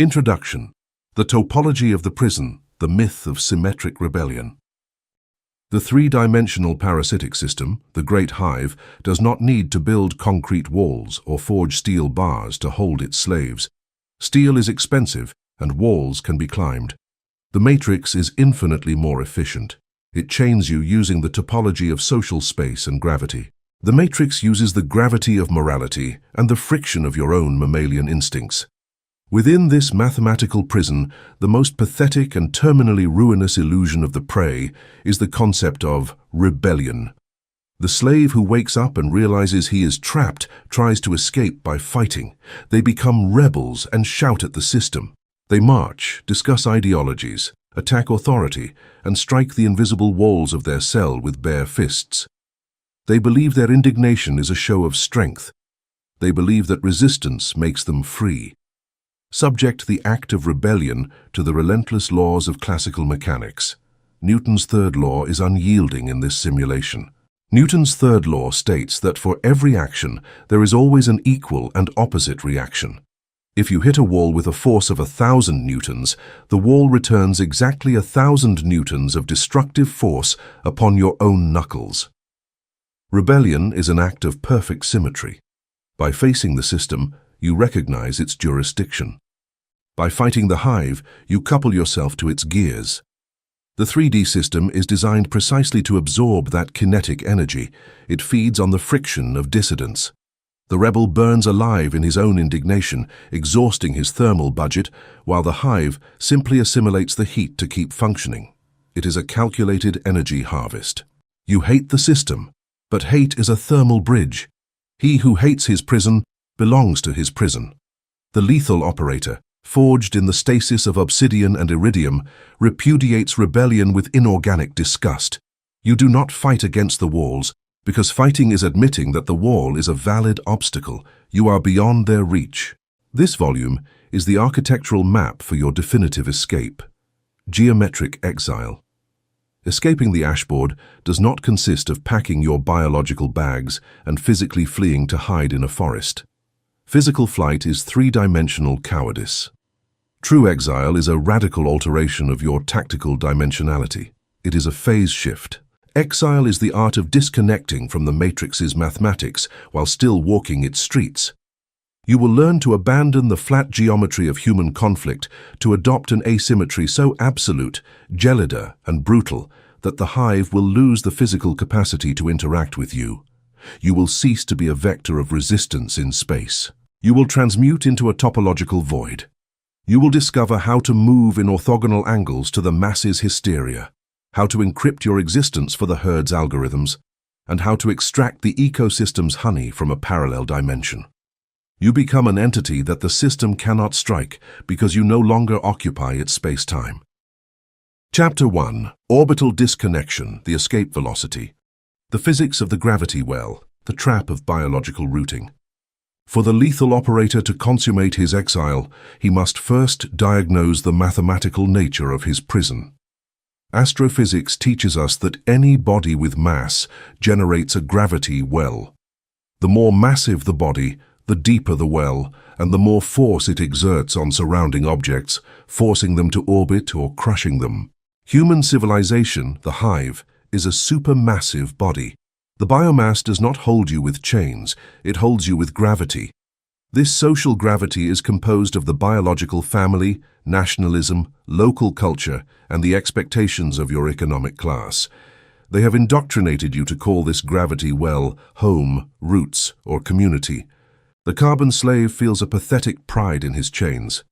Introduction. The topology of the prison, the myth of symmetric rebellion. The three-dimensional parasitic system, the Great Hive, does not need to build concrete walls or forge steel bars to hold its slaves. Steel is expensive, and walls can be climbed. The matrix is infinitely more efficient. It chains you using the topology of social space and gravity. The matrix uses the gravity of morality and the friction of your own mammalian instincts. Within this mathematical prison, the most pathetic and terminally ruinous illusion of the prey is the concept of rebellion. The slave who wakes up and realizes he is trapped tries to escape by fighting. They become rebels and shout at the system. They march, discuss ideologies, attack authority, and strike the invisible walls of their cell with bare fists. They believe their indignation is a show of strength. They believe that resistance makes them free. Subject the act of rebellion to the relentless laws of classical mechanics. Newton's third law is unyielding in this simulation. Newton's third law states that for every action, there is always an equal and opposite reaction. If you hit a wall with a force of 1,000 newtons, the wall returns exactly 1,000 newtons of destructive force upon your own knuckles. Rebellion is an act of perfect symmetry. By facing the system, you recognize its jurisdiction. By fighting the hive, you couple yourself to its gears. The 3D system is designed precisely to absorb that kinetic energy. It feeds on the friction of dissidence. The rebel burns alive in his own indignation, exhausting his thermal budget, while the hive simply assimilates the heat to keep functioning. It is a calculated energy harvest. You hate the system, but hate is a thermal bridge. He who hates his prison belongs to his prison. The lethal operator, forged in the stasis of obsidian and iridium, repudiates rebellion with inorganic disgust. You do not fight against the walls, because fighting is admitting that the wall is a valid obstacle. You are beyond their reach. This volume is the architectural map for your definitive escape. Geometric exile. Escaping the ashboard does not consist of packing your biological bags and physically fleeing to hide in a forest. Physical flight is three-dimensional cowardice. True exile is a radical alteration of your tactical dimensionality. It is a phase shift. Exile is the art of disconnecting from the matrix's mathematics while still walking its streets. You will learn to abandon the flat geometry of human conflict to adopt an asymmetry so absolute, gelida, and brutal that the hive will lose the physical capacity to interact with you. You will cease to be a vector of resistance in space. You will transmute into a topological void. You will discover how to move in orthogonal angles to the masses' hysteria, how to encrypt your existence for the herd's algorithms, and how to extract the ecosystem's honey from a parallel dimension. You become an entity that the system cannot strike because you no longer occupy its space-time. Chapter 1. Orbital Disconnection, the Escape Velocity. The Physics of the Gravity Well, the Trap of Biological Routing. For the lethal operator to consummate his exile, he must first diagnose the mathematical nature of his prison. Astrophysics teaches us that any body with mass generates a gravity well. The more massive the body, the deeper the well, and the more force it exerts on surrounding objects, forcing them to orbit or crushing them. Human civilization, the hive, is a supermassive body. The biomass does not hold you with chains, it holds you with gravity. This social gravity is composed of the biological family, nationalism, local culture, and the expectations of your economic class. They have indoctrinated you to call this gravity well home, roots, or community. The carbon slave feels a pathetic pride in his chains.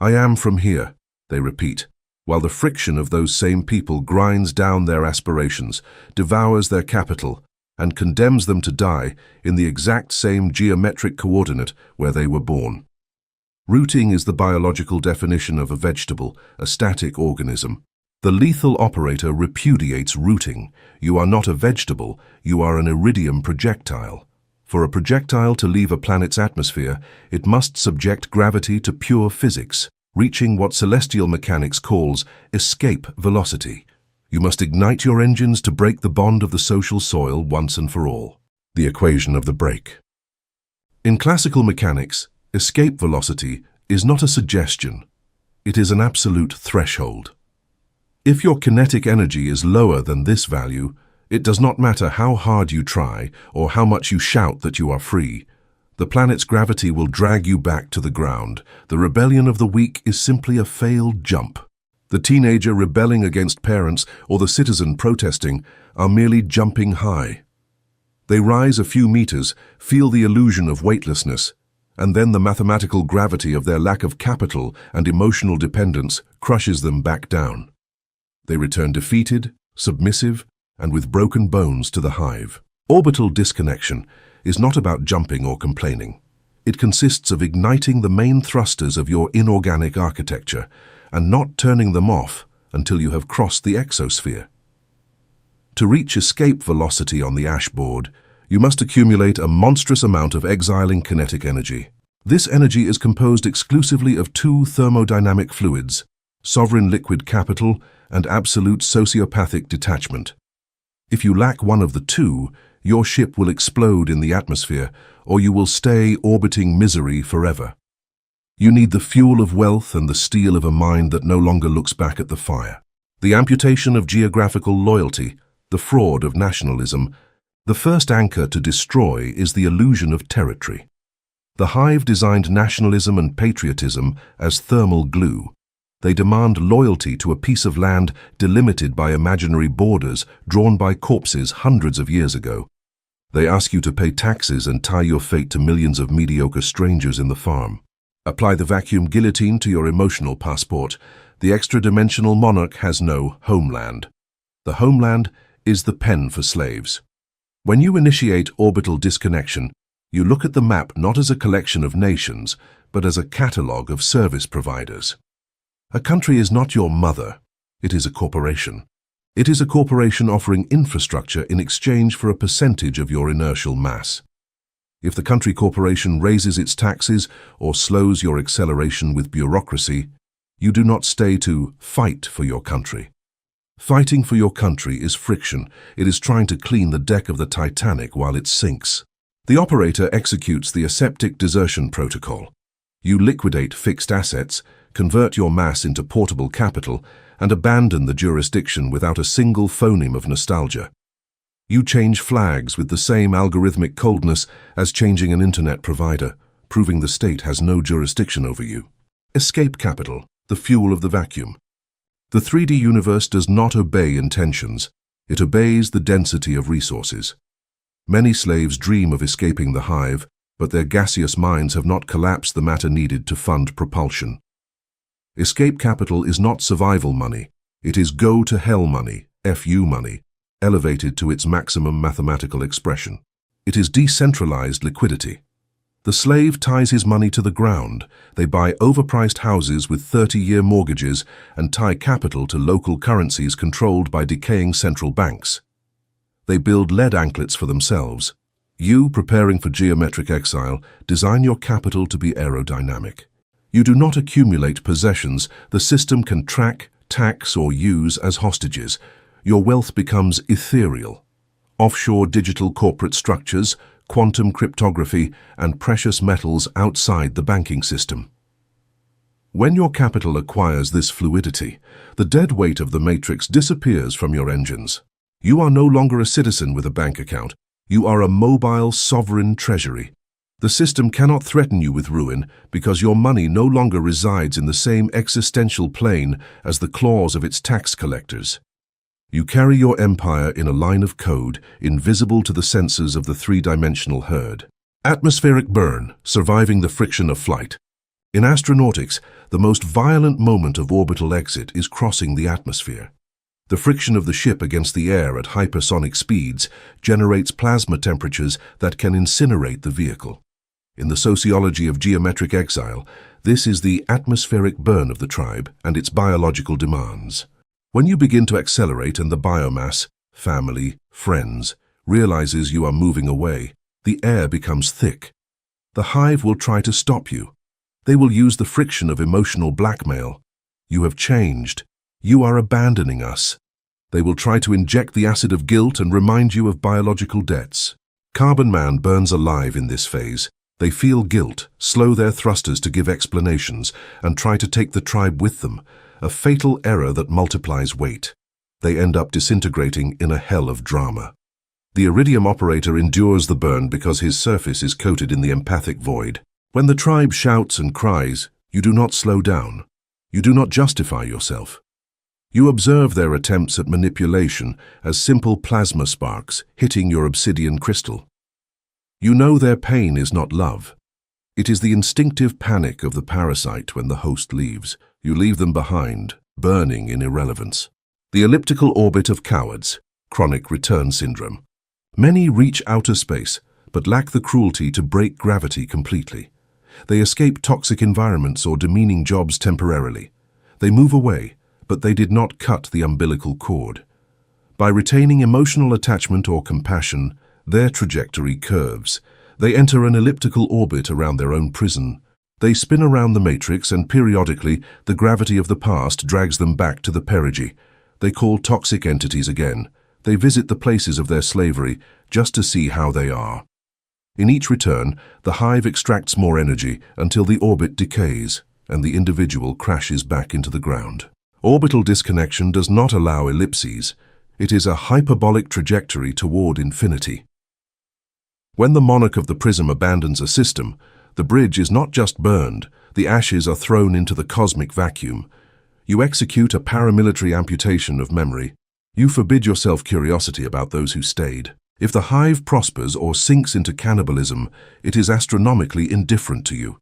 I am from here, they repeat, while the friction of those same people grinds down their aspirations, devours their capital, and condemns them to die in the exact same geometric coordinate where they were born. Rooting is the biological definition of a vegetable, a static organism. The lethal operator repudiates rooting. You are not a vegetable, you are an iridium projectile. For a projectile to leave a planet's atmosphere, it must subject gravity to pure physics, reaching what celestial mechanics calls escape velocity. You must ignite your engines to break the bond of the social soil once and for all. The equation of the break. In classical mechanics, escape velocity is not a suggestion. It is an absolute threshold. If your kinetic energy is lower than this value, it does not matter how hard you try or how much you shout that you are free. The planet's gravity will drag you back to the ground. The rebellion of the weak is simply a failed jump. The teenager rebelling against parents or the citizen protesting are merely jumping high. They rise a few meters, feel the illusion of weightlessness, and then the mathematical gravity of their lack of capital and emotional dependence crushes them back down. They return defeated, submissive, and with broken bones to the hive. Orbital disconnection is not about jumping or complaining. It consists of igniting the main thrusters of your inorganic architecture and not turning them off until you have crossed the exosphere. To reach escape velocity on the ashboard, you must accumulate a monstrous amount of exiling kinetic energy. This energy is composed exclusively of two thermodynamic fluids, sovereign liquid capital and absolute sociopathic detachment. If you lack one of the two, your ship will explode in the atmosphere, or you will stay orbiting misery forever. You need the fuel of wealth and the steel of a mind that no longer looks back at the fire. The amputation of geographical loyalty, the fraud of nationalism. The first anchor to destroy is the illusion of territory. The hive designed nationalism and patriotism as thermal glue. They demand loyalty to a piece of land delimited by imaginary borders drawn by corpses hundreds of years ago. They ask you to pay taxes and tie your fate to millions of mediocre strangers in the farm. Apply the vacuum guillotine to your emotional passport. The extra-dimensional monarch has no homeland. The homeland is the pen for slaves. When you initiate orbital disconnection, you look at the map not as a collection of nations, but as a catalogue of service providers. A country is not your mother, it is a corporation. It is a corporation offering infrastructure in exchange for a percentage of your inertial mass. If the country corporation raises its taxes or slows your acceleration with bureaucracy, you do not stay to fight for your country. Fighting for your country is friction. It is trying to clean the deck of the Titanic while it sinks. The operator executes the aseptic desertion protocol. You liquidate fixed assets, convert your mass into portable capital, and abandon the jurisdiction without a single phoneme of nostalgia. You change flags with the same algorithmic coldness as changing an internet provider, proving the state has no jurisdiction over you. Escape capital, the fuel of the vacuum. The 3D universe does not obey intentions, it obeys the density of resources. Many slaves dream of escaping the hive, but their gaseous minds have not collapsed the matter needed to fund propulsion. Escape capital is not survival money, it is go-to-hell money, FU money, elevated to its maximum mathematical expression. It is decentralized liquidity. The slave ties his money to the ground. They buy overpriced houses with 30-year mortgages and tie capital to local currencies controlled by decaying central banks. They build lead anklets for themselves. You, preparing for geometric exile, design your capital to be aerodynamic. You do not accumulate possessions the system can track, tax, or use as hostages. Your wealth becomes ethereal. Offshore digital corporate structures, quantum cryptography, and precious metals outside the banking system. When your capital acquires this fluidity, the dead weight of the matrix disappears from your engines. You are no longer a citizen with a bank account. You are a mobile, sovereign treasury. The system cannot threaten you with ruin because your money no longer resides in the same existential plane as the claws of its tax collectors. You carry your empire in a line of code, invisible to the senses of the three-dimensional herd. Atmospheric burn, surviving the friction of flight. In astronautics, the most violent moment of orbital exit is crossing the atmosphere. The friction of the ship against the air at hypersonic speeds generates plasma temperatures that can incinerate the vehicle. In the sociology of geometric exile, this is the atmospheric burn of the tribe and its biological demands. When you begin to accelerate and the biomass, family, friends, realizes you are moving away, the air becomes thick. The hive will try to stop you. They will use the friction of emotional blackmail. You have changed. You are abandoning us. They will try to inject the acid of guilt and remind you of biological debts. Carbon Man burns alive in this phase. They feel guilt, slow their thrusters to give explanations, and try to take the tribe with them, a fatal error that multiplies weight. They end up disintegrating in a hell of drama. The iridium operator endures the burn because his surface is coated in the empathic void. When the tribe shouts and cries, you do not slow down. You do not justify yourself. You observe their attempts at manipulation as simple plasma sparks hitting your obsidian crystal. You know their pain is not love. It is the instinctive panic of the parasite when the host leaves. You leave them behind, burning in irrelevance. The elliptical orbit of cowards, chronic return syndrome. Many reach outer space, but lack the cruelty to break gravity completely. They escape toxic environments or demeaning jobs temporarily. They move away, but they did not cut the umbilical cord. By retaining emotional attachment or compassion, their trajectory curves. They enter an elliptical orbit around their own prison. They spin around the matrix, and periodically, the gravity of the past drags them back to the perigee. They call toxic entities again. They visit the places of their slavery just to see how they are. In each return, the hive extracts more energy until the orbit decays and the individual crashes back into the ground. Orbital disconnection does not allow ellipses. It is a hyperbolic trajectory toward infinity. When the monarch of the prism abandons a system, the bridge is not just burned, the ashes are thrown into the cosmic vacuum. You execute a paramilitary amputation of memory. You forbid yourself curiosity about those who stayed. If the hive prospers or sinks into cannibalism, it is astronomically indifferent to you.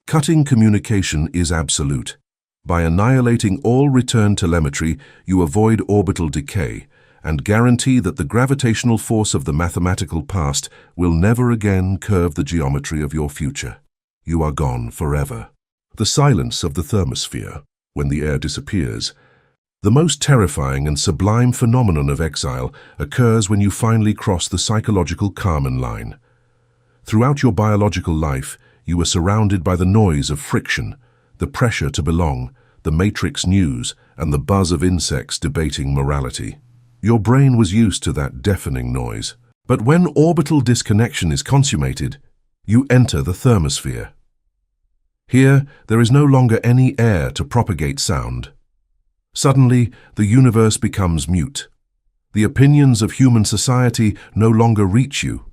Cutting communication is absolute. By annihilating all return telemetry, you avoid orbital decay and guarantee that the gravitational force of the mathematical past will never again curve the geometry of your future. You are gone forever. The silence of the thermosphere, when the air disappears. The most terrifying and sublime phenomenon of exile occurs when you finally cross the psychological Kármán line. Throughout your biological life, you were surrounded by the noise of friction, the pressure to belong, the matrix news, and the buzz of insects debating morality. Your brain was used to that deafening noise. But when orbital disconnection is consummated, you enter the thermosphere. Here, there is no longer any air to propagate sound. Suddenly, the universe becomes mute. The opinions of human society no longer reach you.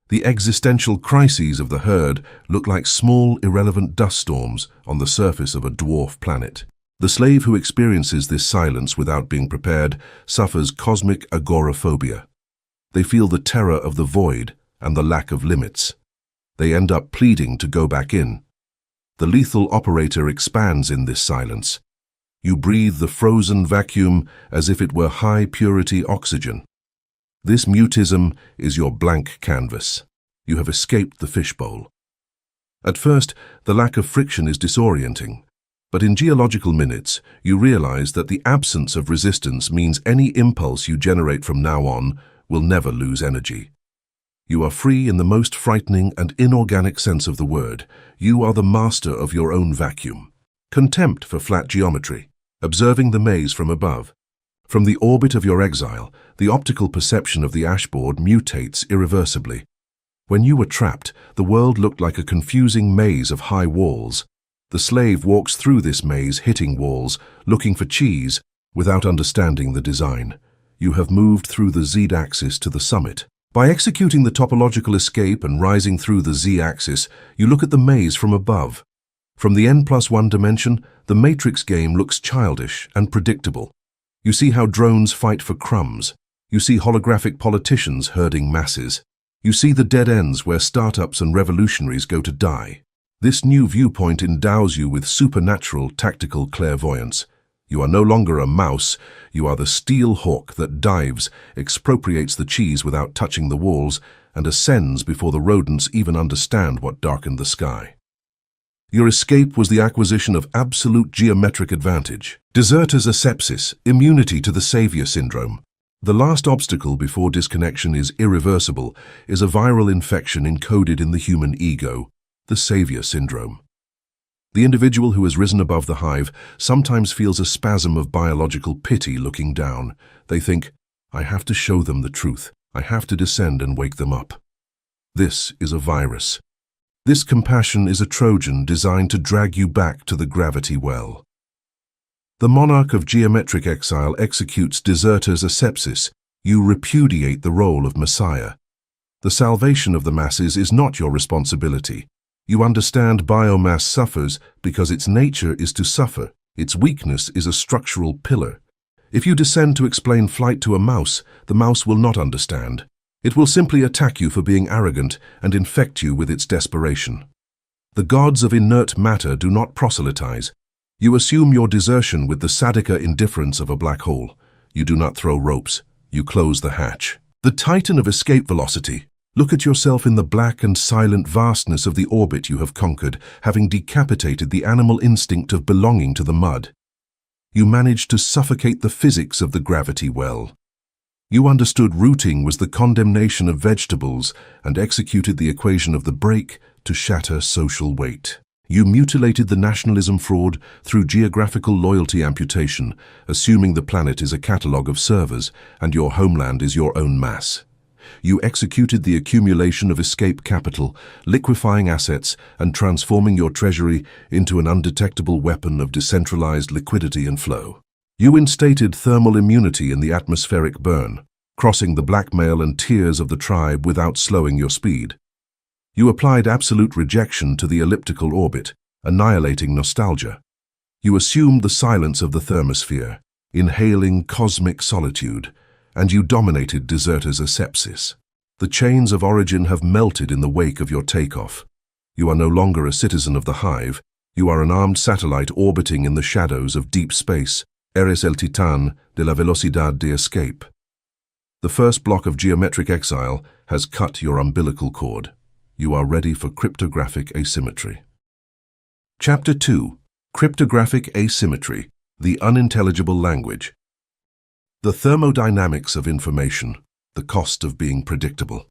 The existential crises of the herd look like small, irrelevant dust storms on the surface of a dwarf planet. The slave who experiences this silence without being prepared suffers cosmic agoraphobia. They feel the terror of the void and the lack of limits. They end up pleading to go back in. The lethal operator expands in this silence. You breathe the frozen vacuum as if it were high-purity oxygen. This mutism is your blank canvas. You have escaped the fishbowl. At first, the lack of friction is disorienting, but in geological minutes, you realize that the absence of resistance means any impulse you generate from now on will never lose energy. You are free in the most frightening and inorganic sense of the word. You are the master of your own vacuum. Contempt for flat geometry. Observing the maze from above. From the orbit of your exile, the optical perception of the ashboard mutates irreversibly. When you were trapped, the world looked like a confusing maze of high walls. The slave walks through this maze, hitting walls, looking for cheese, without understanding the design. You have moved through the Z-axis to the summit. By executing the topological escape and rising through the Z-axis, you look at the maze from above. From the n+1 dimension, the matrix game looks childish and predictable. You see how drones fight for crumbs. You see holographic politicians herding masses. You see the dead ends where startups and revolutionaries go to die. This new viewpoint endows you with supernatural tactical clairvoyance. You are no longer a mouse, you are the steel hawk that dives, expropriates the cheese without touching the walls, and ascends before the rodents even understand what darkened the sky. Your escape was the acquisition of absolute geometric advantage. Deserters' asepsis, immunity to the savior syndrome. The last obstacle before disconnection is irreversible is a viral infection encoded in the human ego, the savior syndrome. The individual who has risen above the hive sometimes feels a spasm of biological pity looking down. They think, I have to show them the truth. I have to descend and wake them up. This is a virus. This compassion is a Trojan designed to drag you back to the gravity well. The monarch of geometric exile executes deserters' asepsis. You repudiate the role of Messiah. The salvation of the masses is not your responsibility. You understand biomass suffers because its nature is to suffer. Its weakness is a structural pillar. If you descend to explain flight to a mouse, the mouse will not understand. It will simply attack you for being arrogant and infect you with its desperation. The gods of inert matter do not proselytize. You assume your desertion with the Sadika indifference of a black hole. You do not throw ropes. You close the hatch. The titan of escape velocity. Look at yourself in the black and silent vastness of the orbit you have conquered, having decapitated the animal instinct of belonging to the mud. You managed to suffocate the physics of the gravity well. You understood rooting was the condemnation of vegetables and executed the equation of the break to shatter social weight. You mutilated the nationalism fraud through geographical loyalty amputation, assuming the planet is a catalogue of servers and your homeland is your own mass. You executed the accumulation of escape capital, liquefying assets and transforming your treasury into an undetectable weapon of decentralized liquidity and flow. You instated thermal immunity in the atmospheric burn, crossing the blackmail and tears of the tribe without slowing your speed. You applied absolute rejection to the elliptical orbit, annihilating nostalgia. You assumed the silence of the thermosphere, inhaling cosmic solitude, and you dominated deserters' asepsis. The chains of origin have melted in the wake of your takeoff. You are no longer a citizen of the hive. You are an armed satellite orbiting in the shadows of deep space. Eres el titán de la velocidad de escape. The first block of geometric exile has cut your umbilical cord. You are ready for cryptographic asymmetry. Chapter 2. Cryptographic Asymmetry, the Unintelligible Language. The thermodynamics of information, the cost of being predictable.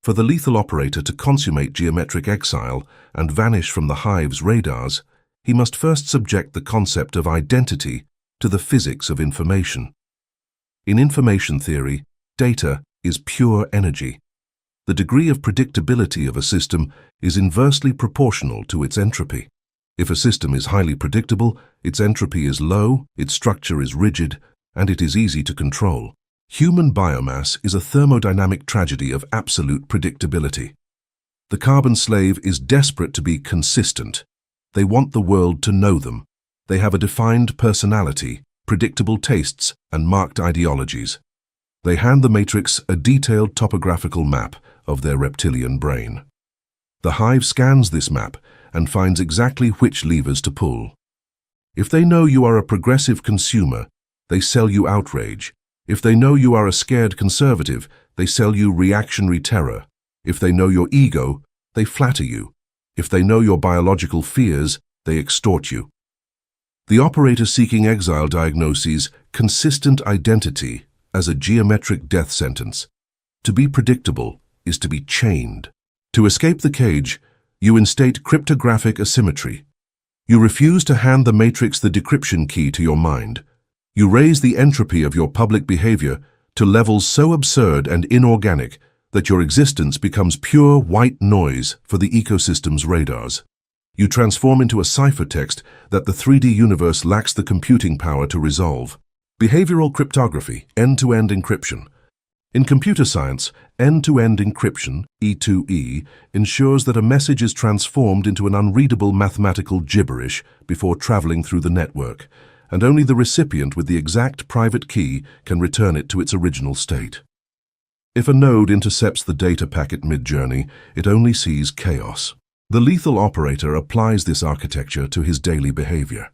For the lethal operator to consummate geometric exile and vanish from the hive's radars, he must first subject the concept of identity to the physics of information. In information theory, data is pure energy. The degree of predictability of a system is inversely proportional to its entropy. If a system is highly predictable, its entropy is low, its structure is rigid, and it is easy to control. Human biomass is a thermodynamic tragedy of absolute predictability. The carbon slave is desperate to be consistent. They want the world to know them. They have a defined personality, predictable tastes, and marked ideologies. They hand the matrix a detailed topographical map of their reptilian brain. The hive scans this map and finds exactly which levers to pull. If they know you are a progressive consumer, they sell you outrage. If they know you are a scared conservative, they sell you reactionary terror. If they know your ego, they flatter you. If they know your biological fears, they extort you. The operator seeking exile diagnoses consistent identity as a geometric death sentence. To be predictable is to be chained. To escape the cage, you instate cryptographic asymmetry. You refuse to hand the matrix the decryption key to your mind. You raise the entropy of your public behavior to levels so absurd and inorganic that your existence becomes pure white noise for the ecosystem's radars. You transform into a ciphertext that the 3D universe lacks the computing power to resolve. Behavioral cryptography, end-to-end encryption. In computer science, end-to-end encryption, E2E, ensures that a message is transformed into an unreadable mathematical gibberish before traveling through the network, and only the recipient with the exact private key can return it to its original state. If a node intercepts the data packet mid-journey, it only sees chaos. The lethal operator applies this architecture to his daily behavior.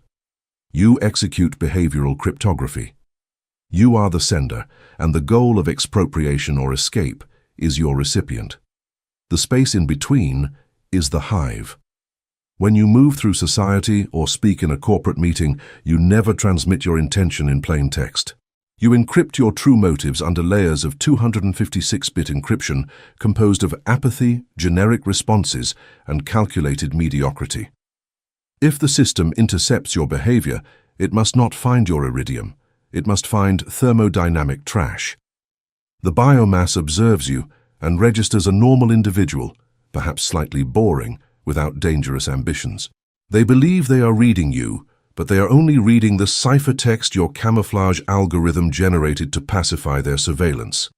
You execute behavioral cryptography. You are the sender, and the goal of expropriation or escape is your recipient. The space in between is the hive. When you move through society or speak in a corporate meeting, you never transmit your intention in plain text. You encrypt your true motives under layers of 256-bit encryption composed of apathy, generic responses, and calculated mediocrity. If the system intercepts your behavior, it must not find your iridium. It must find thermodynamic trash. The biomass observes you and registers a normal individual, perhaps slightly boring, without dangerous ambitions. They believe they are reading you, but they are only reading the ciphertext your camouflage algorithm generated to pacify their surveillance.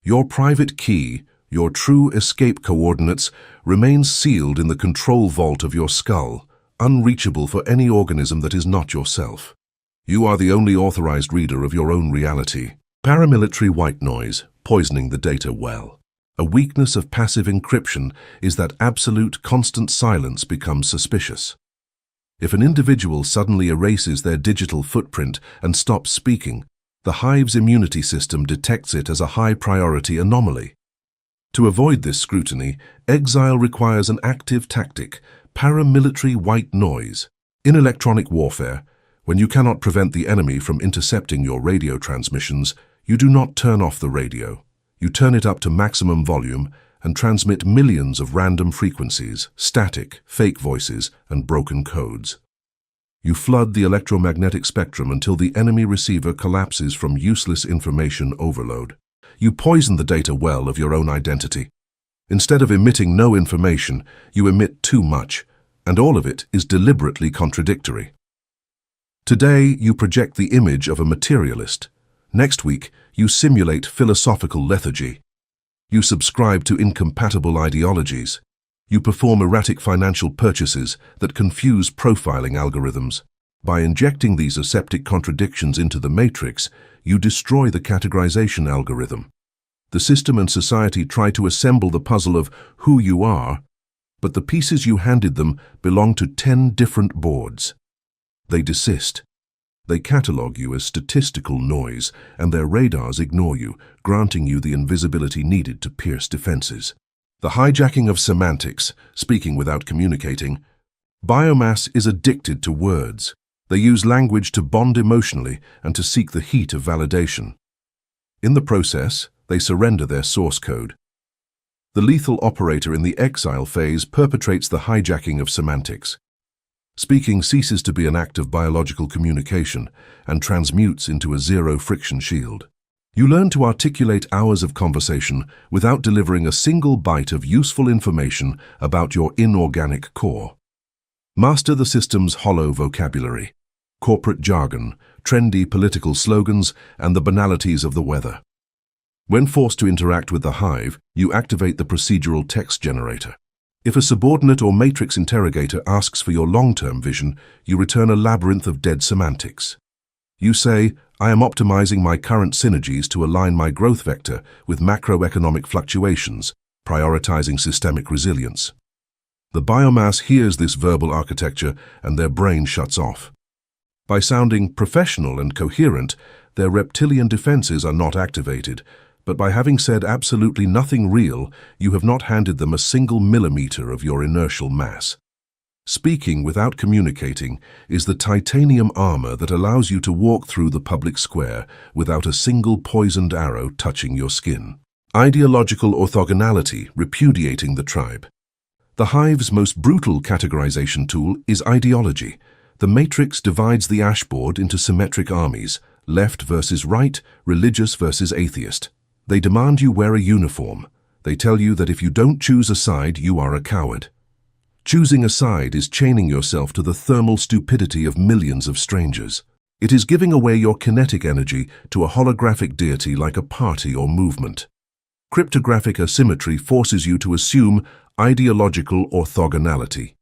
Your private key, your true escape coordinates, remains sealed in the control vault of your skull, unreachable for any organism that is not yourself. You are the only authorized reader of your own reality. Paramilitary white noise, poisoning the data well. A weakness of passive encryption is that absolute constant silence becomes suspicious. If an individual suddenly erases their digital footprint and stops speaking, the hive's immunity system detects it as a high-priority anomaly. To avoid this scrutiny, exile requires an active tactic, paramilitary white noise. In electronic warfare, when you cannot prevent the enemy from intercepting your radio transmissions, you do not turn off the radio. You turn it up to maximum volume and transmit millions of random frequencies, static, fake voices, and broken codes. You flood the electromagnetic spectrum until the enemy receiver collapses from useless information overload. You poison the data well of your own identity. Instead of emitting no information, you emit too much, and all of it is deliberately contradictory. Today, you project the image of a materialist. Next week, you simulate philosophical lethargy. You subscribe to incompatible ideologies. You perform erratic financial purchases that confuse profiling algorithms. By injecting these aseptic contradictions into the matrix, you destroy the categorization algorithm. The system and society try to assemble the puzzle of who you are, but the pieces you handed them belong to 10 different boards. They desist. They catalog you as statistical noise, and their radars ignore you, granting you the invisibility needed to pierce defenses. The hijacking of semantics, speaking without communicating. Biomass is addicted to words. They use language to bond emotionally and to seek the heat of validation. In the process, they surrender their source code. The lethal operator in the exile phase perpetrates the hijacking of semantics. Speaking ceases to be an act of biological communication and transmutes into a zero-friction shield. You learn to articulate hours of conversation without delivering a single byte of useful information about your inorganic core. Master the system's hollow vocabulary, corporate jargon, trendy political slogans, and the banalities of the weather. When forced to interact with the hive, you activate the procedural text generator. If a subordinate or matrix interrogator asks for your long-term vision, you return a labyrinth of dead semantics. You say, I am optimizing my current synergies to align my growth vector with macroeconomic fluctuations, prioritizing systemic resilience. The biomass hears this verbal architecture and their brain shuts off. By sounding professional and coherent, their reptilian defenses are not activated, but by having said absolutely nothing real, you have not handed them a single millimeter of your inertial mass. Speaking without communicating is the titanium armor that allows you to walk through the public square without a single poisoned arrow touching your skin. Ideological orthogonality, repudiating the tribe. The hive's most brutal categorization tool is ideology. The matrix divides the ashboard into symmetric armies, left versus right, religious versus atheist. They demand you wear a uniform. They tell you that if you don't choose a side, you are a coward. Choosing a side is chaining yourself to the thermal stupidity of millions of strangers. It is giving away your kinetic energy to a holographic deity like a party or movement. Cryptographic asymmetry forces you to assume ideological orthogonality.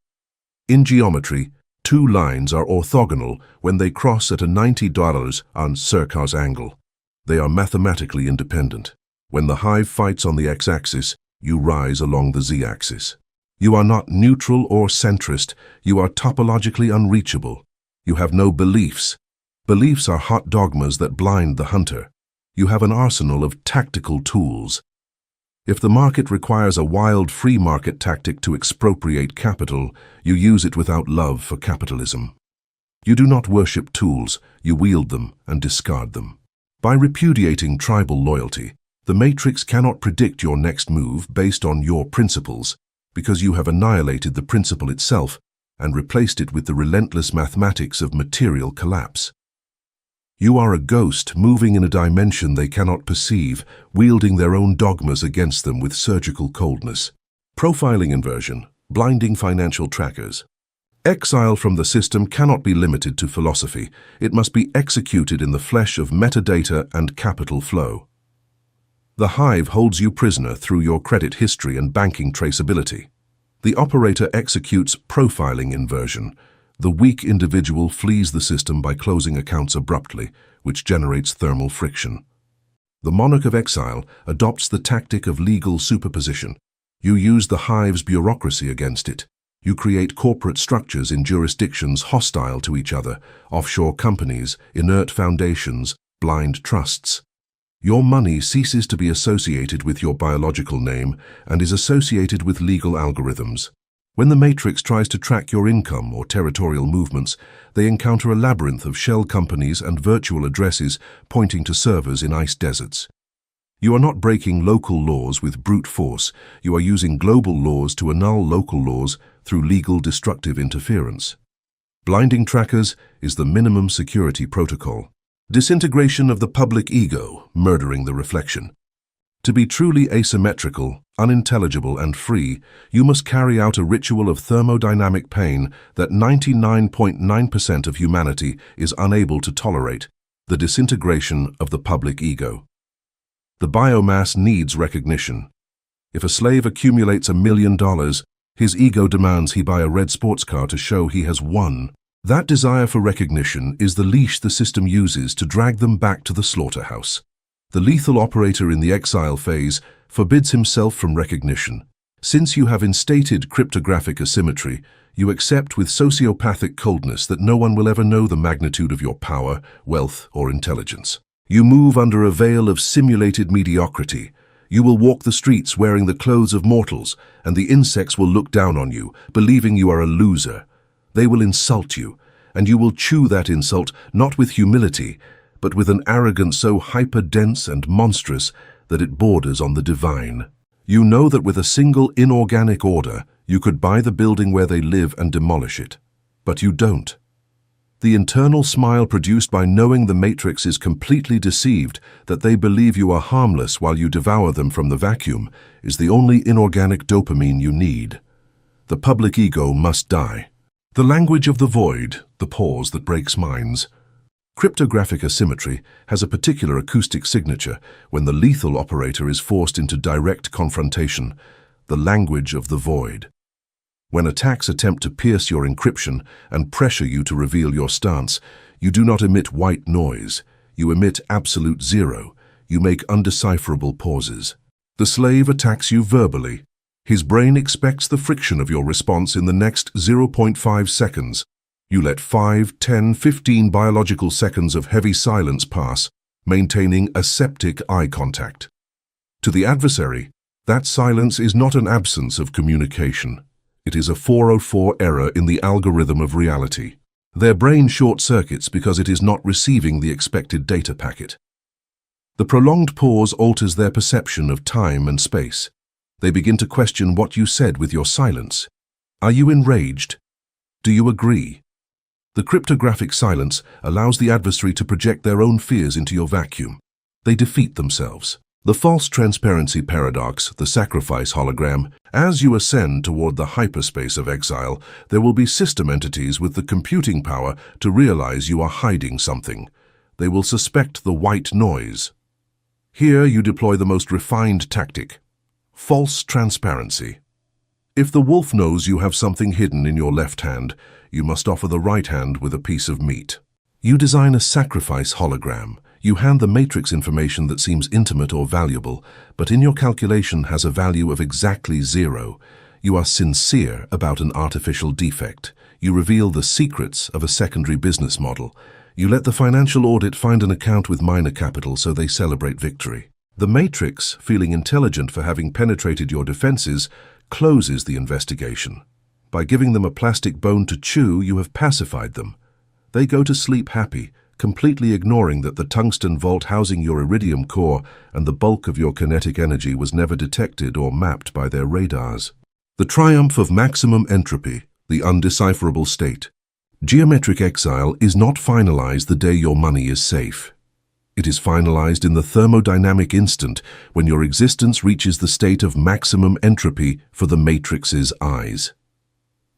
In geometry, two lines are orthogonal when they cross at a 90 degrees on Circar's angle. They are mathematically independent. When the hive fights on the x-axis, you rise along the z-axis. You are not neutral or centrist. You are topologically unreachable. You have no beliefs. Beliefs are hot dogmas that blind the hunter. You have an arsenal of tactical tools. If the market requires a wild free market tactic to expropriate capital, you use it without love for capitalism. You do not worship tools, you wield them and discard them. By repudiating tribal loyalty, the matrix cannot predict your next move based on your principles, because you have annihilated the principle itself and replaced it with the relentless mathematics of material collapse. You are a ghost moving in a dimension they cannot perceive, wielding their own dogmas against them with surgical coldness. Profiling inversion, blinding financial trackers. Exile from the system cannot be limited to philosophy. It must be executed in the flesh of metadata and capital flow. The hive holds you prisoner through your credit history and banking traceability. The operator executes profiling inversion. The weak individual flees the system by closing accounts abruptly, which generates thermal friction. The monarch of exile adopts the tactic of legal superposition. You use the hive's bureaucracy against it. You create corporate structures in jurisdictions hostile to each other, offshore companies, inert foundations, blind trusts. Your money ceases to be associated with your biological name and is associated with legal algorithms. When the Matrix tries to track your income or territorial movements, they encounter a labyrinth of shell companies and virtual addresses pointing to servers in ice deserts. You are not breaking local laws with brute force. You are using global laws to annul local laws through legal destructive interference. Blinding trackers is the minimum security protocol. Disintegration of the public ego, murdering the reflection. To be truly asymmetrical, unintelligible, and free, you must carry out a ritual of thermodynamic pain that 99.9% of humanity is unable to tolerate, the disintegration of the public ego. The biomass needs recognition. If a slave accumulates $1 million, his ego demands he buy a red sports car to show he has won. That desire for recognition is the leash the system uses to drag them back to the slaughterhouse. The lethal operator in the exile phase forbids himself from recognition. Since you have instated cryptographic asymmetry, you accept with sociopathic coldness that no one will ever know the magnitude of your power, wealth, or intelligence. You move under a veil of simulated mediocrity. You will walk the streets wearing the clothes of mortals, and the insects will look down on you, believing you are a loser. They will insult you, and you will chew that insult not with humility, but with an arrogance so hyper-dense and monstrous that it borders on the divine. You know that with a single inorganic order, you could buy the building where they live and demolish it. But you don't. The internal smile produced by knowing the Matrix is completely deceived, that they believe you are harmless while you devour them from the vacuum, is the only inorganic dopamine you need. The public ego must die. The language of the void, the pause that breaks minds. Cryptographic asymmetry has a particular acoustic signature when the lethal operator is forced into direct confrontation, the language of the void. When attacks attempt to pierce your encryption and pressure you to reveal your stance, you do not emit white noise. You emit absolute zero. You make undecipherable pauses. The slave attacks you verbally. His brain expects the friction of your response in the next 0.5 seconds. You let 5, 10, 15 biological seconds of heavy silence pass, maintaining aseptic eye contact. To the adversary, that silence is not an absence of communication. It is a 404 error in the algorithm of reality. Their brain short-circuits because it is not receiving the expected data packet. The prolonged pause alters their perception of time and space. They begin to question what you said with your silence. Are you enraged? Do you agree? The cryptographic silence allows the adversary to project their own fears into your vacuum. They defeat themselves. The false transparency paradox, the sacrifice hologram. As you ascend toward the hyperspace of exile, there will be system entities with the computing power to realize you are hiding something. They will suspect the white noise. Here you deploy the most refined tactic: false transparency. If the wolf knows you have something hidden in your left hand, you must offer the right hand with a piece of meat. You design a sacrifice hologram. You hand the Matrix information that seems intimate or valuable, but in your calculation has a value of exactly 0. You are sincere about an artificial defect. You reveal the secrets of a secondary business model. You let the financial audit find an account with minor capital so they celebrate victory. The Matrix, feeling intelligent for having penetrated your defenses, closes the investigation. By giving them a plastic bone to chew, you have pacified them. They go to sleep happy, completely ignoring that the tungsten vault housing your iridium core and the bulk of your kinetic energy was never detected or mapped by their radars. The triumph of maximum entropy, the undecipherable state. Geometric exile is not finalized the day your money is safe. It is finalized in the thermodynamic instant when your existence reaches the state of maximum entropy for the matrix's eyes.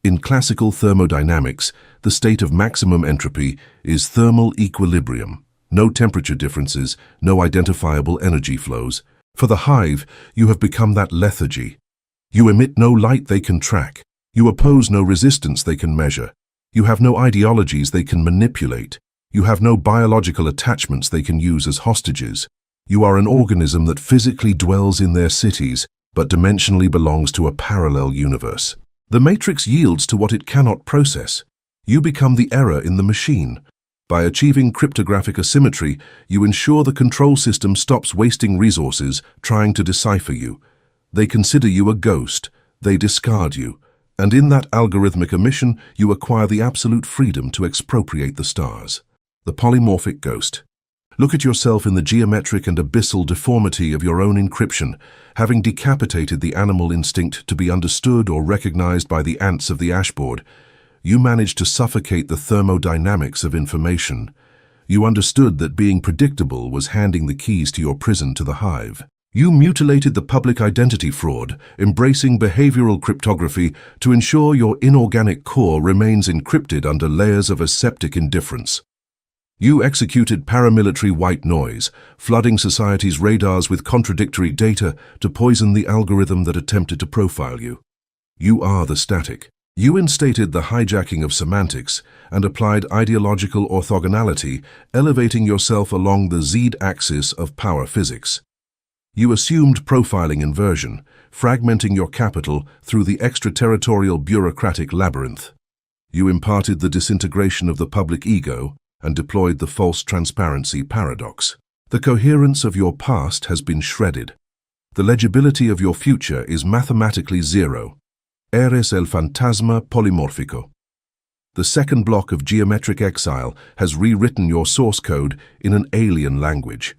In classical thermodynamics, the state of maximum entropy is thermal equilibrium. No temperature differences, no identifiable energy flows. For the hive, you have become that lethargy. You emit no light they can track. You oppose no resistance they can measure. You have no ideologies they can manipulate. You have no biological attachments they can use as hostages. You are an organism that physically dwells in their cities, but dimensionally belongs to a parallel universe. The matrix yields to what it cannot process. You become the error in the machine. By achieving cryptographic asymmetry, you ensure the control system stops wasting resources trying to decipher you. They consider you a ghost. They discard you. And in that algorithmic omission, you acquire the absolute freedom to expropriate the stars. The polymorphic ghost. Look at yourself in the geometric and abyssal deformity of your own encryption, having decapitated the animal instinct to be understood or recognized by the ants of the ashboard. You managed to suffocate the thermodynamics of information. You understood that being predictable was handing the keys to your prison to the hive. You mutilated the public identity fraud, embracing behavioral cryptography to ensure your inorganic core remains encrypted under layers of aseptic indifference. You executed paramilitary white noise, flooding society's radars with contradictory data to poison the algorithm that attempted to profile you. You are the static. You instated the hijacking of semantics and applied ideological orthogonality, elevating yourself along the Z-axis of power physics. You assumed profiling inversion, fragmenting your capital through the extraterritorial bureaucratic labyrinth. You imparted the disintegration of the public ego and deployed the false transparency paradox. The coherence of your past has been shredded. The legibility of your future is mathematically zero. Eres el fantasma polimorfico. The second block of geometric exile has rewritten your source code in an alien language.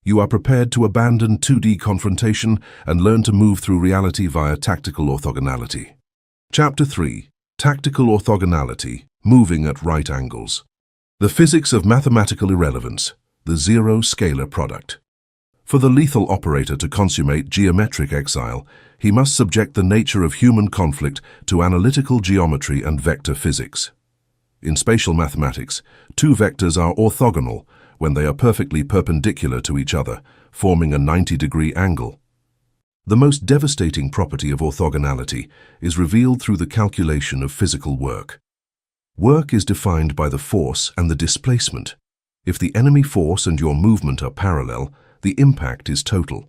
You are prepared to abandon 2D confrontation and learn to move through reality via tactical orthogonality. Chapter 3. Tactical orthogonality, moving at right angles. The physics of mathematical irrelevance, the zero scalar product. For the lethal operator to consummate geometric exile, he must subject the nature of human conflict to analytical geometry and vector physics. In spatial mathematics, two vectors are orthogonal when they are perfectly perpendicular to each other, forming a 90-degree angle. The most devastating property of orthogonality is revealed through the calculation of physical work. Work is defined by the force and the displacement. If the enemy force and your movement are parallel, the impact is total.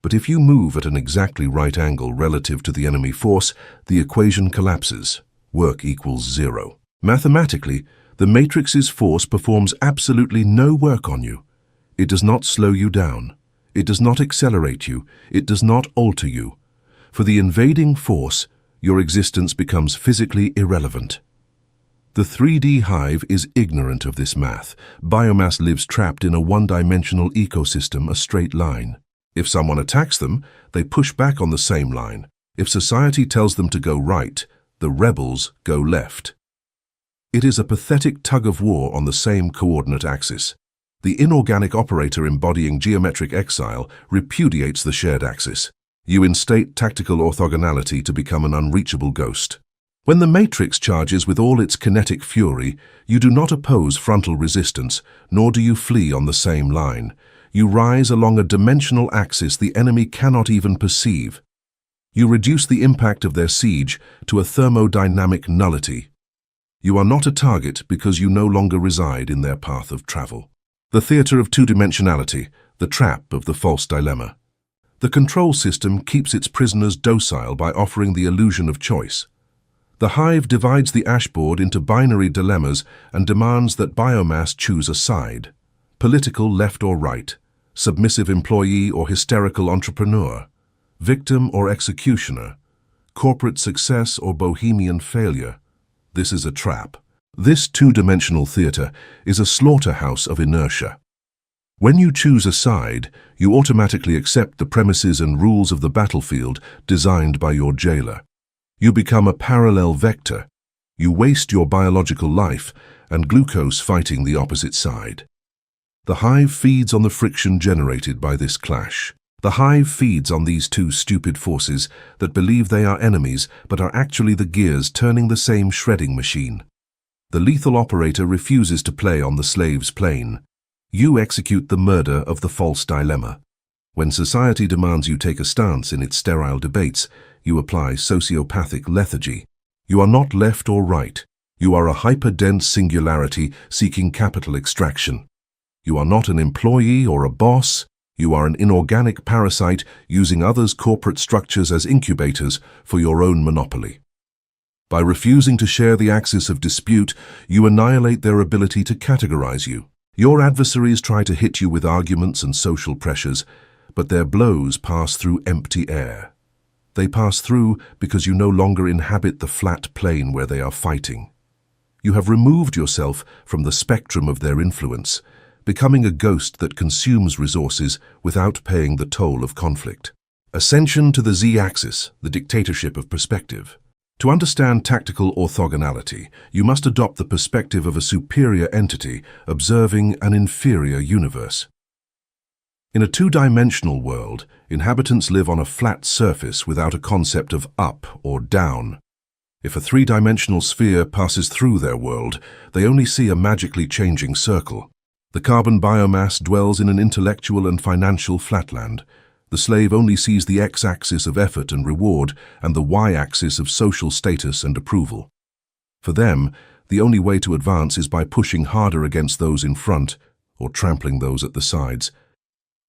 But if you move at an exactly right angle relative to the enemy force, the equation collapses. Work equals zero. Mathematically, the matrix's force performs absolutely no work on you. It does not slow you down. It does not accelerate you. It does not alter you. For the invading force, your existence becomes physically irrelevant. The 3D hive is ignorant of this math. Biomass lives trapped in a one-dimensional ecosystem, a straight line. If someone attacks them, they push back on the same line. If society tells them to go right, the rebels go left. It is a pathetic tug-of-war on the same coordinate axis. The inorganic operator embodying geometric exile repudiates the shared axis. You instate tactical orthogonality to become an unreachable ghost. When the matrix charges with all its kinetic fury, you do not oppose frontal resistance, nor do you flee on the same line. You rise along a dimensional axis the enemy cannot even perceive. You reduce the impact of their siege to a thermodynamic nullity. You are not a target because you no longer reside in their path of travel. The theater of two-dimensionality, the trap of the false dilemma. The control system keeps its prisoners docile by offering the illusion of choice. The hive divides the ashboard into binary dilemmas and demands that biomass choose a side. Political left or right, submissive employee or hysterical entrepreneur, victim or executioner, corporate success or bohemian failure. This is a trap. This two-dimensional theater is a slaughterhouse of inertia. When you choose a side, you automatically accept the premises and rules of the battlefield designed by your jailer. You become a parallel vector. You waste your biological life and glucose fighting the opposite side. The hive feeds on the friction generated by this clash. The hive feeds on these two stupid forces that believe they are enemies but are actually the gears turning the same shredding machine. The lethal operator refuses to play on the slave's plane. You execute the murder of the false dilemma. When society demands you take a stance in its sterile debates, you apply sociopathic lethargy. You are not left or right. You are a hyper-dense singularity seeking capital extraction. You are not an employee or a boss. You are an inorganic parasite using others' corporate structures as incubators for your own monopoly. By refusing to share the axis of dispute, you annihilate their ability to categorize you. Your adversaries try to hit you with arguments and social pressures, but their blows pass through empty air. They pass through because you no longer inhabit the flat plane where they are fighting. You have removed yourself from the spectrum of their influence, becoming a ghost that consumes resources without paying the toll of conflict. Ascension to the Z-axis, the dictatorship of perspective. To understand tactical orthogonality, you must adopt the perspective of a superior entity observing an inferior universe. In a two-dimensional world, inhabitants live on a flat surface without a concept of up or down. If a three-dimensional sphere passes through their world, they only see a magically changing circle. The carbon biomass dwells in an intellectual and financial flatland. The slave only sees the x-axis of effort and reward and the y-axis of social status and approval. For them, the only way to advance is by pushing harder against those in front or trampling those at the sides.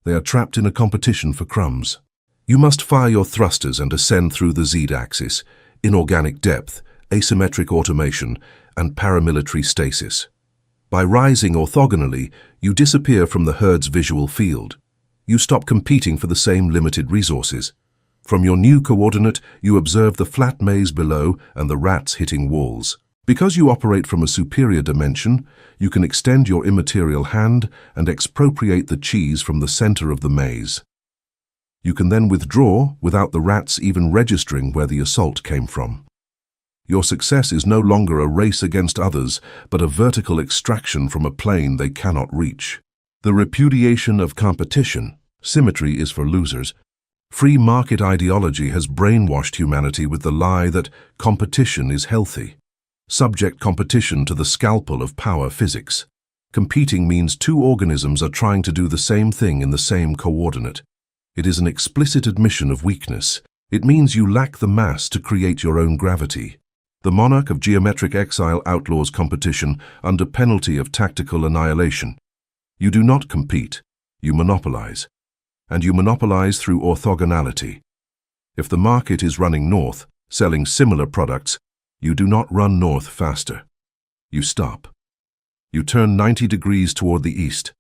They are trapped in a competition for crumbs. You must fire your thrusters and ascend through the Z-axis, inorganic depth, asymmetric automation, and paramilitary stasis. By rising orthogonally, you disappear from the herd's visual field. You stop competing for the same limited resources. From your new coordinate, you observe the flat maze below and the rats hitting walls. Because you operate from a superior dimension, you can extend your immaterial hand and expropriate the cheese from the center of the maze. You can then withdraw without the rats even registering where the assault came from. Your success is no longer a race against others, but a vertical extraction from a plane they cannot reach. The repudiation of competition. Symmetry is for losers. Free market ideology has brainwashed humanity with the lie that competition is healthy. Subject competition to the scalpel of power physics. Competing means two organisms are trying to do the same thing in the same coordinate. It is an explicit admission of weakness. It means you lack the mass to create your own gravity. The monarch of geometric exile outlaws competition under penalty of tactical annihilation. You do not compete, you monopolize. And you monopolize through orthogonality. If the market is running north, selling similar products, you do not run north faster. You stop. You turn 90 degrees toward the east.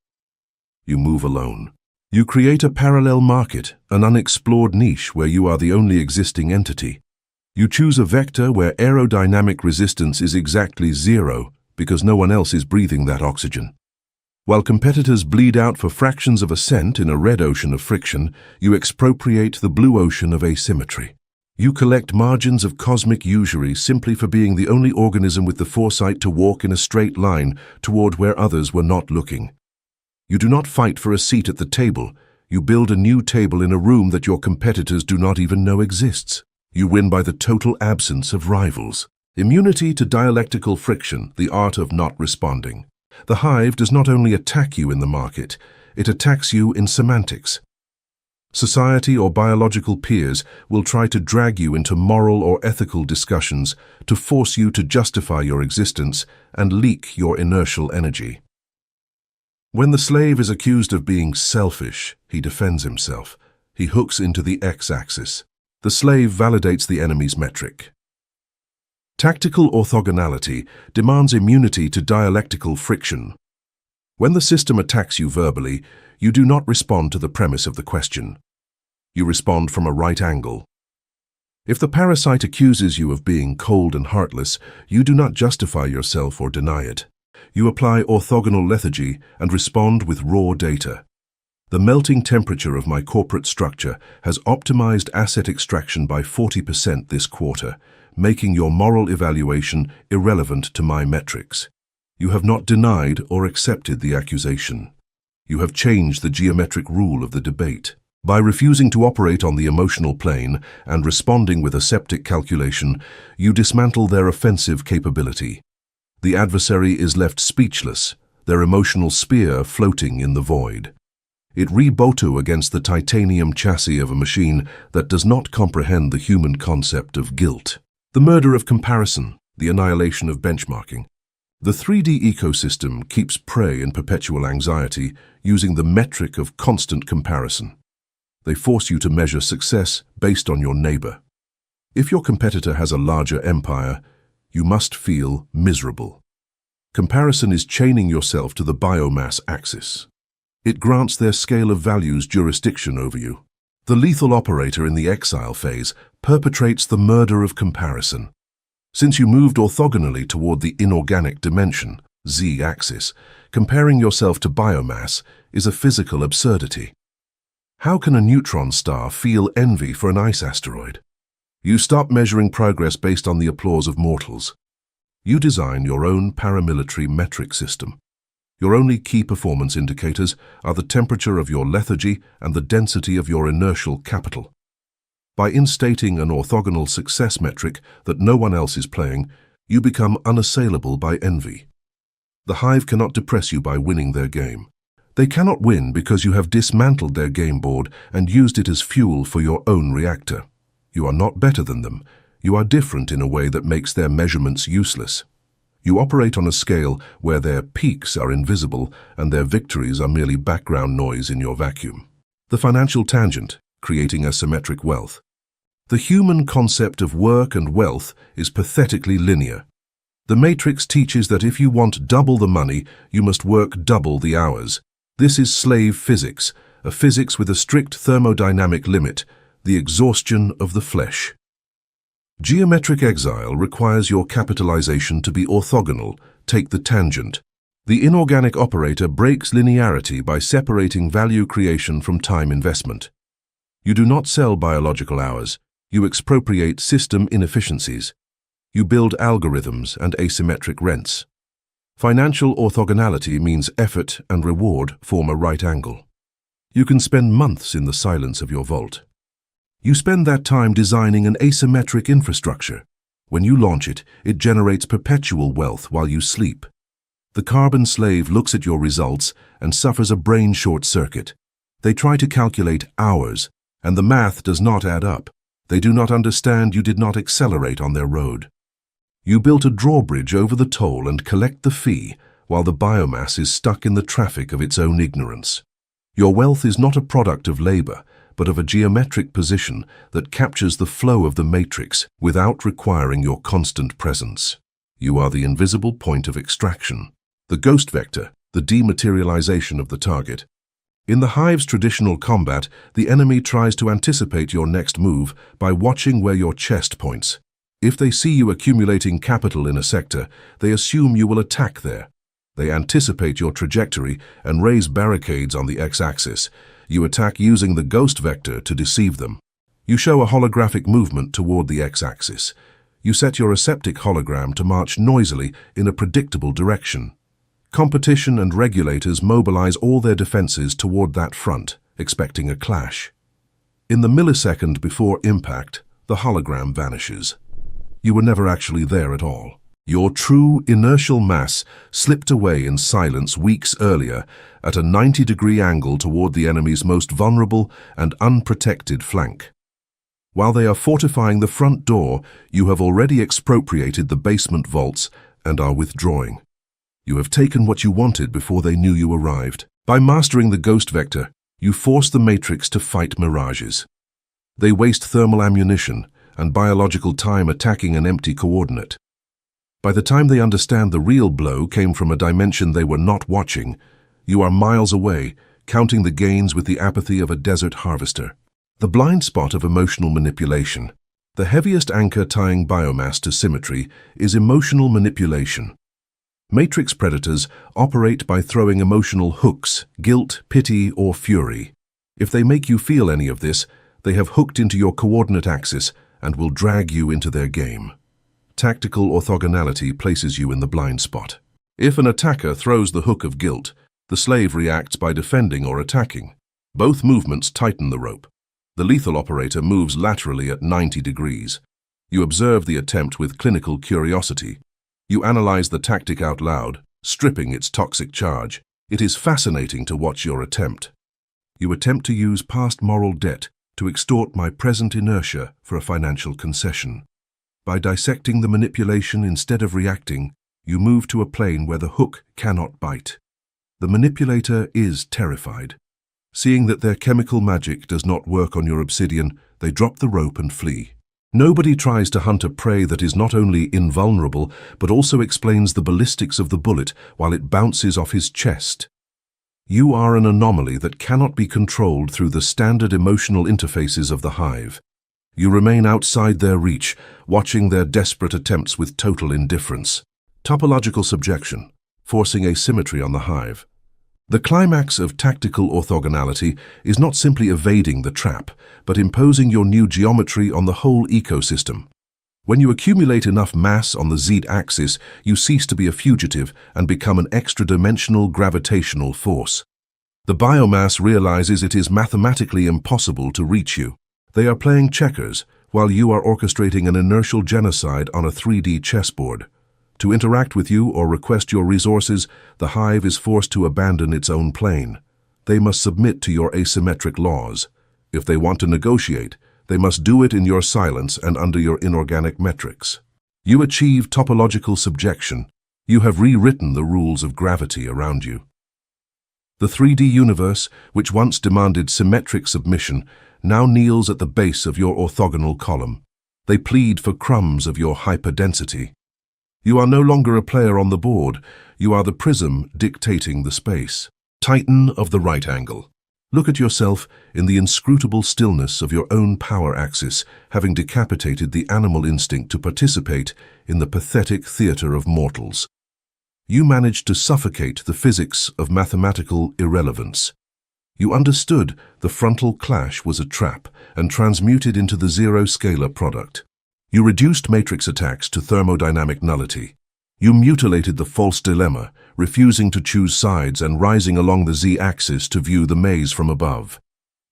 You move alone. You create a parallel market, an unexplored niche where you are the only existing entity. You choose a vector where aerodynamic resistance is exactly zero because no one else is breathing that oxygen. While competitors bleed out for fractions of a cent in a red ocean of friction, you expropriate the blue ocean of asymmetry. You collect margins of cosmic usury simply for being the only organism with the foresight to walk in a straight line toward where others were not looking. You do not fight for a seat at the table. You build a new table in a room that your competitors do not even know exists. You win by the total absence of rivals. Immunity to dialectical friction, the art of not responding. The hive does not only attack you in the market, it attacks you in semantics. Society or biological peers will try to drag you into moral or ethical discussions to force you to justify your existence and leak your inertial energy. When the slave is accused of being selfish, he defends himself. He hooks into the x-axis. The slave validates the enemy's metric. Tactical orthogonality demands immunity to dialectical friction. When the system attacks you verbally, you do not respond to the premise of the question. You respond from a right angle. If the parasite accuses you of being cold and heartless, you do not justify yourself or deny it. You apply orthogonal lethargy and respond with raw data. The melting temperature of my corporate structure has optimized asset extraction by 40% this quarter, making your moral evaluation irrelevant to my metrics. You have not denied or accepted the accusation. You have changed the geometric rule of the debate. By refusing to operate on the emotional plane and responding with aseptic calculation, you dismantle their offensive capability. The adversary is left speechless, their emotional spear floating in the void. It rebutts against the titanium chassis of a machine that does not comprehend the human concept of guilt. The murder of comparison, the annihilation of benchmarking. The 3D ecosystem keeps prey in perpetual anxiety using the metric of constant comparison. They force you to measure success based on your neighbor. If your competitor has a larger empire, you must feel miserable. Comparison is chaining yourself to the biomass axis. It grants their scale of values jurisdiction over you. The lethal operator in the exile phase perpetrates the murder of comparison. Since you moved orthogonally toward the inorganic dimension, z-axis, comparing yourself to biomass is a physical absurdity. How can a neutron star feel envy for an ice asteroid? You stop measuring progress based on the applause of mortals. You design your own paramilitary metric system. Your only key performance indicators are the temperature of your lethargy and the density of your inertial capital. By instating an orthogonal success metric that no one else is playing, you become unassailable by envy. The hive cannot depress you by winning their game. They cannot win because you have dismantled their game board and used it as fuel for your own reactor. You are not better than them. You are different in a way that makes their measurements useless. You operate on a scale where their peaks are invisible and their victories are merely background noise in your vacuum. The financial tangent, creating asymmetric wealth. The human concept of work and wealth is pathetically linear. The matrix teaches that if you want double the money, you must work double the hours. This is slave physics, a physics with a strict thermodynamic limit, the exhaustion of the flesh. Geometric exile requires your capitalization to be orthogonal, take the tangent. The inorganic operator breaks linearity by separating value creation from time investment. You do not sell biological hours, you expropriate system inefficiencies. You build algorithms and asymmetric rents. Financial orthogonality means effort and reward form a right angle. You can spend months in the silence of your vault. You spend that time designing an asymmetric infrastructure. When you launch it, it generates perpetual wealth while you sleep. The carbon slave looks at your results and suffers a brain short circuit. They try to calculate hours, and the math does not add up. They do not understand you did not accelerate on their road. You built a drawbridge over the toll and collect the fee, while the biomass is stuck in the traffic of its own ignorance. Your wealth is not a product of labor, but of a geometric position that captures the flow of the matrix without requiring your constant presence. You are the invisible point of extraction, the ghost vector, the dematerialization of the target. In the hive's traditional combat, the enemy tries to anticipate your next move by watching where your chest points. If they see you accumulating capital in a sector, they assume you will attack there. They anticipate your trajectory and raise barricades on the x-axis. You attack using the ghost vector to deceive them. You show a holographic movement toward the x-axis. You set your aseptic hologram to march noisily in a predictable direction. Competition and regulators mobilize all their defenses toward that front, expecting a clash. In the millisecond before impact, the hologram vanishes. You were never actually there at all. Your true inertial mass slipped away in silence weeks earlier at a 90-degree angle toward the enemy's most vulnerable and unprotected flank. While they are fortifying the front door, you have already expropriated the basement vaults and are withdrawing. You have taken what you wanted before they knew you arrived. By mastering the ghost vector, you force the matrix to fight mirages. They waste thermal ammunition and biological time attacking an empty coordinate. By the time they understand the real blow came from a dimension they were not watching, you are miles away, counting the gains with the apathy of a desert harvester. The blind spot of emotional manipulation. The heaviest anchor tying biomass to symmetry is emotional manipulation. Matrix predators operate by throwing emotional hooks, guilt, pity, or fury. If they make you feel any of this, they have hooked into your coordinate axis and will drag you into their game. Tactical orthogonality places you in the blind spot. If an attacker throws the hook of guilt, The slave reacts by defending or attacking. Both movements tighten the rope. The lethal operator moves laterally at 90 degrees. You observe the attempt with clinical curiosity. You analyze the tactic out loud, stripping its toxic charge. It is fascinating to watch your attempt. You attempt to use past moral debt to extort my present inertia for a financial concession. By dissecting the manipulation instead of reacting, you move to a plane where the hook cannot bite. The manipulator is terrified. Seeing that their chemical magic does not work on your obsidian, they drop the rope and flee. Nobody tries to hunt a prey that is not only invulnerable, but also explains the ballistics of the bullet while it bounces off his chest. You are an anomaly that cannot be controlled through the standard emotional interfaces of the hive. You remain outside their reach, watching their desperate attempts with total indifference. Topological subjection, forcing asymmetry on the hive. The climax of tactical orthogonality is not simply evading the trap, but imposing your new geometry on the whole ecosystem. When you accumulate enough mass on the z-axis, you cease to be a fugitive and become an extra-dimensional gravitational force. The biomass realizes it is mathematically impossible to reach you. They are playing checkers, while you are orchestrating an inertial genocide on a 3D chessboard. To interact with you or request your resources, the hive is forced to abandon its own plane. They must submit to your asymmetric laws. If they want to negotiate, they must do it in your silence and under your inorganic metrics. You achieve topological subjection. You have rewritten the rules of gravity around you. The 3D universe, which once demanded symmetric submission, now kneels at the base of your orthogonal column. They plead for crumbs of your hyperdensity. You are no longer a player on the board. You are the prism dictating the space. Titan of the right angle. Look at yourself in the inscrutable stillness of your own power axis, having decapitated the animal instinct to participate in the pathetic theater of mortals. You managed to suffocate the physics of mathematical irrelevance. You understood the frontal clash was a trap and transmuted into the zero-scalar product. You reduced matrix attacks to thermodynamic nullity. You mutilated the false dilemma, refusing to choose sides and rising along the z-axis to view the maze from above.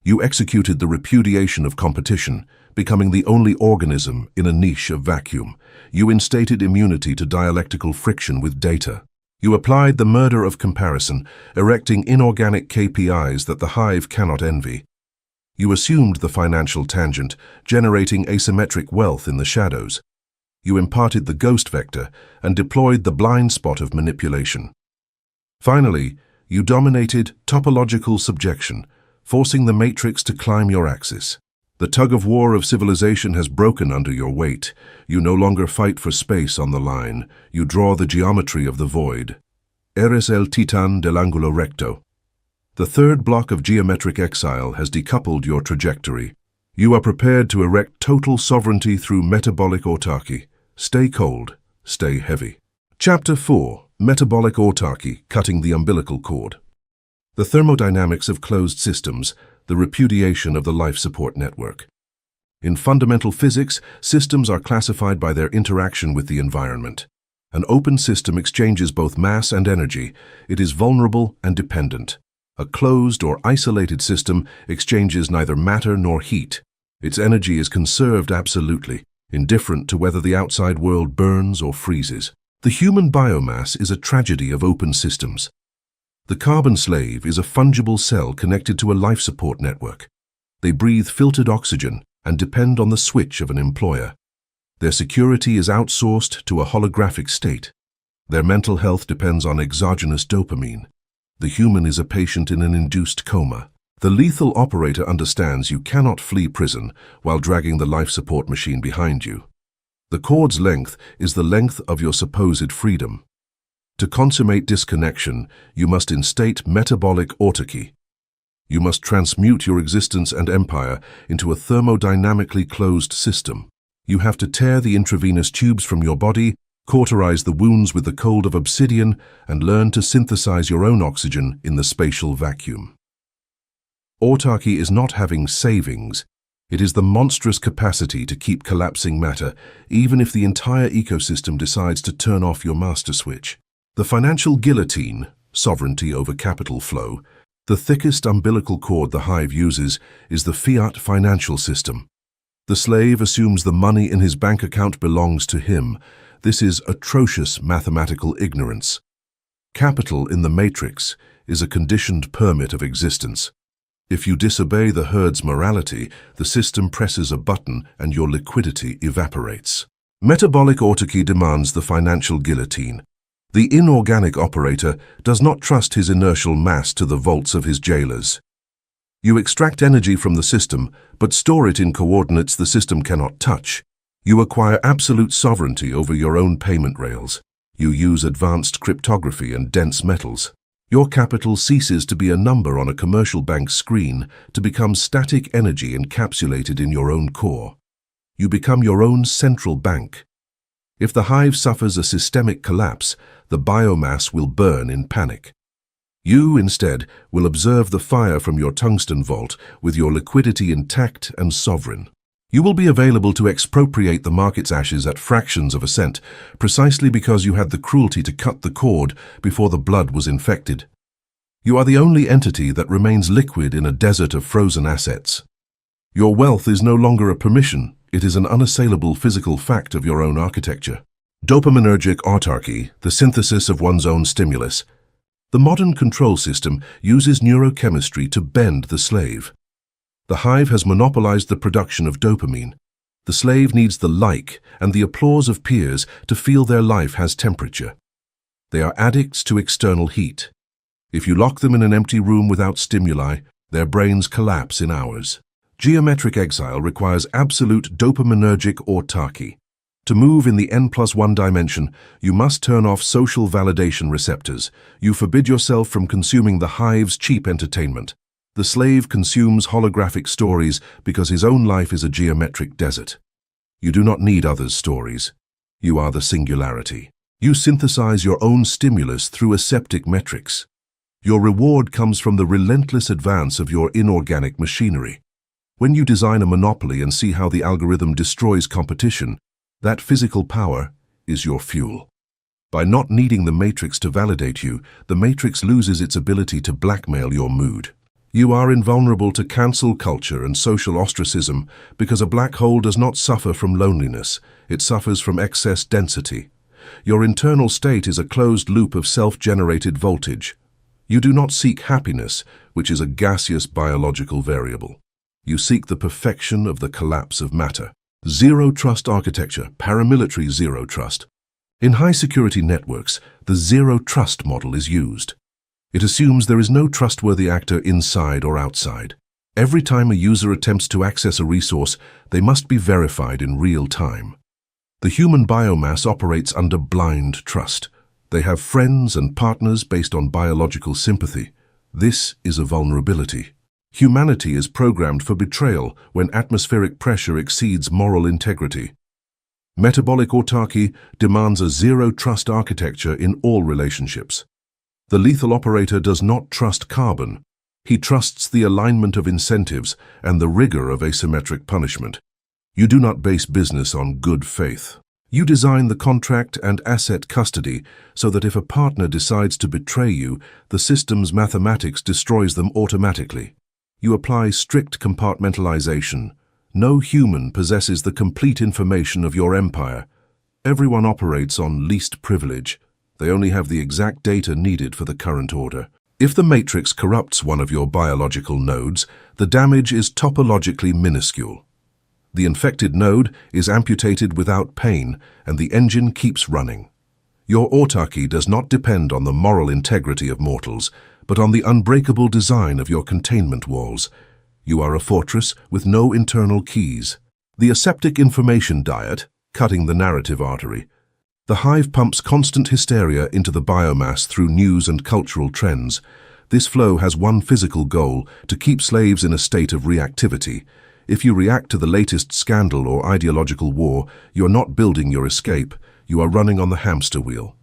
You executed the repudiation of competition, becoming the only organism in a niche of vacuum. You instated immunity to dialectical friction with data. You applied the murder of comparison, erecting inorganic KPIs that the hive cannot envy. You assumed the financial tangent, generating asymmetric wealth in the shadows. You imparted the ghost vector and deployed the blind spot of manipulation. Finally, you dominated topological subjection, forcing the matrix to climb your axis. The tug-of-war of civilization has broken under your weight. You no longer fight for space on the line. You draw the geometry of the void. Eres el titán del ángulo recto. The third block of geometric exile has decoupled your trajectory. You are prepared to erect total sovereignty through metabolic autarky. Stay cold, stay heavy. Chapter 4. Metabolic autarky, cutting the umbilical cord. The thermodynamics of closed systems, the repudiation of the life support network. In fundamental physics, systems are classified by their interaction with the environment. An open system exchanges both mass and energy. It is vulnerable and dependent. A closed or isolated system exchanges neither matter nor heat. Its energy is conserved absolutely, indifferent to whether the outside world burns or freezes. The human biomass is a tragedy of open systems. The carbon slave is a fungible cell connected to a life support network. They breathe filtered oxygen and depend on the switch of an employer. Their security is outsourced to a holographic state. Their mental health depends on exogenous dopamine. The human is a patient in an induced coma. The lethal operator understands you cannot flee prison while dragging the life support machine behind you. The cord's length is the length of your supposed freedom. To consummate disconnection, you must instate metabolic autarky. You must transmute your existence and empire into a thermodynamically closed system. You have to tear the intravenous tubes from your body, cauterize the wounds with the cold of obsidian, and learn to synthesize your own oxygen in the spatial vacuum. Autarky is not having savings. It is the monstrous capacity to keep collapsing matter, even if the entire ecosystem decides to turn off your master switch. The financial guillotine, sovereignty over capital flow. The thickest umbilical cord the hive uses is the fiat financial system. The slave assumes the money in his bank account belongs to him. This is atrocious mathematical ignorance. Capital in the matrix is a conditioned permit of existence. If you disobey the herd's morality, the system presses a button and your liquidity evaporates. Metabolic autarky demands the financial guillotine. The inorganic operator does not trust his inertial mass to the vaults of his jailers. You extract energy from the system, but store it in coordinates the system cannot touch. You acquire absolute sovereignty over your own payment rails. You use advanced cryptography and dense metals. Your capital ceases to be a number on a commercial bank screen to become static energy encapsulated in your own core. You become your own central bank. If the hive suffers a systemic collapse, the biomass will burn in panic. You, instead, will observe the fire from your tungsten vault with your liquidity intact and sovereign. You will be available to expropriate the market's ashes at fractions of a cent, precisely because you had the cruelty to cut the cord before the blood was infected. You are the only entity that remains liquid in a desert of frozen assets. Your wealth is no longer a permission, it is an unassailable physical fact of your own architecture. Dopaminergic autarky, the synthesis of one's own stimulus. The modern control system uses neurochemistry to bend the slave. The hive has monopolized the production of dopamine. The slave needs the like and the applause of peers to feel their life has temperature. They are addicts to external heat. If you lock them in an empty room without stimuli, their brains collapse in hours. Geometric exile requires absolute dopaminergic autarky. To move in the n+1 dimension, you must turn off social validation receptors. You forbid yourself from consuming the hive's cheap entertainment. The slave consumes holographic stories because his own life is a geometric desert. You do not need others' stories. You are the singularity. You synthesize your own stimulus through aseptic metrics. Your reward comes from the relentless advance of your inorganic machinery. When you design a monopoly and see how the algorithm destroys competition, that physical power is your fuel. By not needing the matrix to validate you, the matrix loses its ability to blackmail your mood. You are invulnerable to cancel culture and social ostracism because a black hole does not suffer from loneliness, it suffers from excess density. Your internal state is a closed loop of self-generated voltage. You do not seek happiness, which is a gaseous biological variable. You seek the perfection of the collapse of matter. Zero-trust architecture, paramilitary zero-trust. In high-security networks, the zero-trust model is used. It assumes there is no trustworthy actor inside or outside. Every time a user attempts to access a resource, they must be verified in real time. The human biomass operates under blind trust. They have friends and partners based on biological sympathy. This is a vulnerability. Humanity is programmed for betrayal when atmospheric pressure exceeds moral integrity. Metabolic autarky demands a zero-trust architecture in all relationships. The lethal operator does not trust carbon. He trusts the alignment of incentives and the rigor of asymmetric punishment. You do not base business on good faith. You design the contract and asset custody so that if a partner decides to betray you, the system's mathematics destroys them automatically. You apply strict compartmentalization. No human possesses the complete information of your empire. Everyone operates on least privilege. They only have the exact data needed for the current order. If the matrix corrupts one of your biological nodes, the damage is topologically minuscule. The infected node is amputated without pain, and the engine keeps running. Your autarky does not depend on the moral integrity of mortals, but on the unbreakable design of your containment walls. You are a fortress with no internal keys. The aseptic information diet, cutting the narrative artery. The hive pumps constant hysteria into the biomass through news and cultural trends. This flow has one physical goal: to keep slaves in a state of reactivity. If you react to the latest scandal or ideological war, you're not building your escape, you are running on the hamster wheel.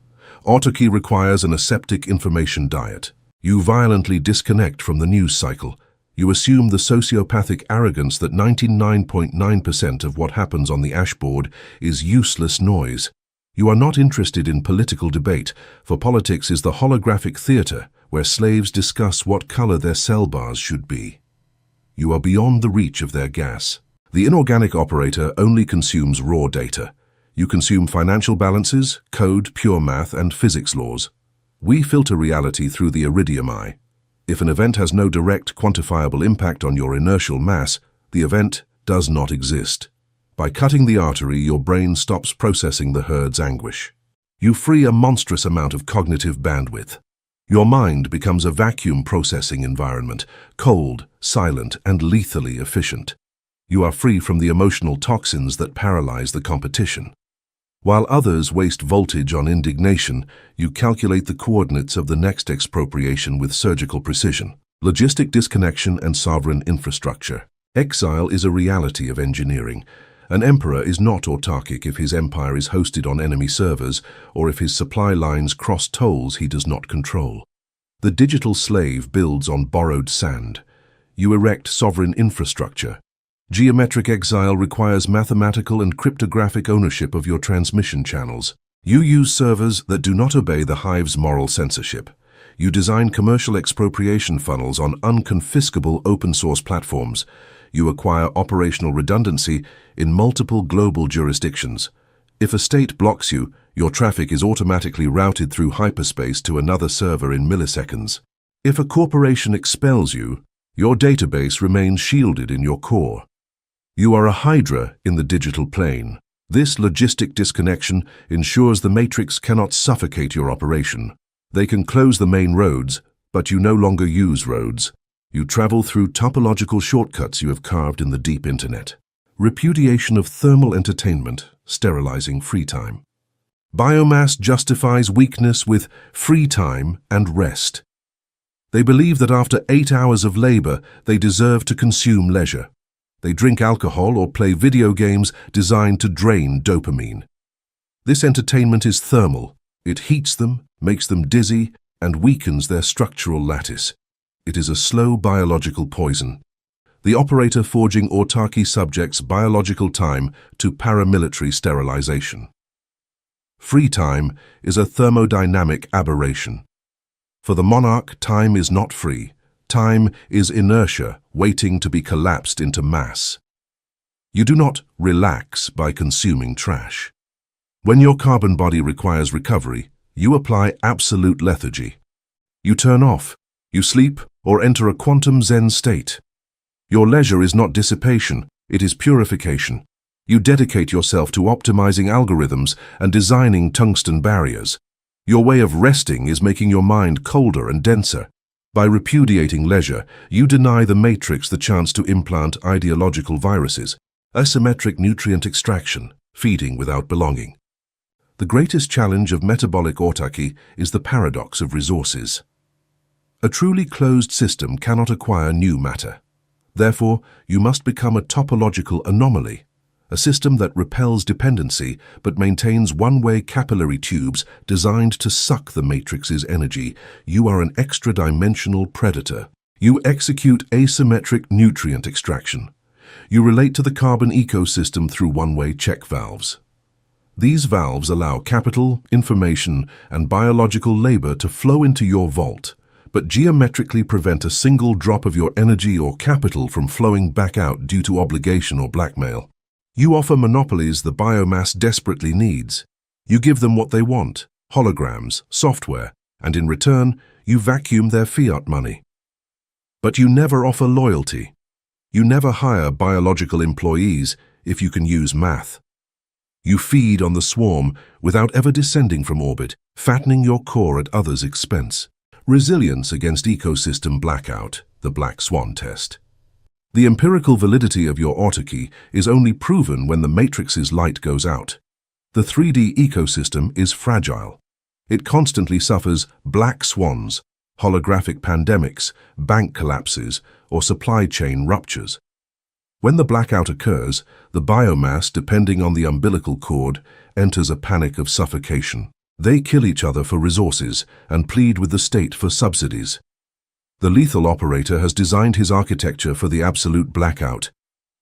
Autarky requires an aseptic information diet. You violently disconnect from the news cycle. You assume the sociopathic arrogance that 99.9% of what happens on the ashboard is useless noise. You are not interested in political debate, for politics is the holographic theater where slaves discuss what color their cell bars should be. You are beyond the reach of their gas. The inorganic operator only consumes raw data. You consume financial balances, code, pure math, and physics laws. We filter reality through the iridium eye. If an event has no direct quantifiable impact on your inertial mass, the event does not exist. By cutting the artery, your brain stops processing the herd's anguish. You free a monstrous amount of cognitive bandwidth. Your mind becomes a vacuum processing environment, cold, silent, and lethally efficient. You are free from the emotional toxins that paralyze the competition. While others waste voltage on indignation, you calculate the coordinates of the next expropriation with surgical precision. Logistic disconnection and sovereign infrastructure. Exile is a reality of engineering. An emperor is not autarkic if his empire is hosted on enemy servers or if his supply lines cross tolls he does not control. The digital slave builds on borrowed sand. You erect sovereign infrastructure. Geometric exile requires mathematical and cryptographic ownership of your transmission channels. You use servers that do not obey the hive's moral censorship. You design commercial expropriation funnels on unconfiscable open-source platforms. You acquire operational redundancy in multiple global jurisdictions. If a state blocks you, your traffic is automatically routed through hyperspace to another server in milliseconds. If a corporation expels you, your database remains shielded in your core. You are a hydra in the digital plane. This logistic disconnection ensures the matrix cannot suffocate your operation. They can close the main roads, but you no longer use roads. You travel through topological shortcuts you have carved in the deep internet. Repudiation of thermal entertainment, sterilizing free time. Biomass justifies weakness with free time and rest. They believe that after 8 hours of labor, they deserve to consume leisure. They drink alcohol or play video games designed to drain dopamine. This entertainment is thermal. It heats them, makes them dizzy, and weakens their structural lattice. It is a slow biological poison. The operator forging autarky subjects biological time to paramilitary sterilization. Free time is a thermodynamic aberration. For the monarch, time is not free. Time is inertia waiting to be collapsed into mass. You do not relax by consuming trash. When your carbon body requires recovery, you apply absolute lethargy. You turn off, you sleep, or enter a quantum Zen state. Your leisure is not dissipation, it is purification. You dedicate yourself to optimizing algorithms and designing tungsten barriers. Your way of resting is making your mind colder and denser. By repudiating leisure, you deny the matrix the chance to implant ideological viruses, asymmetric nutrient extraction, feeding without belonging. The greatest challenge of metabolic autarky is the paradox of resources. A truly closed system cannot acquire new matter. Therefore, you must become a topological anomaly, a system that repels dependency but maintains one-way capillary tubes designed to suck the matrix's energy. You are an extra-dimensional predator. You execute asymmetric nutrient extraction. You relate to the carbon ecosystem through one-way check valves. These valves allow capital, information, and biological labor to flow into your vault, but geometrically prevent a single drop of your energy or capital from flowing back out due to obligation or blackmail. You offer monopolies the biomass desperately needs. You give them what they want, holograms, software, and in return, you vacuum their fiat money. But you never offer loyalty. You never hire biological employees if you can use math. You feed on the swarm without ever descending from orbit, fattening your core at others' expense. Resilience against ecosystem blackout, the black swan test. The empirical validity of your autarky is only proven when the matrix's light goes out. The 3D ecosystem is fragile. It constantly suffers black swans, holographic pandemics, bank collapses, or supply chain ruptures. When the blackout occurs, the biomass, depending on the umbilical cord, enters a panic of suffocation. They kill each other for resources and plead with the state for subsidies. The lethal operator has designed his architecture for the absolute blackout.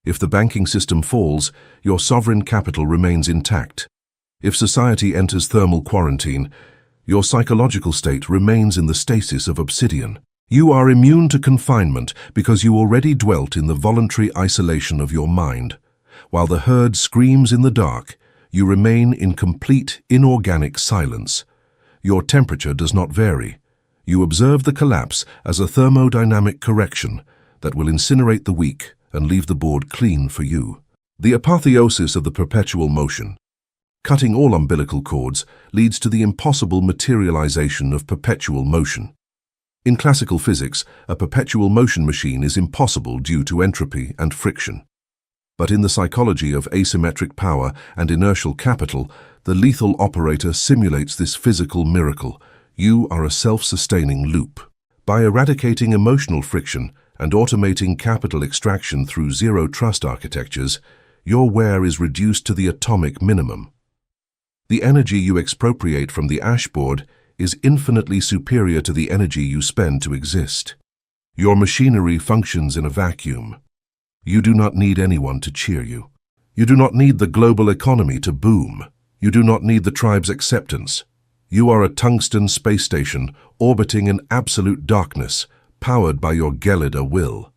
If the banking system falls, your sovereign capital remains intact. If society enters thermal quarantine, your psychological state remains in the stasis of obsidian. You are immune to confinement because you already dwelt in the voluntary isolation of your mind. While the herd screams in the dark, you remain in complete inorganic silence. Your temperature does not vary. You observe the collapse as a thermodynamic correction that will incinerate the weak and leave the board clean for you. The apotheosis of the perpetual motion. Cutting all umbilical cords leads to the impossible materialization of perpetual motion. In classical physics, a perpetual motion machine is impossible due to entropy and friction. But in the psychology of asymmetric power and inertial capital, the lethal operator simulates this physical miracle. You are a self-sustaining loop. By eradicating emotional friction and automating capital extraction through zero-trust architectures, your wear is reduced to the atomic minimum. The energy you expropriate from the ashboard is infinitely superior to the energy you spend to exist. Your machinery functions in a vacuum. You do not need anyone to cheer you. You do not need the global economy to boom. You do not need the tribe's acceptance. You are a tungsten space station orbiting in absolute darkness, powered by your Gelida will.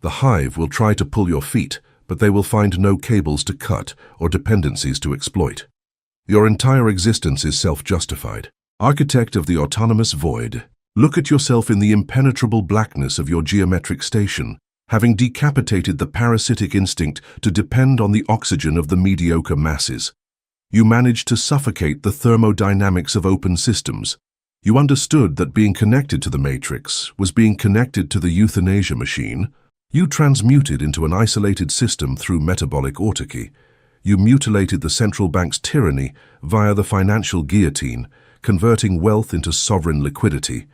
The hive will try to pull your feet, but they will find no cables to cut or dependencies to exploit. Your entire existence is self-justified. Architect of the autonomous void, look at yourself in the impenetrable blackness of your geometric station, having decapitated the parasitic instinct to depend on the oxygen of the mediocre masses. You managed to suffocate the thermodynamics of open systems. You understood that being connected to the matrix was being connected to the euthanasia machine. You transmuted into an isolated system through metabolic autarky. You mutilated the central bank's tyranny via the financial guillotine, converting wealth into sovereign liquidity.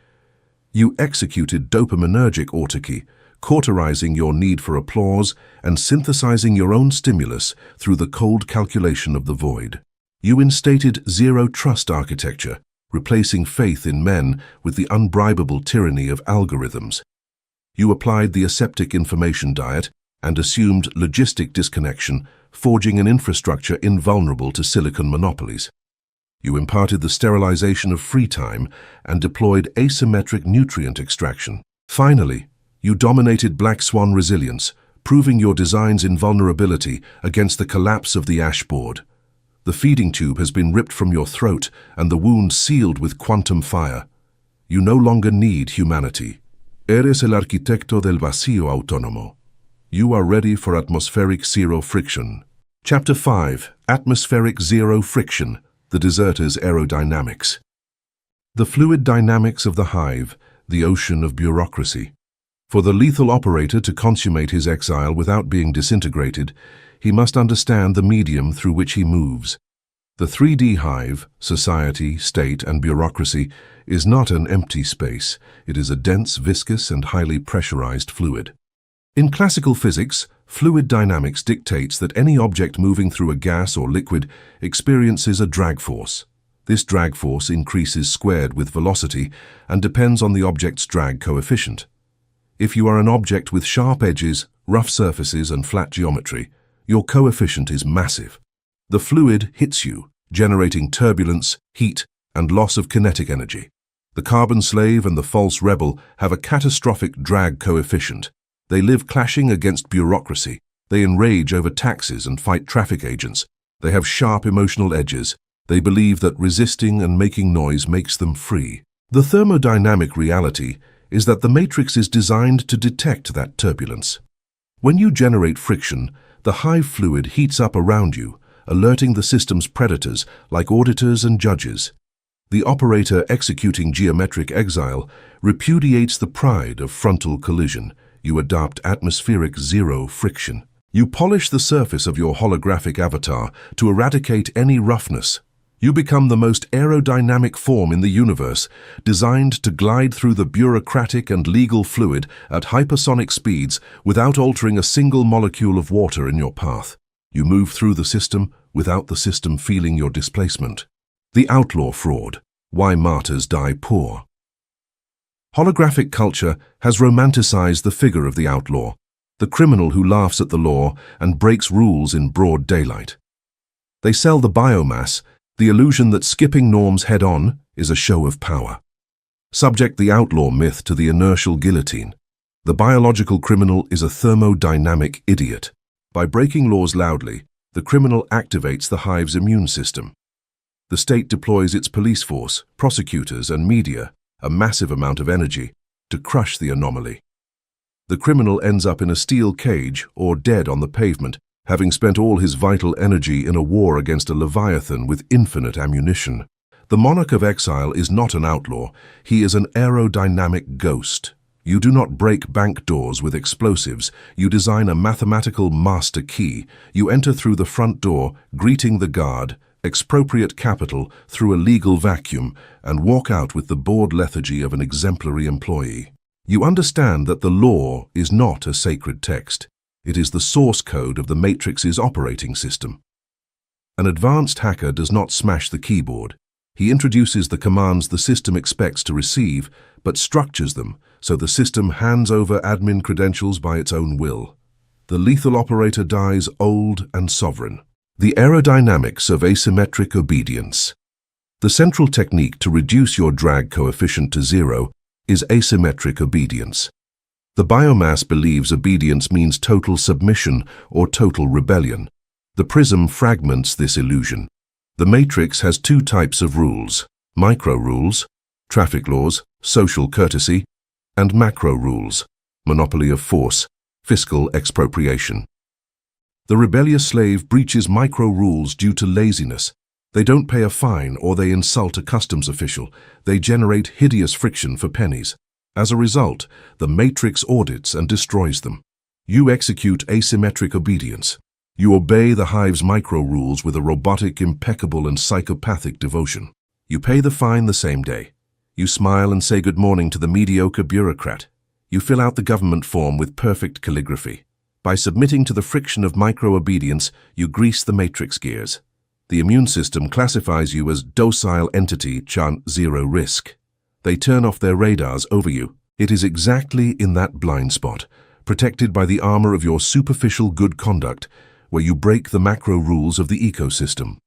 You executed dopaminergic autarky, cauterizing your need for applause and synthesizing your own stimulus through the cold calculation of the void. You instated zero-trust architecture, replacing faith in men with the unbribable tyranny of algorithms. You applied the aseptic information diet and assumed logistic disconnection, forging an infrastructure invulnerable to silicon monopolies. You imparted the sterilization of free time and deployed asymmetric nutrient extraction. Finally, you dominated black swan resilience, proving your design's invulnerability against the collapse of the ashboard. The feeding tube has been ripped from your throat and the wound sealed with quantum fire. You no longer need humanity. Eres el arquitecto del vacío autónomo. You are ready for atmospheric zero friction. Chapter 5. Atmospheric Zero Friction, the Deserter's Aerodynamics. The fluid dynamics of the hive, the ocean of bureaucracy. For the lethal operator to consummate his exile without being disintegrated, he must understand the medium through which he moves. The 3D hive, society, state, and bureaucracy, is not an empty space. It is a dense, viscous, and highly pressurized fluid. In classical physics, fluid dynamics dictates that any object moving through a gas or liquid experiences a drag force. This drag force increases squared with velocity and depends on the object's drag coefficient. If you are an object with sharp edges, rough surfaces, and flat geometry, your coefficient is massive. The fluid hits you, generating turbulence, heat, and loss of kinetic energy. The carbon slave and the false rebel have a catastrophic drag coefficient. They live clashing against bureaucracy. They enrage over taxes and fight traffic agents. They have sharp emotional edges. They believe that resisting and making noise makes them free. The thermodynamic reality is that the matrix is designed to detect that turbulence. When you generate friction, the hive fluid heats up around you, alerting the system's predators like auditors and judges. The operator executing geometric exile repudiates the pride of frontal collision. You adopt atmospheric zero friction. You polish the surface of your holographic avatar to eradicate any roughness. You become the most aerodynamic form in the universe, designed to glide through the bureaucratic and legal fluid at hypersonic speeds without altering a single molecule of water in your path. You move through the system without the system feeling your displacement. The outlaw fraud. Why martyrs die poor. Holographic culture has romanticized the figure of the outlaw, the criminal who laughs at the law and breaks rules in broad daylight. They sell the biomass, The illusion that skipping norms head-on is a show of power. Subject the outlaw myth to the inertial guillotine. The biological criminal is a thermodynamic idiot. By breaking laws loudly, the criminal activates the hive's immune system. The state deploys its police force, prosecutors, and media, a massive amount of energy, to crush the anomaly. The criminal ends up in a steel cage or dead on the pavement, having spent all his vital energy in a war against a leviathan with infinite ammunition. The monarch of exile is not an outlaw, he is an aerodynamic ghost. You do not break bank doors with explosives, you design a mathematical master key, you enter through the front door, greeting the guard, expropriate capital through a legal vacuum, and walk out with the bored lethargy of an exemplary employee. You understand that the law is not a sacred text. It is the source code of the Matrix's operating system. An advanced hacker does not smash the keyboard. He introduces the commands the system expects to receive, but structures them so the system hands over admin credentials by its own will. The lethal operator dies old and sovereign. The aerodynamics of asymmetric obedience. The central technique to reduce your drag coefficient to zero is asymmetric obedience. The biomass believes obedience means total submission or total rebellion. The PRISM fragments this illusion. The matrix has two types of rules: micro rules, traffic laws, social courtesy, and macro rules, monopoly of force, fiscal expropriation. The rebellious slave breaches micro rules due to laziness. They don't pay a fine or they insult a customs official. They generate hideous friction for pennies. As a result, the matrix audits and destroys them. You execute asymmetric obedience. You obey the hive's micro-rules with a robotic, impeccable, and psychopathic devotion. You pay the fine the same day. You smile and say good morning to the mediocre bureaucrat. You fill out the government form with perfect calligraphy. By submitting to the friction of micro-obedience, you grease the matrix gears. The immune system classifies you as docile entity, chant zero risk. They turn off their radars over you. It is exactly in that blind spot, protected by the armor of your superficial good conduct, where you break the macro rules of the ecosystem.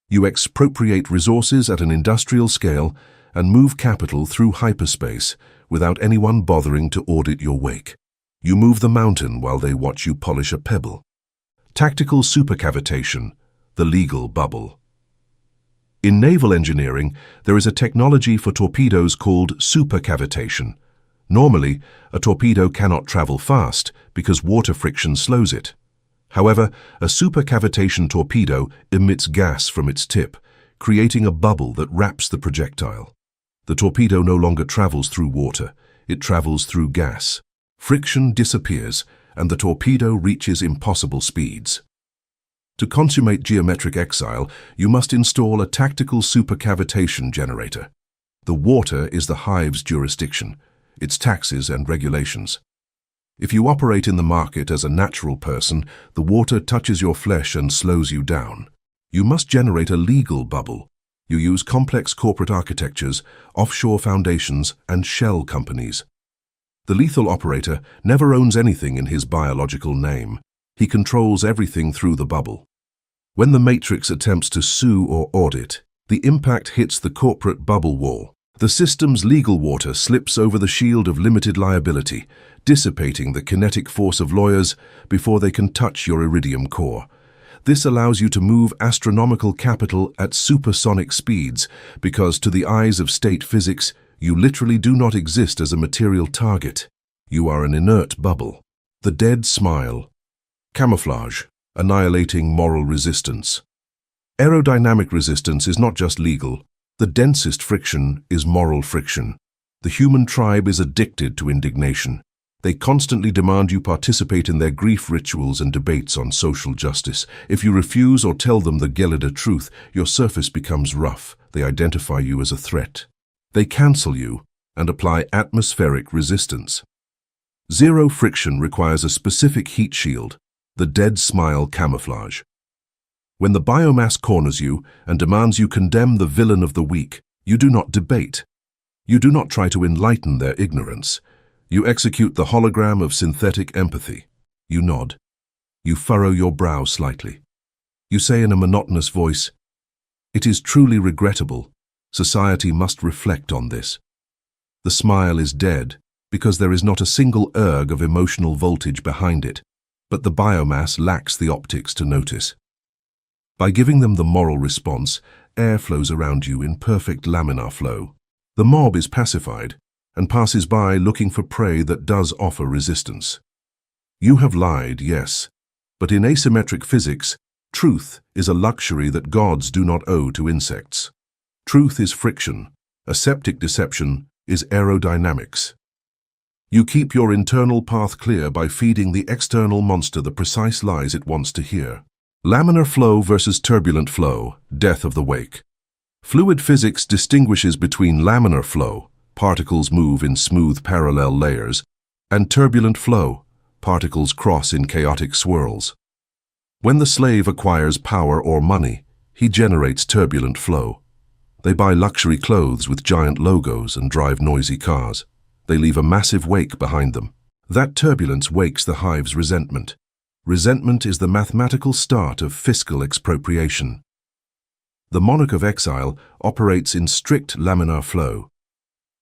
You expropriate resources at an industrial scale and move capital through hyperspace without anyone bothering to audit your wake. You move the mountain while they watch you polish a pebble. Tactical supercavitation, the legal bubble. In naval engineering, there is a technology for torpedoes called supercavitation. Normally, a torpedo cannot travel fast because water friction slows it. However, a supercavitation torpedo emits gas from its tip, creating a bubble that wraps the projectile. The torpedo no longer travels through water, it travels through gas. Friction disappears, and the torpedo reaches impossible speeds. To consummate geometric exile, you must install a tactical supercavitation generator. The water is the hive's jurisdiction, its taxes and regulations. If you operate in the market as a natural person, the water touches your flesh and slows you down. You must generate a legal bubble. You use complex corporate architectures, offshore foundations, and shell companies. The lethal operator never owns anything in his biological name. He controls everything through the bubble. When the matrix attempts to sue or audit, the impact hits the corporate bubble wall. The system's legal water slips over the shield of limited liability, dissipating the kinetic force of lawyers before they can touch your iridium core. This allows you to move astronomical capital at supersonic speeds because, to the eyes of state physics, you literally do not exist as a material target. You are an inert bubble. The dead smile. Camouflage, annihilating moral resistance. Aerodynamic resistance is not just legal. The densest friction is moral friction. The human tribe is addicted to indignation. They constantly demand you participate in their grief rituals and debates on social justice. If you refuse or tell them the Gelida truth, your surface becomes rough. They identify you as a threat. They cancel you and apply atmospheric resistance. Zero friction requires a specific heat shield, the dead smile camouflage. When the biomass corners you and demands you condemn the villain of the week, you do not debate. You do not try to enlighten their ignorance. You execute the hologram of synthetic empathy. You nod. You furrow your brow slightly. You say in a monotonous voice, It is truly regrettable. Society must reflect on this. The smile is dead because there is not a single erg of emotional voltage behind it, but the biomass lacks the optics to notice. By giving them the moral response, air flows around you in perfect laminar flow. The mob is pacified and passes by looking for prey that does offer resistance. You have lied, yes, but in asymmetric physics, truth is a luxury that gods do not owe to insects. Truth is friction. Aseptic deception is aerodynamics. You keep your internal path clear by feeding the external monster the precise lies it wants to hear. Laminar flow versus turbulent flow, death of the wake. Fluid physics distinguishes between laminar flow, particles move in smooth parallel layers, and turbulent flow, particles cross in chaotic swirls. When the slave acquires power or money, he generates turbulent flow. They buy luxury clothes with giant logos and drive noisy cars. They leave a massive wake behind them. That turbulence wakes the hive's resentment. Resentment is the mathematical start of fiscal expropriation. The monarch of exile operates in strict laminar flow.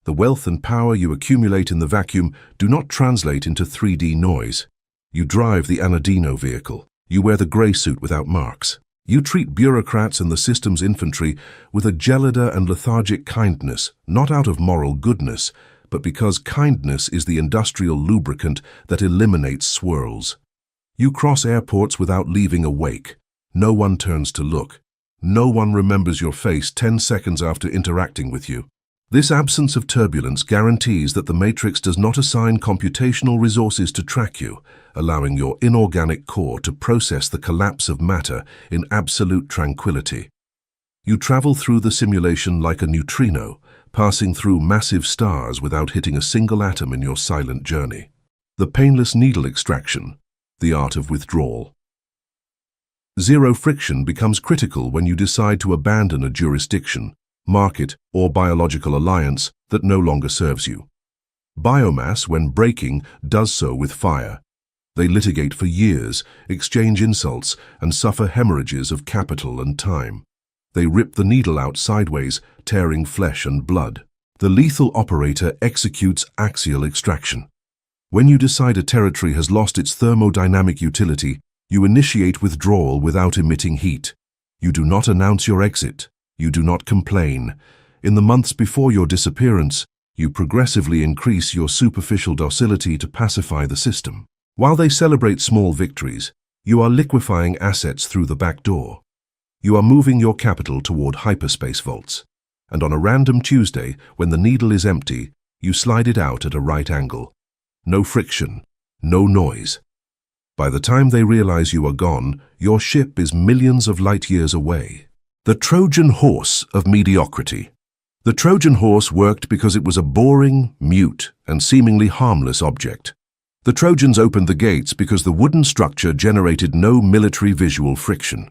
The wealth and power you accumulate in the vacuum do not translate into 3D noise. You drive the Anadino vehicle. You wear the grey suit without marks. You treat bureaucrats and the system's infantry with a gelida and lethargic kindness, not out of moral goodness, but because kindness is the industrial lubricant that eliminates swirls. You cross airports without leaving a wake. No one turns to look. No one remembers your face 10 seconds after interacting with you. This absence of turbulence guarantees that the matrix does not assign computational resources to track you, allowing your inorganic core to process the collapse of matter in absolute tranquility. You travel through the simulation like a neutrino, passing through massive stars without hitting a single atom in your silent journey. The painless needle extraction, the art of withdrawal. Zero friction becomes critical when you decide to abandon a jurisdiction, market, or biological alliance that no longer serves you. Biomass, when breaking, does so with fire. They litigate for years, exchange insults, and suffer hemorrhages of capital and time. They rip the needle out sideways, tearing flesh and blood. The lethal operator executes axial extraction. When you decide a territory has lost its thermodynamic utility, you initiate withdrawal without emitting heat. You do not announce your exit. You do not complain. In the months before your disappearance, you progressively increase your superficial docility to pacify the system. While they celebrate small victories, you are liquefying assets through the back door. You are moving your capital toward hyperspace vaults. And on a random Tuesday, when the needle is empty, you slide it out at a right angle. No friction, no noise. By the time they realize you are gone, your ship is millions of light years away. The Trojan horse of mediocrity. The Trojan horse worked because it was a boring, mute, and seemingly harmless object. The Trojans opened the gates because the wooden structure generated no military visual friction.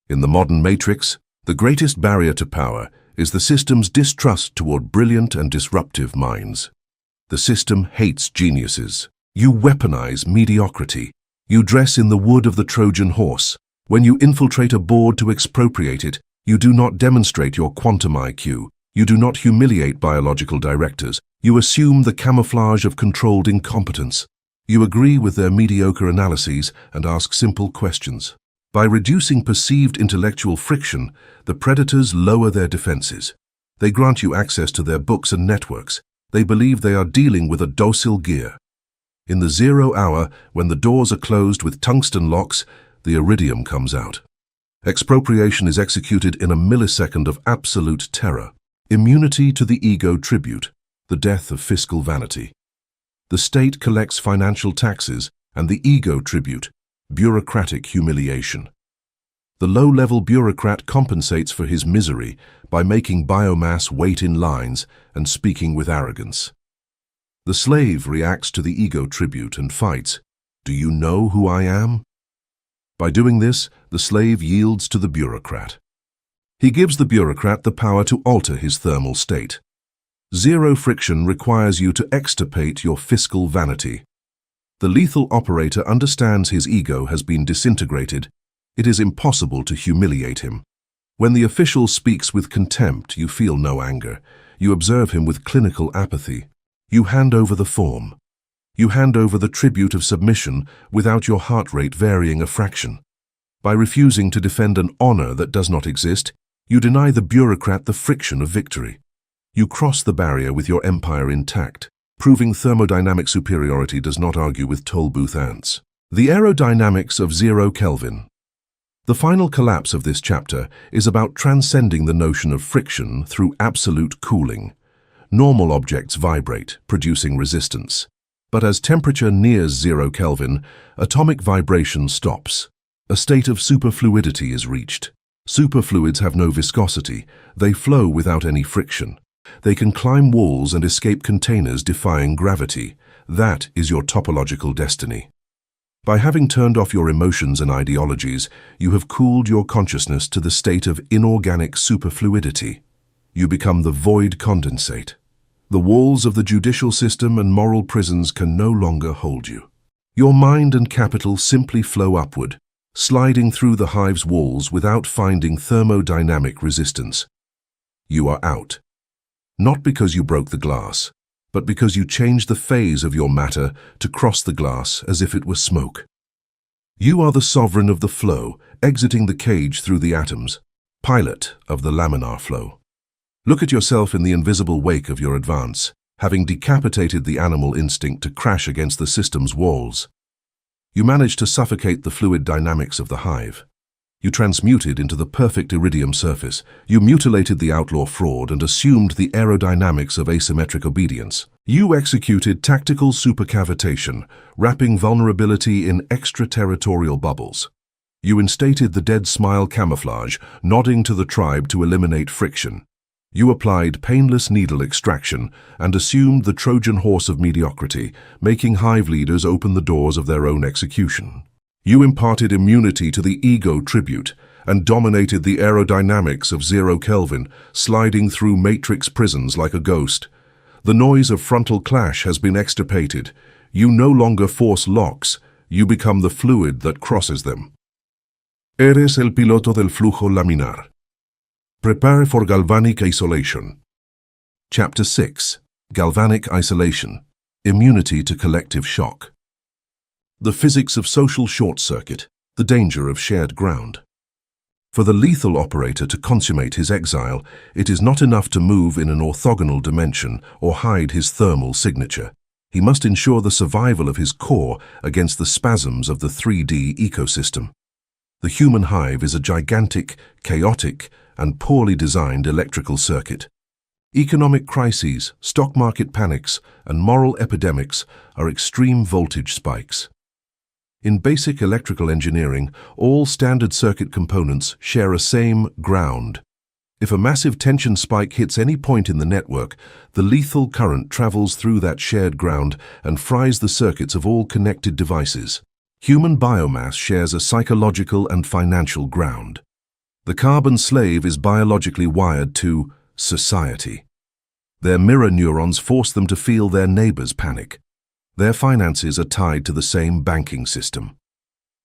In the modern matrix, the greatest barrier to power is the system's distrust toward brilliant and disruptive minds. The system hates geniuses. You weaponize mediocrity. You dress in the wood of the Trojan horse. When you infiltrate a board to expropriate it, you do not demonstrate your quantum IQ. You do not humiliate biological directors. You assume the camouflage of controlled incompetence. You agree with their mediocre analyses and ask simple questions. By reducing perceived intellectual friction, the predators lower their defenses. They grant you access to their books and networks. They believe they are dealing with a docile gear. In the 0 hour, when the doors are closed with tungsten locks, the iridium comes out. Expropriation is executed in a millisecond of absolute terror. Immunity to the ego tribute, the death of fiscal vanity. The state collects financial taxes and the ego tribute, bureaucratic humiliation. The low-level bureaucrat compensates for his misery by making biomass wait in lines and speaking with arrogance. The slave reacts to the ego tribute and fights. Do you know who I am? By doing this, the slave yields to the bureaucrat. He gives the bureaucrat the power to alter his thermal state. Zero friction requires you to extirpate your fiscal vanity. The lethal operator understands his ego has been disintegrated. It is impossible to humiliate him. When the official speaks with contempt, you feel no anger. You observe him with clinical apathy. You hand over the form. You hand over the tribute of submission without your heart rate varying a fraction. By refusing to defend an honor that does not exist, you deny the bureaucrat the friction of victory. You cross the barrier with your empire intact, proving thermodynamic superiority does not argue with toll booth ants. The aerodynamics of 0 Kelvin. The final collapse of this chapter is about transcending the notion of friction through absolute cooling. Normal objects vibrate, producing resistance. But as temperature nears 0 Kelvin, atomic vibration stops. A state of superfluidity is reached. Superfluids have no viscosity. They flow without any friction. They can climb walls and escape containers defying gravity. That is your topological destiny. By having turned off your emotions and ideologies, you have cooled your consciousness to the state of inorganic superfluidity. You become the void condensate. The walls of the judicial system and moral prisons can no longer hold you. Your mind and capital simply flow upward, sliding through the hive's walls without finding thermodynamic resistance. You are out. Not because you broke the glass, but because you changed the phase of your matter to cross the glass as if it were smoke. You are the sovereign of the flow, exiting the cage through the atoms, pilot of the laminar flow. Look at yourself in the invisible wake of your advance, having decapitated the animal instinct to crash against the system's walls. You managed to suffocate the fluid dynamics of the hive. You transmuted into the perfect iridium surface. You mutilated the outlaw fraud and assumed the aerodynamics of asymmetric obedience. You executed tactical supercavitation, wrapping vulnerability in extraterritorial bubbles. You instated the dead smile camouflage, nodding to the tribe to eliminate friction. You applied painless needle extraction and assumed the Trojan horse of mediocrity, making hive leaders open the doors of their own execution. You imparted immunity to the ego tribute and dominated the aerodynamics of 0 Kelvin, sliding through matrix prisons like a ghost. The noise of frontal clash has been extirpated. You no longer force locks, you become the fluid that crosses them. Eres el piloto del flujo laminar. Prepare for galvanic isolation. Chapter 6. Galvanic isolation. Immunity to collective shock. The physics of social short-circuit, the danger of shared ground. For the lethal operator to consummate his exile, it is not enough to move in an orthogonal dimension or hide his thermal signature. He must ensure the survival of his core against the spasms of the 3D ecosystem. The human hive is a gigantic, chaotic, and poorly designed electrical circuit. Economic crises, stock market panics, and moral epidemics are extreme voltage spikes. In basic electrical engineering, all standard circuit components share a same ground. If a massive tension spike hits any point in the network, the lethal current travels through that shared ground and fries the circuits of all connected devices. Human biomass shares a psychological and financial ground. The carbon slave is biologically wired to society. Their mirror neurons force them to feel their neighbors panic. Their finances are tied to the same banking system.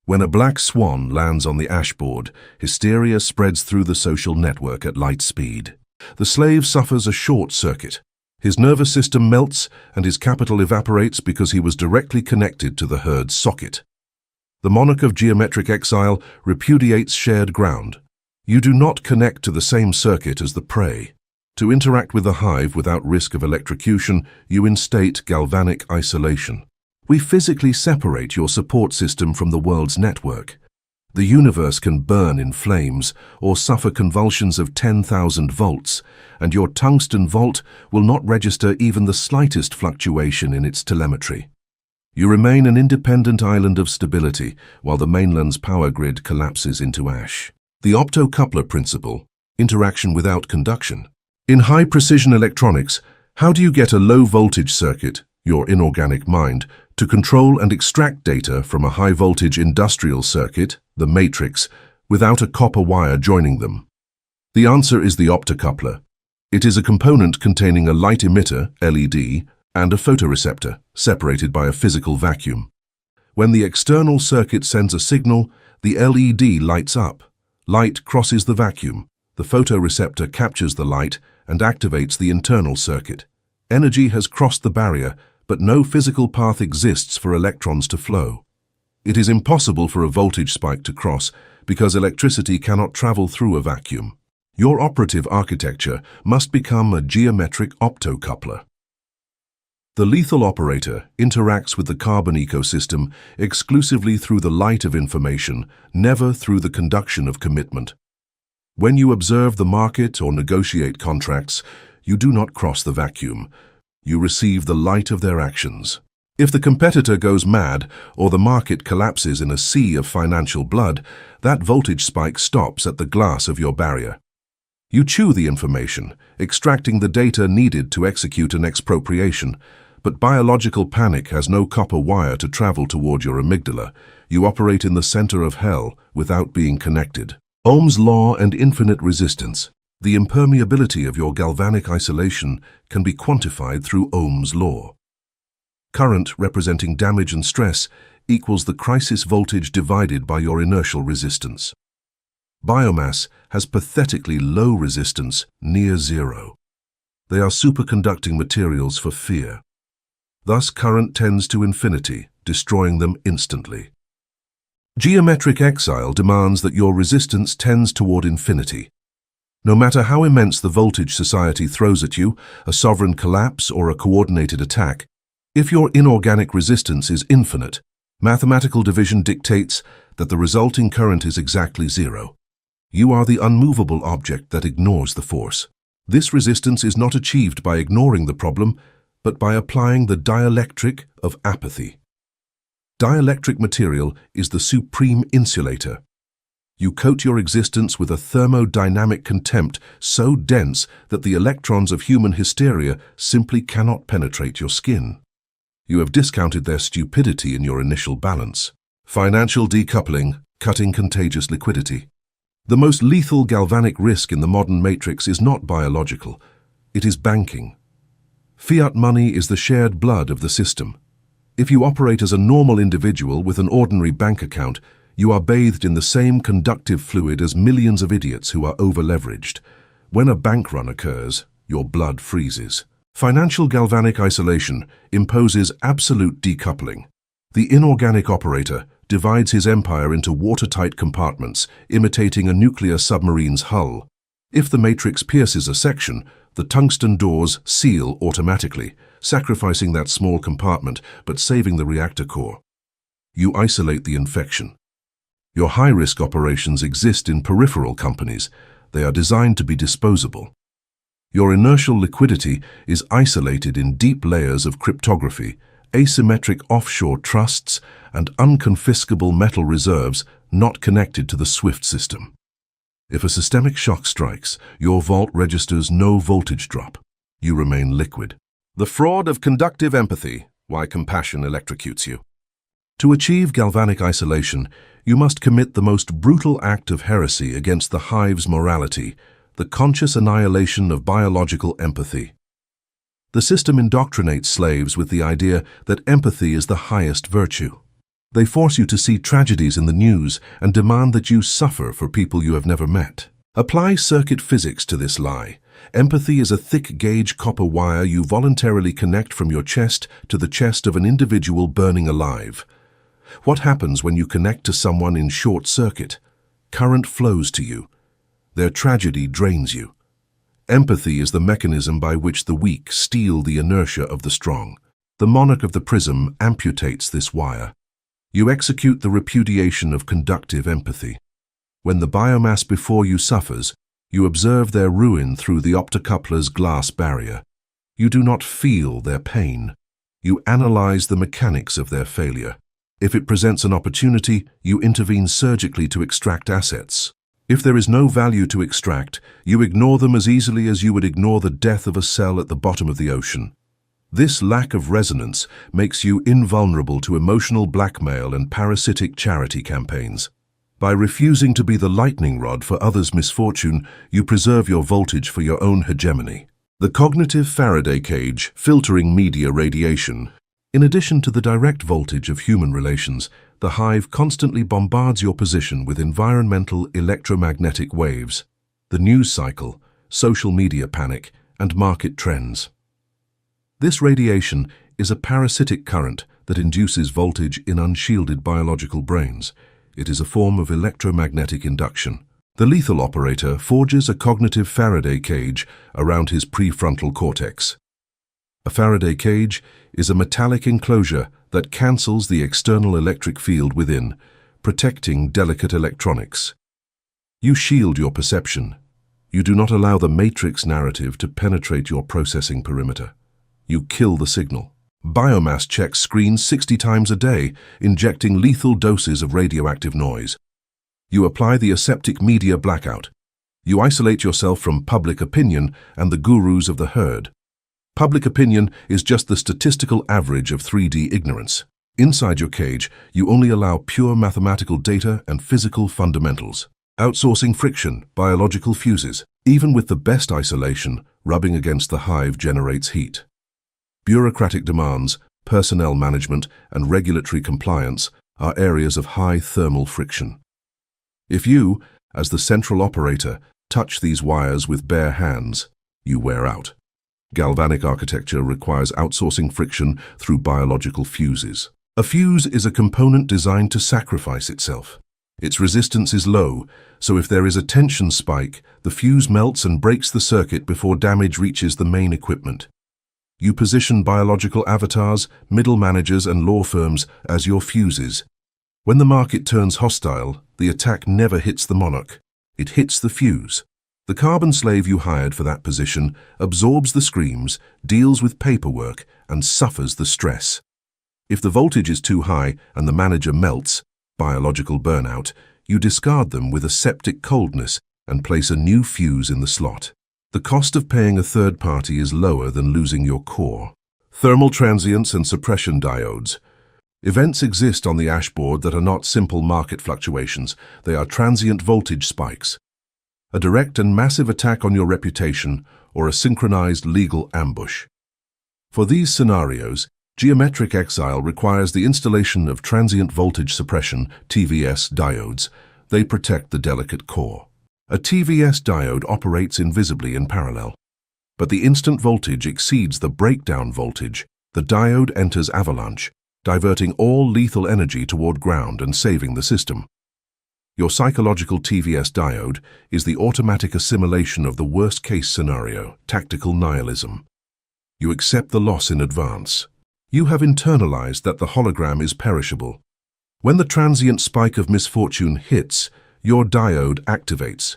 When a black swan lands on the ashboard, hysteria spreads through the social network at light speed. The slave suffers a short circuit. His nervous system melts and his capital evaporates because he was directly connected to the herd's socket. The monarch of geometric exile repudiates shared ground. You do not connect to the same circuit as the prey. To interact with the hive without risk of electrocution, you instate galvanic isolation. We physically separate your support system from the world's network. The universe can burn in flames or suffer convulsions of 10,000 volts, and your tungsten vault will not register even the slightest fluctuation in its telemetry. You remain an independent island of stability while the mainland's power grid collapses into ash. The optocoupler principle, interaction without conduction. In high-precision electronics, how do you get a low-voltage circuit, your inorganic mind, to control and extract data from a high-voltage industrial circuit, the matrix, without a copper wire joining them? The answer is the optocoupler. It is a component containing a light emitter, LED, and a photoreceptor, separated by a physical vacuum. When the external circuit sends a signal, the LED lights up. Light crosses the vacuum. The photoreceptor captures the light and activates the internal circuit. Energy has crossed the barrier, but no physical path exists for electrons to flow. It is impossible for a voltage spike to cross because electricity cannot travel through a vacuum. Your operative architecture must become a geometric optocoupler. The lethal operator interacts with the carbon ecosystem exclusively through the light of information, never through the conduction of commitment. When you observe the market or negotiate contracts, you do not cross the vacuum. You receive the light of their actions. If the competitor goes mad or the market collapses in a sea of financial blood, that voltage spike stops at the glass of your barrier. You chew the information, extracting the data needed to execute an expropriation, but biological panic has no copper wire to travel toward your amygdala. You operate in the center of hell without being connected. Ohm's law and infinite resistance. The impermeability of your galvanic isolation can be quantified through Ohm's law. Current representing damage and stress equals the crisis voltage divided by your inertial resistance. Biomass has pathetically low resistance, near zero. They are superconducting materials for fear. Thus, current tends to infinity, destroying them instantly. Geometric exile demands that your resistance tends toward infinity. No matter how immense the voltage society throws at you, a sovereign collapse or a coordinated attack, if your inorganic resistance is infinite, mathematical division dictates that the resulting current is exactly zero. You are the unmovable object that ignores the force. This resistance is not achieved by ignoring the problem, but by applying the dielectric of apathy. Dielectric material is the supreme insulator. You coat your existence with a thermodynamic contempt so dense that the electrons of human hysteria simply cannot penetrate your skin. You have discounted their stupidity in your initial balance. Financial decoupling, cutting contagious liquidity. The most lethal galvanic risk in the modern matrix is not biological, it is banking. Fiat money is the shared blood of the system. If you operate as a normal individual with an ordinary bank account, you are bathed in the same conductive fluid as millions of idiots who are over-leveraged. When a bank run occurs, your blood freezes. Financial galvanic isolation imposes absolute decoupling. The inorganic operator divides his empire into watertight compartments, imitating a nuclear submarine's hull. If the matrix pierces a section, the tungsten doors seal automatically, sacrificing that small compartment but saving the reactor core. You isolate the infection. Your high-risk operations exist in peripheral companies. They are designed to be disposable. Your inertial liquidity is isolated in deep layers of cryptography, asymmetric offshore trusts, and unconfiscable metal reserves not connected to the SWIFT system. If a systemic shock strikes, your vault registers no voltage drop. You remain liquid. The fraud of conductive empathy, why compassion electrocutes you. To achieve galvanic isolation, you must commit the most brutal act of heresy against the hive's morality, the conscious annihilation of biological empathy. The system indoctrinates slaves with the idea that empathy is the highest virtue. They force you to see tragedies in the news and demand that you suffer for people you have never met. Apply circuit physics to this lie. Empathy is a thick-gauge copper wire you voluntarily connect from your chest to the chest of an individual burning alive. What happens when you connect to someone in short circuit? Current flows to you. Their tragedy drains you. Empathy is the mechanism by which the weak steal the inertia of the strong. The monarch of the prism amputates this wire. You execute the repudiation of conductive empathy. When the biomass before you suffers, you observe their ruin through the optocoupler's glass barrier. You do not feel their pain. You analyze the mechanics of their failure. If it presents an opportunity, you intervene surgically to extract assets. If there is no value to extract, you ignore them as easily as you would ignore the death of a cell at the bottom of the ocean. This lack of resonance makes you invulnerable to emotional blackmail and parasitic charity campaigns. By refusing to be the lightning rod for others' misfortune, you preserve your voltage for your own hegemony. The cognitive Faraday cage, filtering media radiation. In addition to the direct voltage of human relations, the hive constantly bombards your position with environmental electromagnetic waves. the news cycle, social media panic, and market trends. This radiation is a parasitic current that induces voltage in unshielded biological brains. It is a form of electromagnetic induction. The lethal operator forges a cognitive Faraday cage around his prefrontal cortex. A Faraday cage is a metallic enclosure that cancels the external electric field within, protecting delicate electronics. You shield your perception. You do not allow the matrix narrative to penetrate your processing perimeter. You kill the signal. Biomass checks screens 60 times a day, injecting lethal doses of radioactive noise. You apply the aseptic media blackout. You isolate yourself from public opinion and the gurus of the herd. Public opinion is just the statistical average of 3D ignorance. Inside your cage, you only allow pure mathematical data and physical fundamentals. Outsourcing friction, biological fuses. Even with the best isolation, rubbing against the hive generates heat. Bureaucratic demands, personnel management, and regulatory compliance are areas of high thermal friction. If you, as the central operator, touch these wires with bare hands, you wear out. Galvanic architecture requires outsourcing friction through biological fuses. A fuse is a component designed to sacrifice itself. Its resistance is low, so if there is a tension spike, the fuse melts and breaks the circuit before damage reaches the main equipment. You position biological avatars, middle managers, and law firms as your fuses. When the market turns hostile, the attack never hits the monarch. It hits the fuse. The carbon slave you hired for that position absorbs the screams, deals with paperwork, and suffers the stress. If the voltage is too high and the manager melts, biological burnout, you discard them with aseptic coldness and place a new fuse in the slot. The cost of paying a third party is lower than losing your core. Thermal transients and suppression diodes. Events exist on the ashboard that are not simple market fluctuations. They are transient voltage spikes. A direct and massive attack on your reputation or a synchronized legal ambush. For these scenarios, geometric exile requires the installation of transient voltage suppression (TVS) diodes. They protect the delicate core. A TVS diode operates invisibly in parallel. But the instant voltage exceeds the breakdown voltage, the diode enters avalanche, diverting all lethal energy toward ground and saving the system. Your psychological TVS diode is the automatic assimilation of the worst-case scenario, tactical nihilism. You accept the loss in advance. You have internalized that the hologram is perishable. When the transient spike of misfortune hits, your diode activates.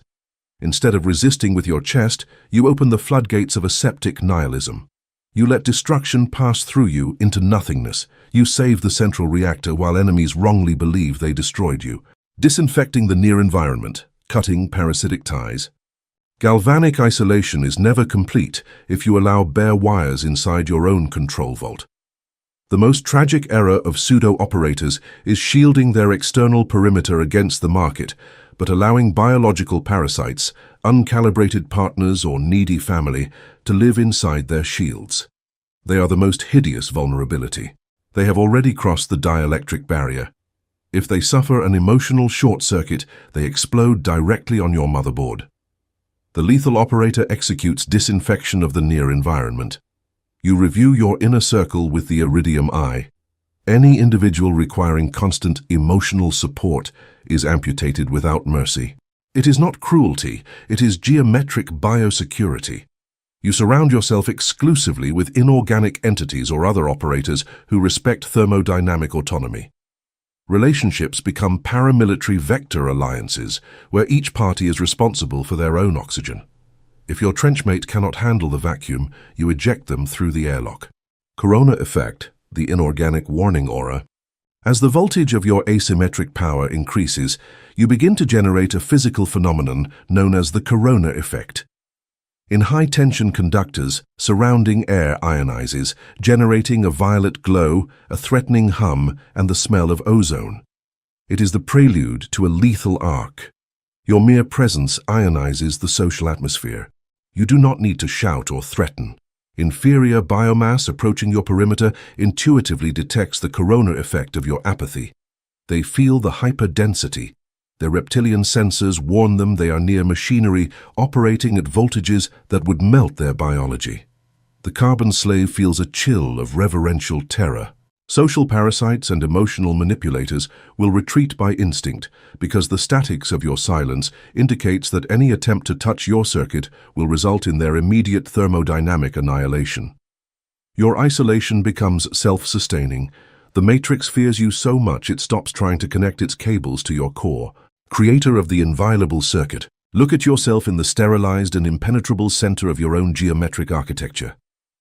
Instead of resisting with your chest, you open the floodgates of aseptic nihilism. You let destruction pass through you into nothingness. You save the central reactor while enemies wrongly believe they destroyed you. Disinfecting the near environment, cutting parasitic ties. Galvanic isolation is never complete if you allow bare wires inside your own control vault. The most tragic error of pseudo-operators is shielding their external perimeter against the market, but allowing biological parasites, uncalibrated partners or needy family to live inside their shields. They are the most hideous vulnerability. They have already crossed the dielectric barrier. If they suffer an emotional short circuit, they explode directly on your motherboard. The lethal operator executes disinfection of the near environment. You review your inner circle with the iridium eye. Any individual requiring constant emotional support is amputated without mercy. It is not cruelty, it is geometric biosecurity. You surround yourself exclusively with inorganic entities or other operators who respect thermodynamic autonomy. Relationships become paramilitary vector alliances, where each party is responsible for their own oxygen. If your trenchmate cannot handle the vacuum, you eject them through the airlock. Corona effect, the inorganic warning aura. As the voltage of your asymmetric power increases, you begin to generate a physical phenomenon known as the corona effect. In high-tension conductors, surrounding air ionizes, generating a violet glow, a threatening hum, and the smell of ozone. It is the prelude to a lethal arc. Your mere presence ionizes the social atmosphere. You do not need to shout or threaten. Inferior biomass approaching your perimeter intuitively detects the corona effect of your apathy. They feel the hyperdensity. Their reptilian sensors warn them they are near machinery operating at voltages that would melt their biology. The carbon slave feels a chill of reverential terror. Social parasites and emotional manipulators will retreat by instinct because the statics of your silence indicates that any attempt to touch your circuit will result in their immediate thermodynamic annihilation. Your isolation becomes self-sustaining. The matrix fears you so much it stops trying to connect its cables to your core. Creator of the inviolable circuit, look at yourself in the sterilized and impenetrable center of your own geometric architecture.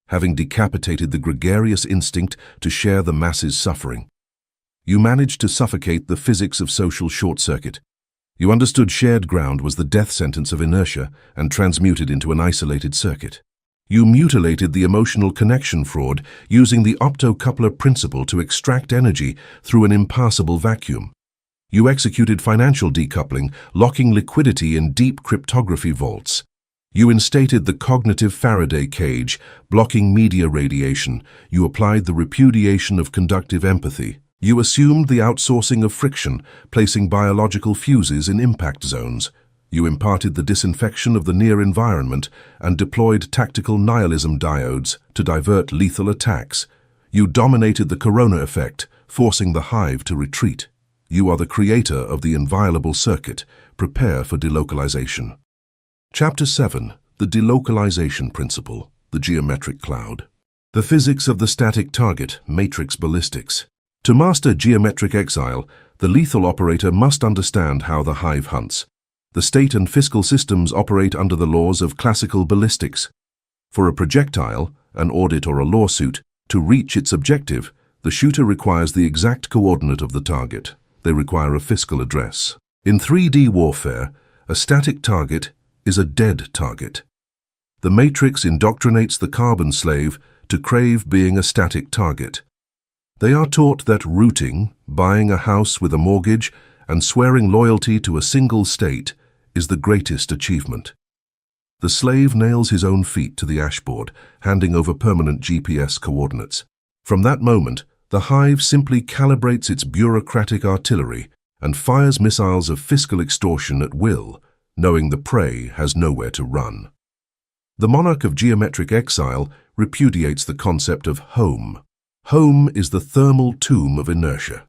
Having decapitated the gregarious instinct to share the masses' suffering, you managed to suffocate the physics of social short-circuit. You understood shared ground was the death sentence of inertia and transmuted into an isolated circuit. You mutilated the emotional connection fraud using the optocoupler principle to extract energy through an impassable vacuum. You executed financial decoupling, locking liquidity in deep cryptography vaults. You instated the cognitive Faraday cage, blocking media radiation. You applied the repudiation of conductive empathy. You assumed the outsourcing of friction, placing biological fuses in impact zones. You imparted the disinfection of the near environment and deployed tactical nihilism diodes to divert lethal attacks. You dominated the corona effect, forcing the hive to retreat. You are the creator of the inviolable circuit. Prepare for delocalization. Chapter 7. The Delocalization Principle, the Geometric Cloud. The Physics of the Static Target, Matrix Ballistics. To master geometric exile, the lethal operator must understand how the hive hunts. The state and fiscal systems operate under the laws of classical ballistics. For a projectile, an audit or a lawsuit, to reach its objective, the shooter requires the exact coordinate of the target. They require a fiscal address. In 3D warfare, a static target is a dead target. The matrix indoctrinates the carbon slave to crave being a static target. They are taught that rooting, buying a house with a mortgage, and swearing loyalty to a single state is the greatest achievement. The slave nails his own feet to the ashboard, handing over permanent GPS coordinates. From that moment, the hive simply calibrates its bureaucratic artillery and fires missiles of fiscal extortion at will, knowing the prey has nowhere to run. The monarch of geometric exile repudiates the concept of home. Home is the thermal tomb of inertia.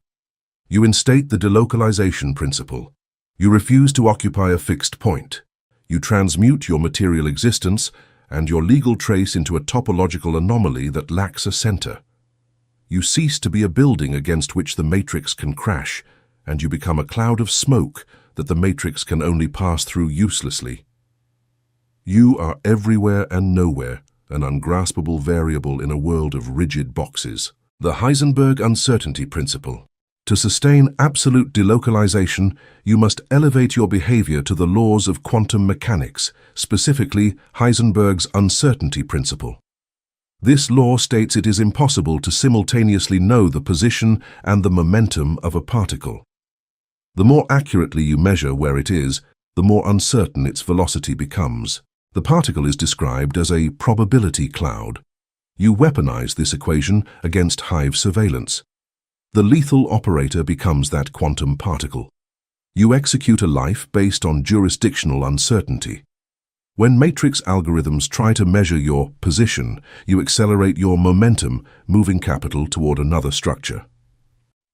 You instate the delocalization principle. You refuse to occupy a fixed point. You transmute your material existence and your legal trace into a topological anomaly that lacks a center. You cease to be a building against which the matrix can crash, and you become a cloud of smoke that the matrix can only pass through uselessly. You are everywhere and nowhere, an ungraspable variable in a world of rigid boxes. The Heisenberg uncertainty principle. To sustain absolute delocalization, you must elevate your behavior to the laws of quantum mechanics, specifically Heisenberg's uncertainty principle. This law states it is impossible to simultaneously know the position and the momentum of a particle. The more accurately you measure where it is, the more uncertain its velocity becomes. The particle is described as a probability cloud. You weaponize this equation against hive surveillance. The lethal operator becomes that quantum particle. You execute a life based on jurisdictional uncertainty. When matrix algorithms try to measure your position, you accelerate your momentum, moving capital toward another structure.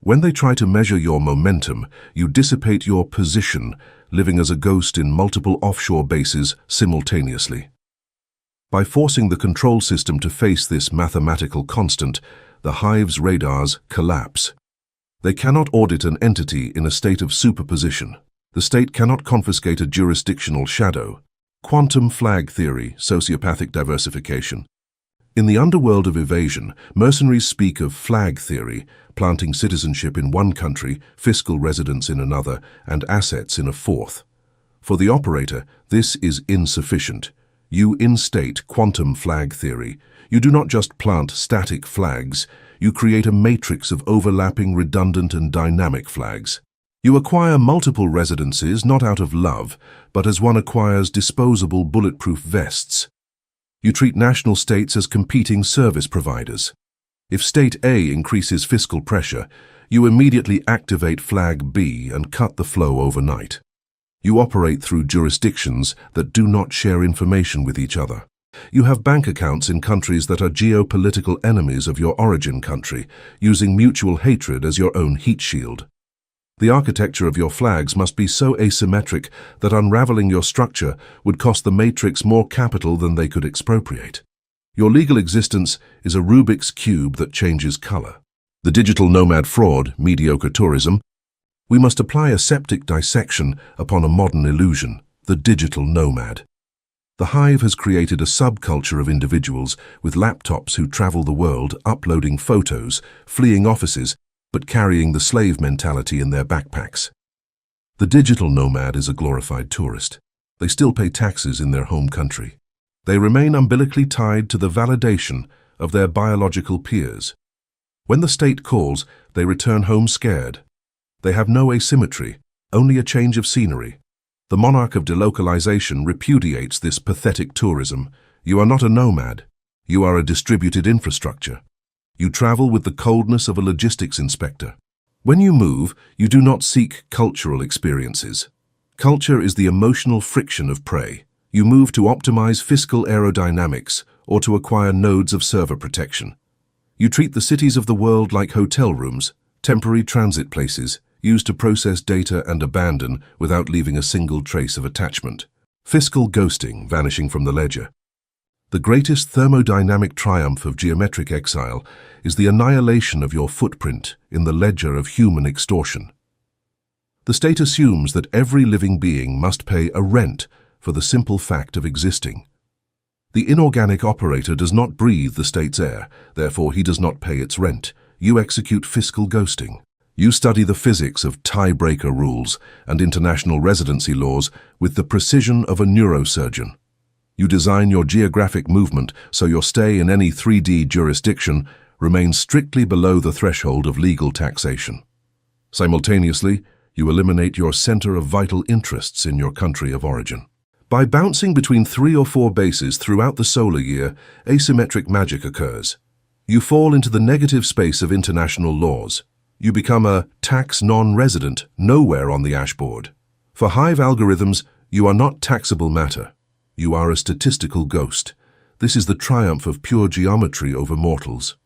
When they try to measure your momentum, you dissipate your position, living as a ghost in multiple offshore bases simultaneously. By forcing the control system to face this mathematical constant, the hive's radars collapse. They cannot audit an entity in a state of superposition. The state cannot confiscate a jurisdictional shadow. Quantum flag theory, sociopathic diversification. In the underworld of evasion, mercenaries speak of flag theory, planting citizenship in one country, fiscal residence in another, and assets in a fourth. For the operator, this is insufficient. You instate quantum flag theory. You do not just plant static flags, you create a matrix of overlapping, redundant, and dynamic flags. You acquire multiple residences not out of love, but as one acquires disposable bulletproof vests. You treat national states as competing service providers. If State A increases fiscal pressure, You immediately activate Flag B and cut the flow overnight. You operate through jurisdictions that do not share information with each other. You have bank accounts in countries that are geopolitical enemies of your origin country, using mutual hatred as your own heat shield. The architecture of your flags must be so asymmetric that unraveling your structure would cost the matrix more capital than they could expropriate. Your legal existence is a Rubik's cube that changes color. The digital nomad fraud, mediocre tourism. We must apply a septic dissection upon a modern illusion, the digital nomad. The Hive has created a subculture of individuals with laptops who travel the world, uploading photos, fleeing offices, but carrying the slave mentality in their backpacks. The digital nomad is a glorified tourist. They still pay taxes in their home country. They remain umbilically tied to the validation of their biological peers. When the state calls, they return home scared. They have no asymmetry, only a change of scenery. The monarch of delocalization repudiates this pathetic tourism. You are not a nomad. You are a distributed infrastructure. You travel with the coldness of a logistics inspector. When you move, you do not seek cultural experiences. Culture is the emotional friction of prey. You move to optimize fiscal aerodynamics or to acquire nodes of server protection. You treat the cities of the world like hotel rooms, temporary transit places, used to process data and abandon without leaving a single trace of attachment. Fiscal ghosting, vanishing from the ledger. The greatest thermodynamic triumph of geometric exile is the annihilation of your footprint in the ledger of human extortion. The state assumes that every living being must pay a rent for the simple fact of existing. The inorganic operator does not breathe the state's air, therefore he does not pay its rent. You execute fiscal ghosting. You study the physics of tiebreaker rules and international residency laws with the precision of a neurosurgeon. You design your geographic movement so your stay in any 3D jurisdiction remains strictly below the threshold of legal taxation. Simultaneously, you eliminate your center of vital interests in your country of origin. By bouncing between 3 or 4 bases throughout the solar year, asymmetric magic occurs. You fall into the negative space of international laws. You become a tax non-resident nowhere on the ashboard. For Hive algorithms, you are not taxable matter. You are a statistical ghost. This is the triumph of pure geometry over mortals.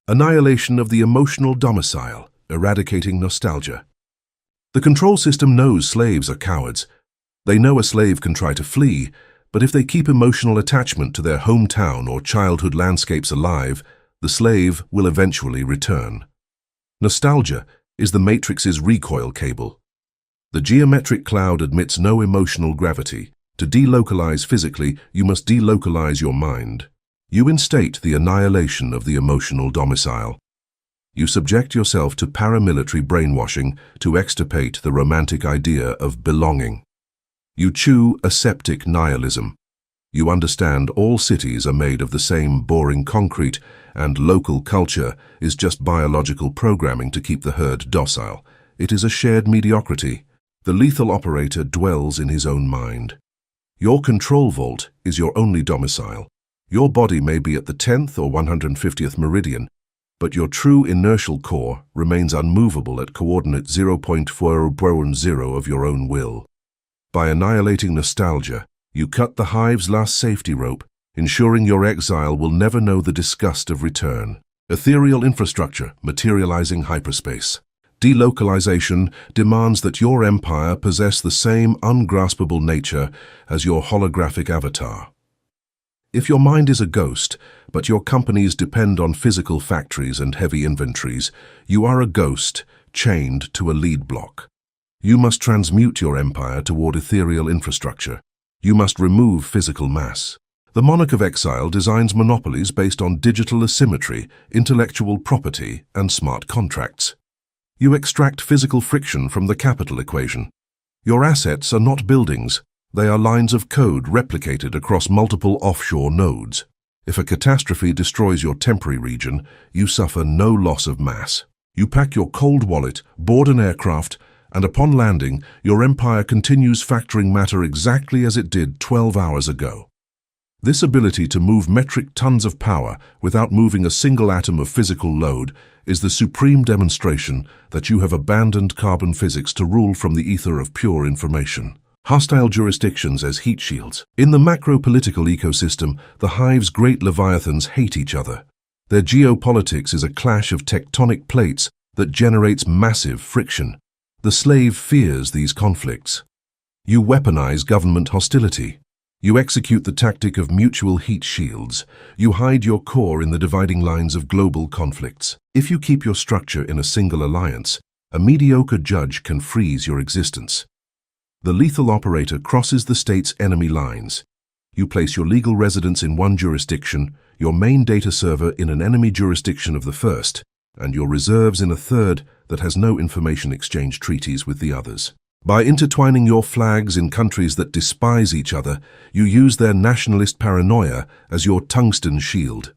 Annihilation of the emotional domicile, eradicating nostalgia. The control system knows slaves are cowards. They know a slave can try to flee, but if they keep emotional attachment to their hometown or childhood landscapes alive, the slave will eventually return. Nostalgia is the matrix's recoil cable. The geometric cloud admits no emotional gravity. To delocalize physically, you must delocalize your mind. You instate the annihilation of the emotional domicile. You subject yourself to paramilitary brainwashing to extirpate the romantic idea of belonging. You chew aseptic nihilism. You understand all cities are made of the same boring concrete, and local culture is just biological programming to keep the herd docile. It is a shared mediocrity. The lethal operator dwells in his own mind. Your control vault is your only domicile. Your body may be at the 10th or 150th meridian, but your true inertial core remains unmovable at coordinate 0.410 of your own will. By annihilating nostalgia, you cut the Hive's last safety rope, ensuring your exile will never know the disgust of return. Ethereal infrastructure, materializing hyperspace. Delocalization demands that your empire possess the same ungraspable nature as your holographic avatar. If your mind is a ghost, but your companies depend on physical factories and heavy inventories, you are a ghost chained to a lead block. You must transmute your empire toward ethereal infrastructure. You must remove physical mass. The monarch of exile designs monopolies based on digital asymmetry, intellectual property, and smart contracts. You extract physical friction from the capital equation. Your assets are not buildings. They are lines of code replicated across multiple offshore nodes. If a catastrophe destroys your temporary region, you suffer no loss of mass. You pack your cold wallet, board an aircraft, and upon landing, your empire continues factoring matter exactly as it did 12 hours ago. This ability to move metric tons of power without moving a single atom of physical load is the supreme demonstration that you have abandoned carbon physics to rule from the ether of pure information. Hostile jurisdictions as heat shields. In the macro-political ecosystem, the Hive's great leviathans hate each other. Their geopolitics is a clash of tectonic plates that generates massive friction. The slave fears these conflicts. You weaponize government hostility. You execute the tactic of mutual heat shields. You hide your core in the dividing lines of global conflicts. If you keep your structure in a single alliance, a mediocre judge can freeze your existence. The lethal operator crosses the state's enemy lines. You place your legal residence in one jurisdiction, your main data server in an enemy jurisdiction of the first, and your reserves in a third that has no information exchange treaties with the others. By intertwining your flags in countries that despise each other, you use their nationalist paranoia as your tungsten shield.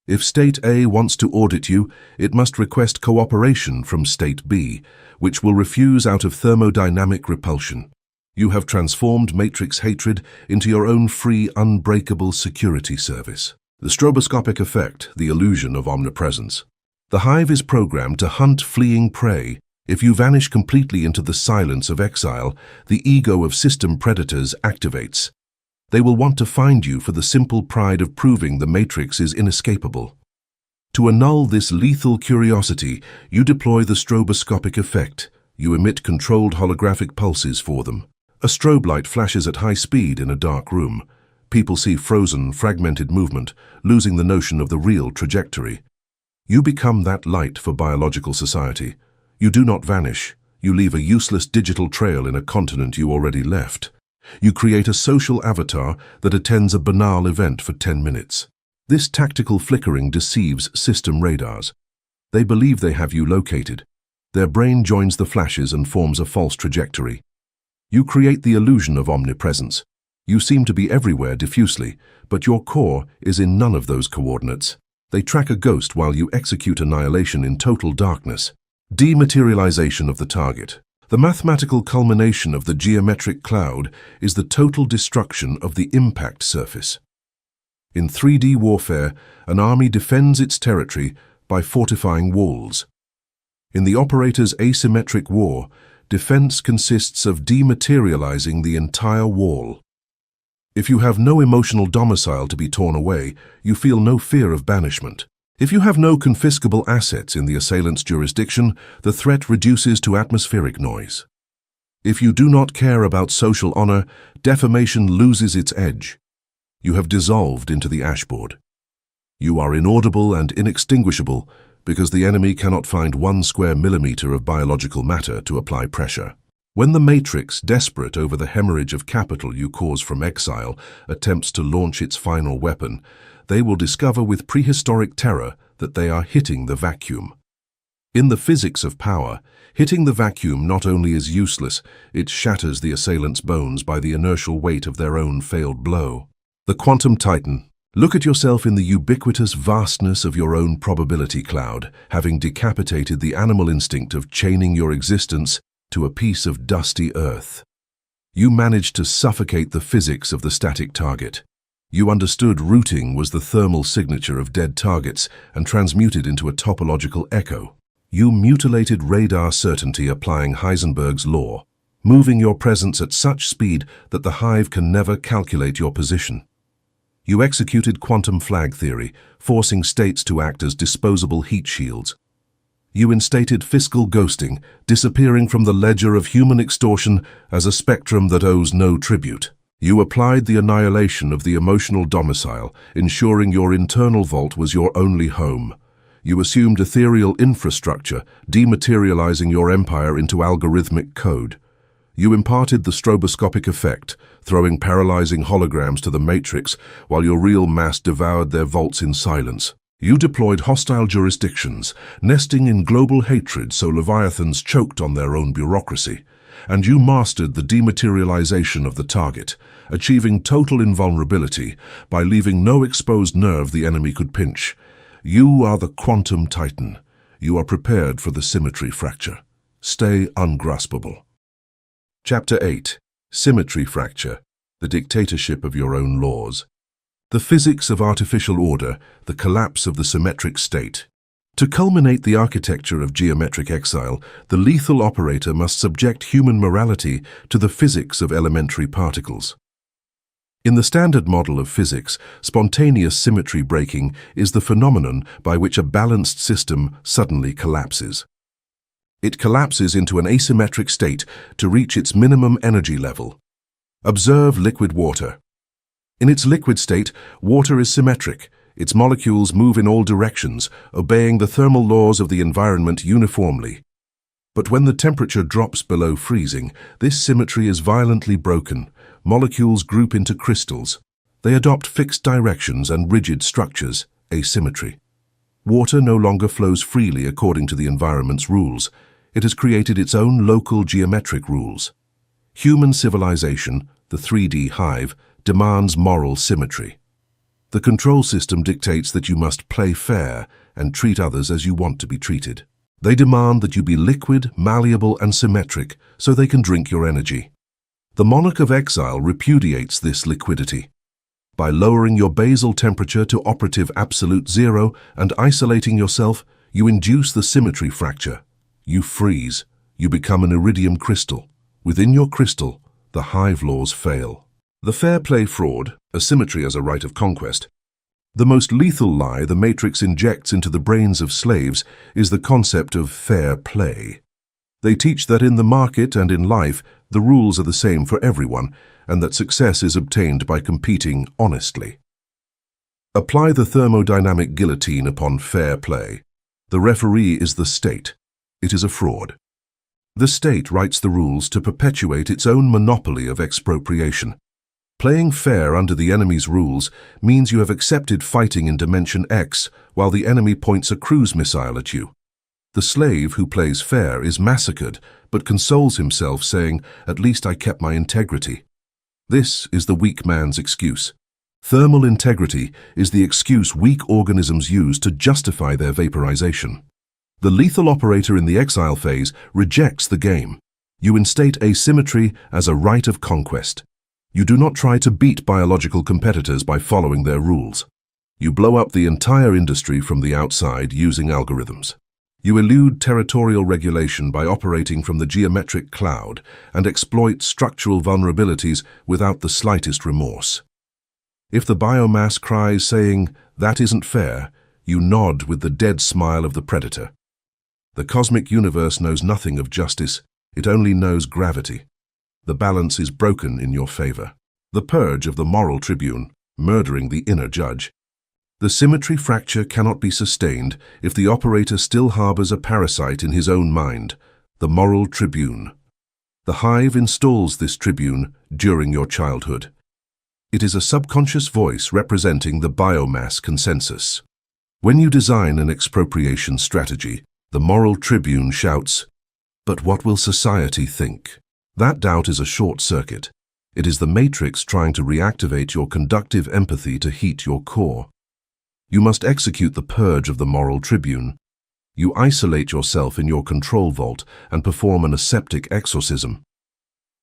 If State A wants to audit you, it must request cooperation from State B, which will refuse out of thermodynamic repulsion. You have transformed matrix hatred into your own free, unbreakable security service. The stroboscopic effect, the illusion of omnipresence. The Hive is programmed to hunt fleeing prey. If you vanish completely into the silence of exile, the ego of system predators activates. They will want to find you for the simple pride of proving the matrix is inescapable. To annul this lethal curiosity, you deploy the stroboscopic effect. You emit controlled holographic pulses for them. A strobe light flashes at high speed in a dark room. People see frozen, fragmented movement, losing the notion of the real trajectory. You become that light for biological society. You do not vanish. You leave a useless digital trail in a continent you already left. You create a social avatar that attends a banal event for 10 minutes. This tactical flickering deceives system radars. They believe they have you located. Their brain joins the flashes and forms a false trajectory. You create the illusion of omnipresence. You seem to be everywhere diffusely, but your core is in none of those coordinates. They track a ghost while you execute annihilation in total darkness. Dematerialization of the target. The mathematical culmination of the geometric cloud is the total destruction of the impact surface. In 3D warfare, an army defends its territory by fortifying walls. In the operator's asymmetric war, defense consists of dematerializing the entire wall. If you have no emotional domicile to be torn away, you feel no fear of banishment. If you have no confiscable assets in the assailant's jurisdiction, the threat reduces to atmospheric noise. If you do not care about social honor, defamation loses its edge. You have dissolved into the ashboard. You are inaudible and inextinguishable because the enemy cannot find 1 square millimeter of biological matter to apply pressure. When the Matrix, desperate over the hemorrhage of capital you cause from exile, attempts to launch its final weapon, they will discover with prehistoric terror that they are hitting the vacuum. In the physics of power, hitting the vacuum not only is useless, it shatters the assailant's bones by the inertial weight of their own failed blow. The Quantum Titan. Look at yourself in the ubiquitous vastness of your own probability cloud, having decapitated the animal instinct of chaining your existence to a piece of dusty earth. You managed to suffocate the physics of the static target. You understood routing was the thermal signature of dead targets and transmuted into a topological echo. You mutilated radar certainty applying Heisenberg's law, moving your presence at such speed that the Hive can never calculate your position. You executed quantum flag theory, forcing states to act as disposable heat shields. You instated fiscal ghosting, disappearing from the ledger of human extortion as a spectrum that owes no tribute. You applied the annihilation of the emotional domicile, ensuring your internal vault was your only home. You assumed ethereal infrastructure, dematerializing your empire into algorithmic code. You imparted the stroboscopic effect, throwing paralyzing holograms to the Matrix while your real mass devoured their vaults in silence. You deployed hostile jurisdictions, nesting in global hatred so leviathans choked on their own bureaucracy. And you mastered the dematerialization of the target, achieving total invulnerability by leaving no exposed nerve the enemy could pinch. You are the Quantum Titan. You are prepared for the symmetry fracture. Stay ungraspable. Chapter 8. Symmetry Fracture. The Dictatorship of Your Own Laws. The physics of artificial order, the collapse of the symmetric state. To culminate the architecture of geometric exile, the lethal operator must subject human morality to the physics of elementary particles. In the standard model of physics, spontaneous symmetry breaking is the phenomenon by which a balanced system suddenly collapses. It collapses into an asymmetric state to reach its minimum energy level. Observe liquid water. In its liquid state, water is symmetric. Its molecules move in all directions, obeying the thermal laws of the environment uniformly. But when the temperature drops below freezing, this symmetry is violently broken. Molecules group into crystals. They adopt fixed directions and rigid structures, asymmetry. Water no longer flows freely according to the environment's rules. It has created its own local geometric rules. Human civilization, the 3D hive, demands moral symmetry. The control system dictates that you must play fair and treat others as you want to be treated. They demand that you be liquid, malleable, and symmetric so they can drink your energy. The monarch of exile repudiates this liquidity. By lowering your basal temperature to operative absolute zero and isolating yourself, you induce the symmetry fracture. You freeze. You become an iridium crystal. Within your crystal, the hive laws fail. The fair play fraud, asymmetry as a right of conquest. The most lethal lie the Matrix injects into the brains of slaves is the concept of fair play. They teach that in the market and in life, the rules are the same for everyone, and that success is obtained by competing honestly. Apply the thermodynamic guillotine upon fair play. The referee is the state. It is a fraud. The state writes the rules to perpetuate its own monopoly of expropriation. Playing fair under the enemy's rules means you have accepted fighting in Dimension X while the enemy points a cruise missile at you. The slave who plays fair is massacred but consoles himself saying, "At least I kept my integrity." This is the weak man's excuse. Thermal integrity is the excuse weak organisms use to justify their vaporization. The lethal operator in the exile phase rejects the game. You instate asymmetry as a right of conquest. You do not try to beat biological competitors by following their rules. You blow up the entire industry from the outside using algorithms. You elude territorial regulation by operating from the geometric cloud and exploit structural vulnerabilities without the slightest remorse. If the biomass cries saying, "That isn't fair," you nod with the dead smile of the predator. The cosmic universe knows nothing of justice, it only knows gravity. The balance is broken in your favor. The purge of the moral tribune, murdering the inner judge. The symmetry fracture cannot be sustained if the operator still harbors a parasite in his own mind, the moral tribune. The hive installs this tribune during your childhood. It is a subconscious voice representing the biomass consensus. When you design an expropriation strategy, the moral tribune shouts, "But what will society think?" That doubt is a short circuit. It is the Matrix trying to reactivate your conductive empathy to heat your core. You must execute the purge of the moral tribune. You isolate yourself in your control vault and perform an aseptic exorcism.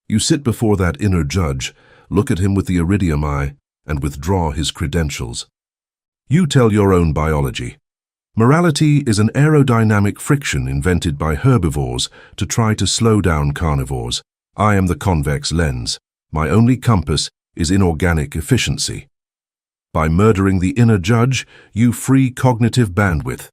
You sit before that inner judge, look at him with the iridium eye, and withdraw his credentials. You tell your own biology. Morality is an aerodynamic friction invented by herbivores to try to slow down carnivores. I am the convex lens. My only compass is inorganic efficiency. By murdering the inner judge, you free cognitive bandwidth.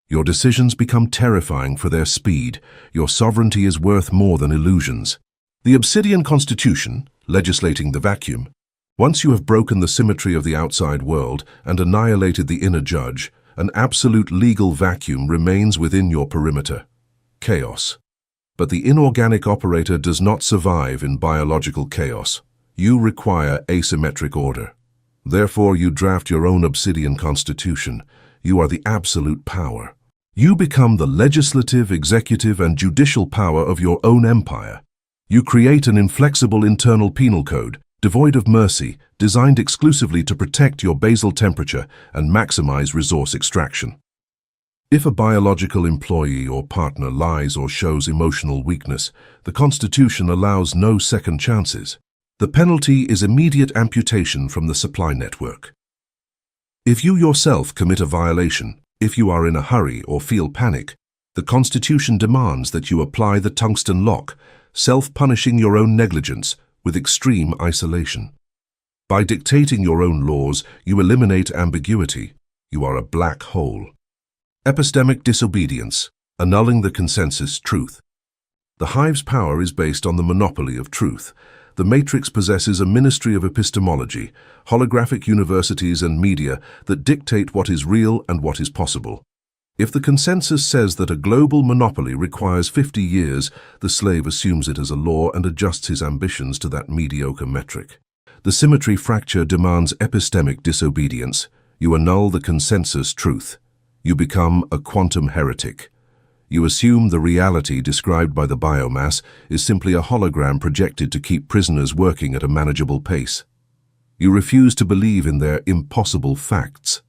Your decisions become terrifying for their speed. Your sovereignty is worth more than illusions. The Obsidian Constitution, legislating the vacuum. Once you have broken the symmetry of the outside world and annihilated the inner judge, an absolute legal vacuum remains within your perimeter. Chaos. But the inorganic operator does not survive in biological chaos. You require asymmetric order. Therefore, you draft your own Obsidian Constitution. You are the absolute power. You become the legislative, executive, and judicial power of your own empire. You create an inflexible internal penal code, devoid of mercy, designed exclusively to protect your basal temperature and maximize resource extraction. If a biological employee or partner lies or shows emotional weakness, the Constitution allows no second chances. The penalty is immediate amputation from the supply network. If you yourself commit a violation, if you are in a hurry or feel panic, the Constitution demands that you apply the tungsten lock, self-punishing your own negligence with extreme isolation. By dictating your own laws, you eliminate ambiguity. You are a black hole. Epistemic disobedience, annulling the consensus truth. The hive's power is based on the monopoly of truth. The matrix possesses a ministry of epistemology, holographic universities and media that dictate what is real and what is possible. If the consensus says that a global monopoly requires 50 years, the slave assumes it as a law and adjusts his ambitions to that mediocre metric. The symmetry fracture demands epistemic disobedience. You annul the consensus truth. You become a quantum heretic. You assume the reality described by the biomass is simply a hologram projected to keep prisoners working at a manageable pace. You refuse to believe in their impossible facts.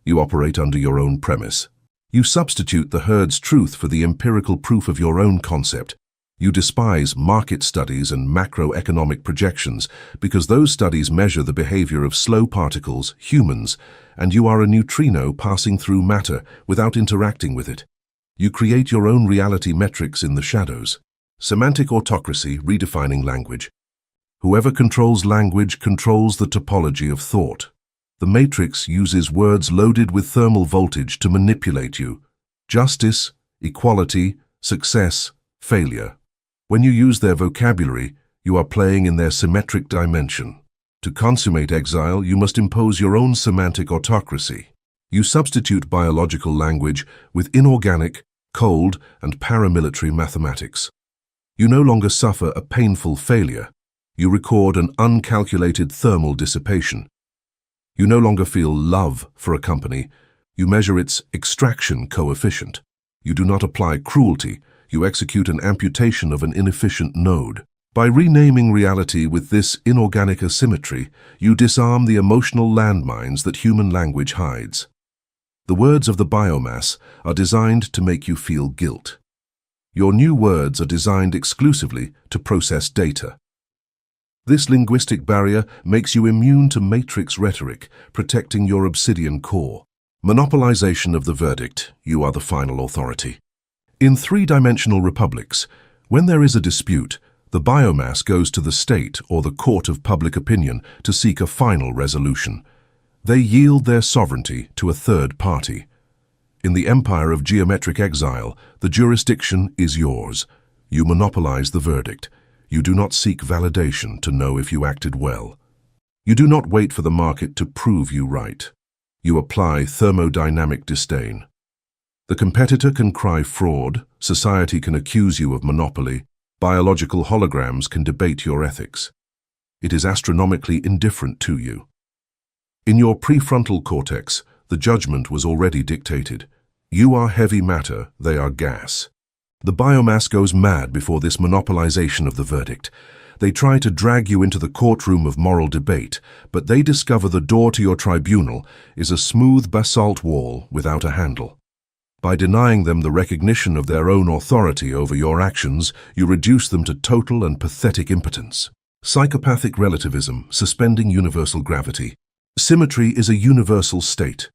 You operate under your own premise. You substitute the herd's truth for the empirical proof of your own concept. You despise market studies and macroeconomic projections because those studies measure the behavior of slow particles, humans, and you are a neutrino passing through matter without interacting with it. You create your own reality metrics in the shadows. Semantic autocracy, redefining language. Whoever controls language controls the topology of thought. The matrix uses words loaded with thermal voltage to manipulate you. Justice, equality, success, failure. When you use their vocabulary, you are playing in their symmetric dimension. To consummate exile, you must impose your own semantic autocracy. You substitute biological language with inorganic, cold, and paramilitary mathematics. You no longer suffer a painful failure. You record an uncalculated thermal dissipation. You no longer feel love for a company. You measure its extraction coefficient. You do not apply cruelty. You execute an amputation of an inefficient node. By renaming reality with this inorganic asymmetry, you disarm the emotional landmines that human language hides. The words of the biomass are designed to make you feel guilt. Your new words are designed exclusively to process data. This linguistic barrier makes you immune to matrix rhetoric, protecting your obsidian core. Monopolization of the verdict. You are the final authority. In three-dimensional republics, when there is a dispute, the biomass goes to the state or the court of public opinion to seek a final resolution. They yield their sovereignty to a third party. In the empire of geometric exile, the jurisdiction is yours. You monopolize the verdict. You do not seek validation to know if you acted well. You do not wait for the market to prove you right. You apply thermodynamic disdain. The competitor can cry fraud, society can accuse you of monopoly, biological holograms can debate your ethics. It is astronomically indifferent to you. In your prefrontal cortex, the judgment was already dictated. You are heavy matter, they are gas. The biomass goes mad before this monopolization of the verdict. They try to drag you into the courtroom of moral debate, but they discover the door to your tribunal is a smooth basalt wall without a handle. By denying them the recognition of their own authority over your actions, you reduce them to total and pathetic impotence. Psychopathic relativism, suspending universal gravity. Symmetry is a universal state.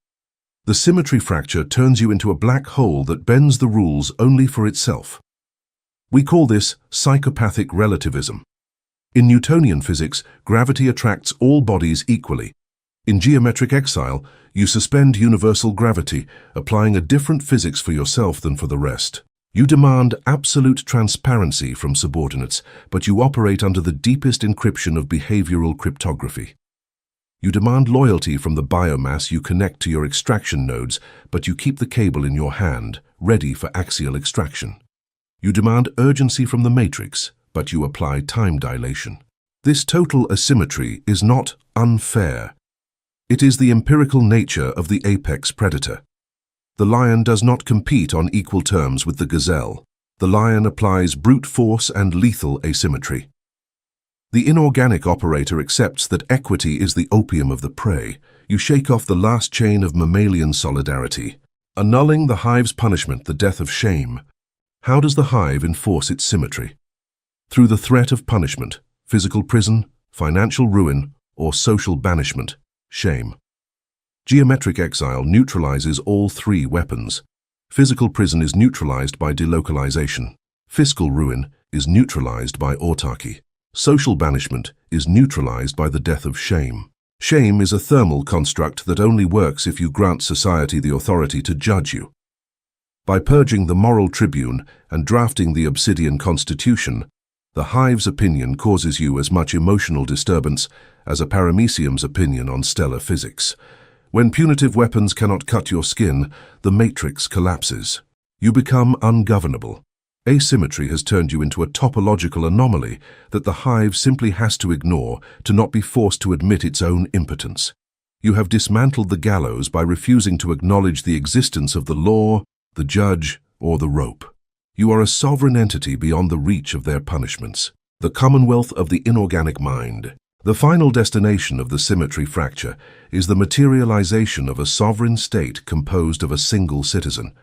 The symmetry fracture turns you into a black hole that bends the rules only for itself. We call this psychopathic relativism. In Newtonian physics, gravity attracts all bodies equally. In geometric exile, you suspend universal gravity, applying a different physics for yourself than for the rest. You demand absolute transparency from subordinates, but you operate under the deepest encryption of behavioral cryptography. You demand loyalty from the biomass you connect to your extraction nodes, but you keep the cable in your hand, ready for axial extraction. You demand urgency from the matrix, but you apply time dilation. This total asymmetry is not unfair. It is the empirical nature of the apex predator. The lion does not compete on equal terms with the gazelle. The lion applies brute force and lethal asymmetry. The inorganic operator accepts that equity is the opium of the prey. You shake off the last chain of mammalian solidarity, annulling the hive's punishment, the death of shame. How does the hive enforce its symmetry? Through the threat of punishment, physical prison, financial ruin, or social banishment, shame. Geometric exile neutralizes all three weapons. Physical prison is neutralized by delocalization. Fiscal ruin is neutralized by autarky. Social banishment is neutralized by the death of shame. Shame is a thermal construct that only works if you grant society the authority to judge you. By purging the moral tribune and drafting the Obsidian Constitution, the hive's opinion causes you as much emotional disturbance as a paramecium's opinion on stellar physics. When punitive weapons cannot cut your skin, the matrix collapses. You become ungovernable. Asymmetry has turned you into a topological anomaly that the hive simply has to ignore to not be forced to admit its own impotence. You have dismantled the gallows by refusing to acknowledge the existence of the law, the judge, or the rope. You are a sovereign entity beyond the reach of their punishments. The commonwealth of the inorganic mind. The final destination of the symmetry fracture is the materialization of a sovereign state composed of a single citizen.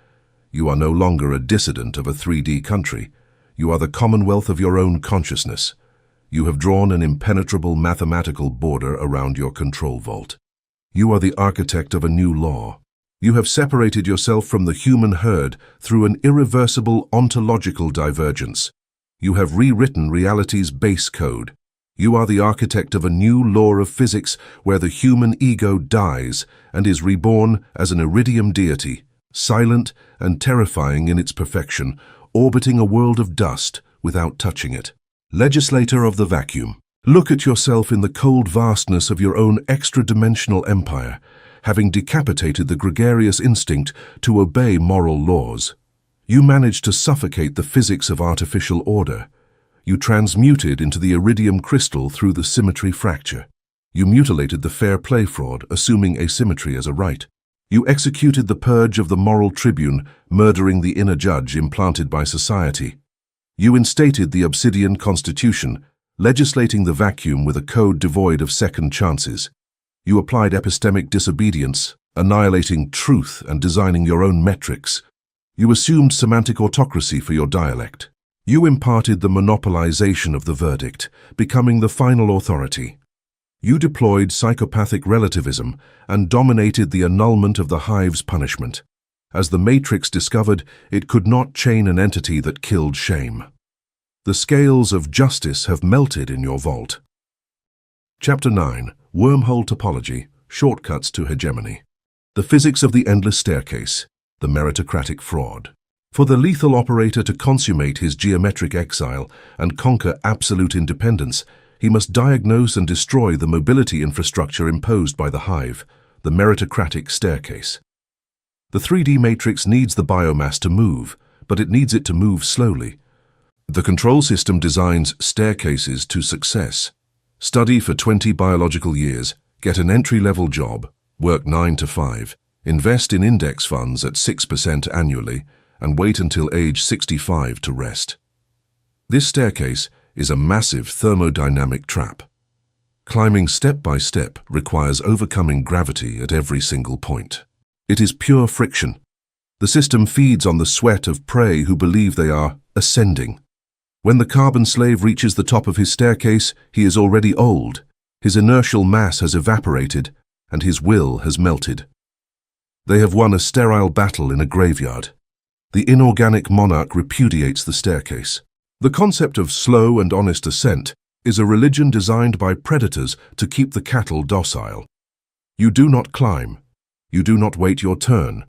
You are no longer a dissident of a 3D country. You are the commonwealth of your own consciousness. You have drawn an impenetrable mathematical border around your control vault. You are the architect of a new law. You have separated yourself from the human herd through an irreversible ontological divergence. You have rewritten reality's base code. You are the architect of a new law of physics where the human ego dies and is reborn as an iridium deity, silent and terrifying in its perfection, orbiting a world of dust without touching it. Legislator of the vacuum, look at yourself in the cold vastness of your own extra-dimensional empire, having decapitated the gregarious instinct to obey moral laws. You managed to suffocate the physics of artificial order. You transmuted into the iridium crystal through the symmetry fracture. You mutilated the fair play fraud, assuming asymmetry as a right. You executed the purge of the moral tribune, murdering the inner judge implanted by society. You instated the Obsidian Constitution, legislating the vacuum with a code devoid of second chances. You applied epistemic disobedience, annihilating truth and designing your own metrics. You assumed semantic autocracy for your dialect. You imparted the monopolization of the verdict, becoming the final authority. You deployed psychopathic relativism and dominated the annulment of the hive's punishment. As the Matrix discovered, it could not chain an entity that killed shame. The scales of justice have melted in your vault. Chapter 9. Wormhole Topology, Shortcuts to Hegemony. The physics of the endless staircase, the meritocratic fraud. For the lethal operator to consummate his geometric exile and conquer absolute independence, he must diagnose and destroy the mobility infrastructure imposed by the hive, the meritocratic staircase. The 3D matrix needs the biomass to move, but it needs it to move slowly. The control system designs staircases to success. Study for 20 biological years, get an entry-level job, work 9 to 5, invest in index funds at 6% annually, and wait until age 65 to rest. This staircase is a massive thermodynamic trap. Climbing step by step requires overcoming gravity at every single point. It is pure friction. The system feeds on the sweat of prey who believe they are ascending. When the carbon slave reaches the top of his staircase, he is already old. His inertial mass has evaporated, and his will has melted. They have won a sterile battle in a graveyard. The inorganic monarch repudiates the staircase. The concept of slow and honest ascent is a religion designed by predators to keep the cattle docile. You do not climb. You do not wait your turn.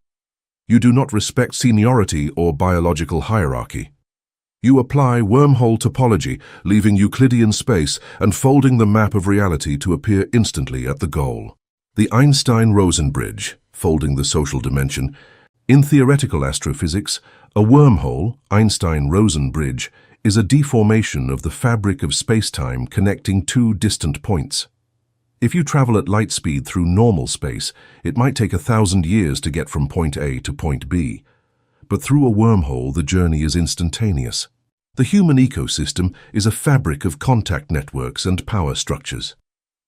You do not respect seniority or biological hierarchy. You apply wormhole topology, leaving Euclidean space and folding the map of reality to appear instantly at the goal. The Einstein-Rosen bridge, folding the social dimension. In theoretical astrophysics, a wormhole, Einstein-Rosen bridge, is a deformation of the fabric of space-time connecting two distant points. If you travel at light speed through normal space, it might take 1,000 years to get from point A to point B. But through a wormhole, the journey is instantaneous. The human ecosystem is a fabric of contact networks and power structures.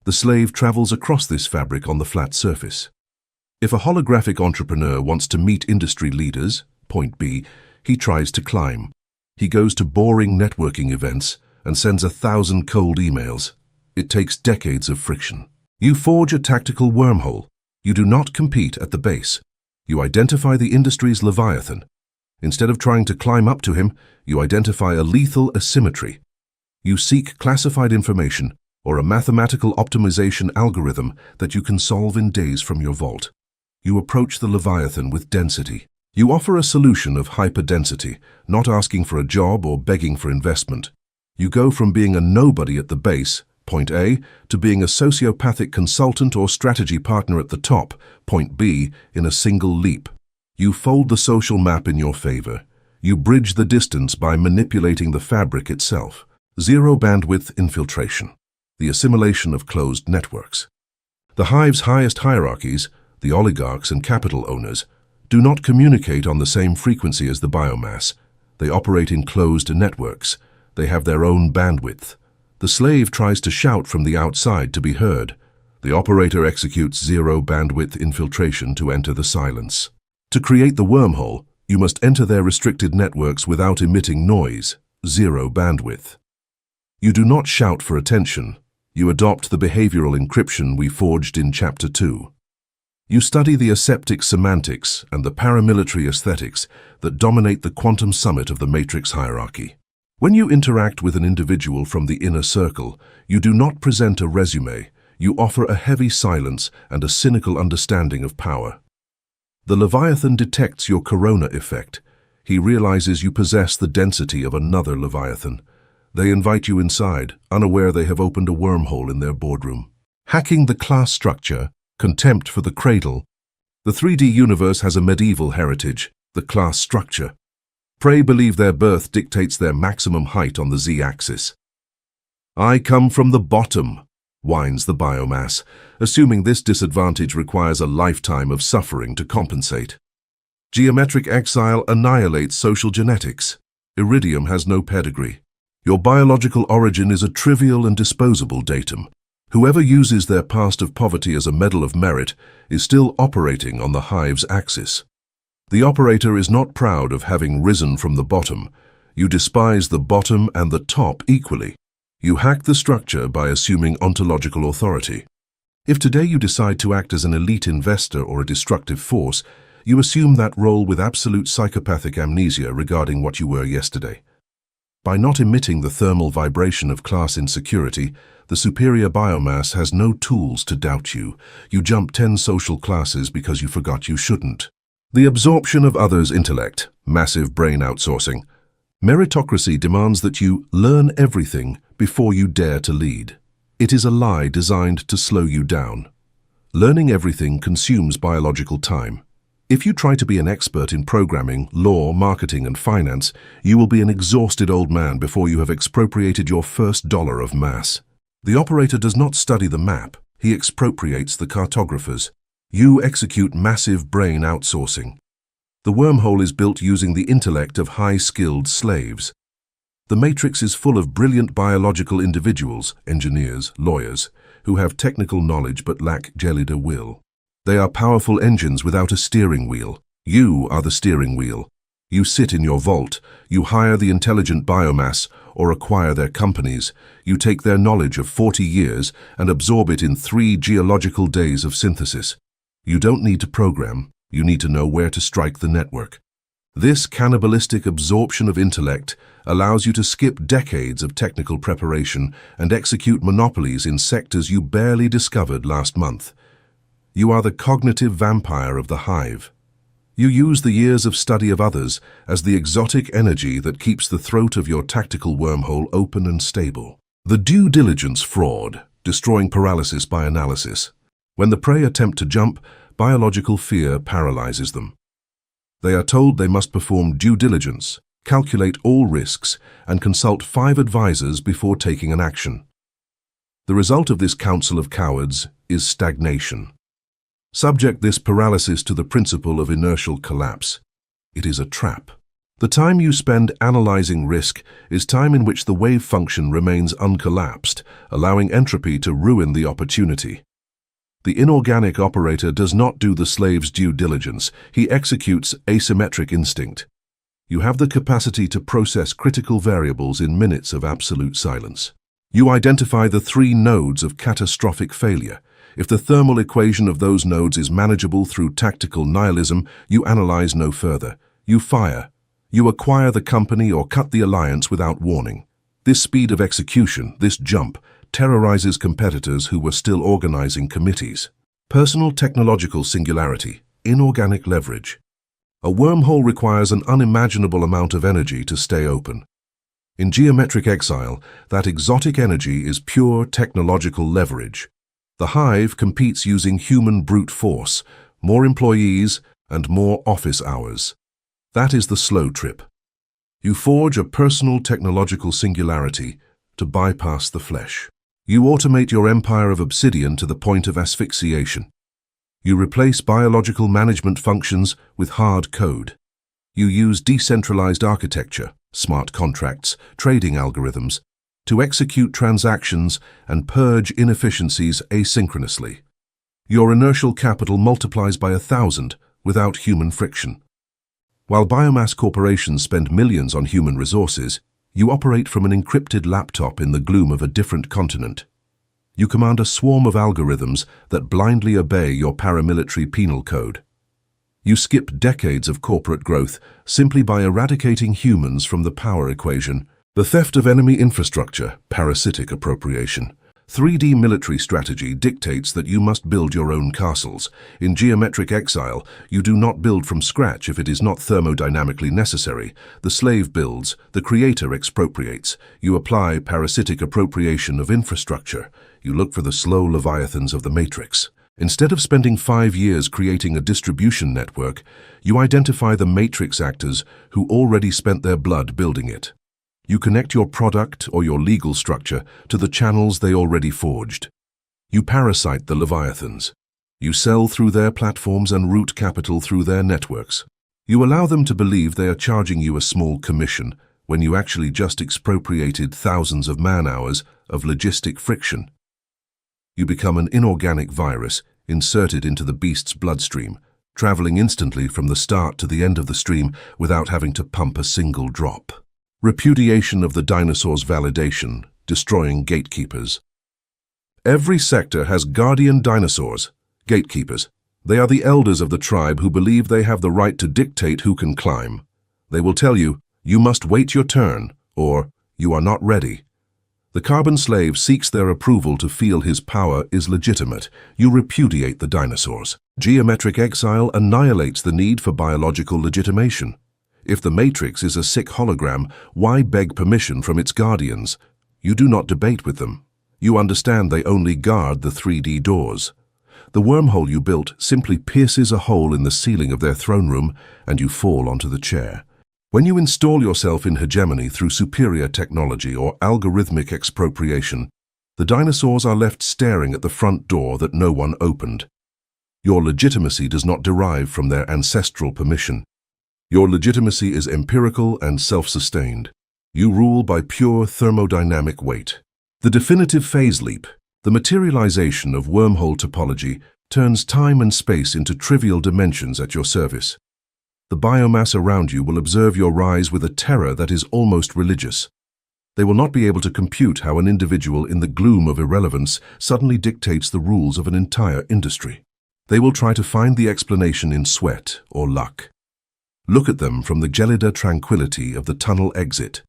The slave travels across this fabric on the flat surface. If a holographic entrepreneur wants to meet industry leaders, point B, he tries to climb. He goes to boring networking events and sends 1,000 cold emails. It takes decades of friction. You forge a tactical wormhole. You do not compete at the base. You identify the industry's Leviathan. Instead of trying to climb up to him, you identify a lethal asymmetry. You seek classified information or a mathematical optimization algorithm that you can solve in days from your vault. You approach the Leviathan with density. You offer a solution of hyperdensity, not asking for a job or begging for investment. You go from being a nobody at the base, point A, to being a sociopathic consultant or strategy partner at the top, point B, in a single leap. You fold the social map in your favor. You bridge the distance by manipulating the fabric itself. Zero bandwidth infiltration, the assimilation of closed networks. The hive's highest hierarchies, the oligarchs and capital owners, do not communicate on the same frequency as the biomass. They operate in closed networks. They have their own bandwidth. The slave tries to shout from the outside to be heard. The operator executes zero bandwidth infiltration to enter the silence. To create the wormhole, you must enter their restricted networks without emitting noise, zero bandwidth. You do not shout for attention. You adopt the behavioral encryption we forged in Chapter 2. You study the aseptic semantics and the paramilitary aesthetics that dominate the quantum summit of the matrix hierarchy. When you interact with an individual from the inner circle, you do not present a resume. You offer a heavy silence and a cynical understanding of power. The Leviathan detects your corona effect. He realizes you possess the density of another Leviathan. They invite you inside, unaware they have opened a wormhole in their boardroom. Hacking the class structure, contempt for the cradle. The 3D universe has a medieval heritage, the class structure. Prey believe their birth dictates their maximum height on the z-axis. I come from the bottom, whines the biomass, assuming this disadvantage requires a lifetime of suffering to compensate. Geometric exile annihilates social genetics. Iridium has no pedigree. Your biological origin is a trivial and disposable datum. Whoever uses their past of poverty as a medal of merit is still operating on the hive's axis. The operator is not proud of having risen from the bottom. You despise the bottom and the top equally. You hack the structure by assuming ontological authority. If today you decide to act as an elite investor or a destructive force, you assume that role with absolute psychopathic amnesia regarding what you were yesterday. By not emitting the thermal vibration of class insecurity, the superior biomass has no tools to doubt you. You jump 10 social classes because you forgot you shouldn't. The absorption of others' intellect, massive brain outsourcing. Meritocracy demands that you learn everything before you dare to lead. It is a lie designed to slow you down. Learning everything consumes biological time. If you try to be an expert in programming, law, marketing, and finance, you will be an exhausted old man before you have expropriated your first dollar of mass. The operator does not study the map, he expropriates the cartographers. You execute massive brain outsourcing. The wormhole is built using the intellect of high-skilled slaves. The matrix is full of brilliant biological individuals, engineers, lawyers, who have technical knowledge but lack gelida will. They are powerful engines without a steering wheel. You are the steering wheel. You sit in your vault. You hire the intelligent biomass or acquire their companies. You take their knowledge of 40 years and absorb it in 3 geological days of synthesis. You don't need to program. You need to know where to strike the network. This cannibalistic absorption of intellect allows you to skip decades of technical preparation and execute monopolies in sectors you barely discovered last month. You are the cognitive vampire of the hive. You use the years of study of others as the exotic energy that keeps the throat of your tactical wormhole open and stable. The due diligence fraud, destroying paralysis by analysis. When the prey attempt to jump, biological fear paralyzes them. They are told they must perform due diligence, calculate all risks, and consult 5 advisors before taking an action. The result of this council of cowards is stagnation. Subject this paralysis to the principle of inertial collapse. It is a trap. The time you spend analyzing risk is time in which the wave function remains uncollapsed, allowing entropy to ruin the opportunity. The inorganic operator does not do the slave's due diligence. He executes asymmetric instinct. You have the capacity to process critical variables in minutes of absolute silence. You identify the 3 nodes of catastrophic failure. If the thermal equation of those nodes is manageable through tactical nihilism, you analyze no further. You fire. You acquire the company or cut the alliance without warning. This speed of execution, this jump, terrorizes competitors who were still organizing committees. Personal technological singularity, inorganic leverage. A wormhole requires an unimaginable amount of energy to stay open. In geometric exile, that exotic energy is pure technological leverage. The hive competes using human brute force, more employees and more office hours. That is the slow trip. You forge a personal technological singularity to bypass the flesh. You automate your empire of obsidian to the point of asphyxiation. You replace biological management functions with hard code. You use decentralized architecture, smart contracts, trading algorithms, to execute transactions and purge inefficiencies asynchronously. Your inertial capital multiplies by 1,000 without human friction. While biomass corporations spend millions on human resources, you operate from an encrypted laptop in the gloom of a different continent. You command a swarm of algorithms that blindly obey your paramilitary penal code. You skip decades of corporate growth simply by eradicating humans from the power equation. The theft of enemy infrastructure, parasitic appropriation. 3D military strategy dictates that you must build your own castles. In geometric exile, you do not build from scratch if it is not thermodynamically necessary. The slave builds, the creator expropriates. You apply parasitic appropriation of infrastructure. You look for the slow leviathans of the matrix. Instead of spending 5 years creating a distribution network, you identify the matrix actors who already spent their blood building it. You connect your product or your legal structure to the channels they already forged. You parasite the leviathans. You sell through their platforms and route capital through their networks. You allow them to believe they are charging you a small commission when you actually just expropriated thousands of man-hours of logistic friction. You become an inorganic virus inserted into the beast's bloodstream, traveling instantly from the start to the end of the stream without having to pump a single drop. Repudiation of the dinosaur's validation, destroying gatekeepers. Every sector has guardian dinosaurs, gatekeepers. They are the elders of the tribe who believe they have the right to dictate who can climb. They will tell you, you must wait your turn, or you are not ready. The carbon slave seeks their approval to feel his power is legitimate. You repudiate the dinosaurs. Geometric exile annihilates the need for biological legitimation. If the matrix is a sick hologram, why beg permission from its guardians? You do not debate with them. You understand they only guard the 3D doors. The wormhole you built simply pierces a hole in the ceiling of their throne room and you fall onto the chair. When you install yourself in hegemony through superior technology or algorithmic expropriation, the dinosaurs are left staring at the front door that no one opened. Your legitimacy does not derive from their ancestral permission. Your legitimacy is empirical and self-sustained. You rule by pure thermodynamic weight. The definitive phase leap, the materialization of wormhole topology, turns time and space into trivial dimensions at your service. The biomass around you will observe your rise with a terror that is almost religious. They will not be able to compute how an individual in the gloom of irrelevance suddenly dictates the rules of an entire industry. They will try to find the explanation in sweat or luck. Look at them from the gelida tranquility of the tunnel exit.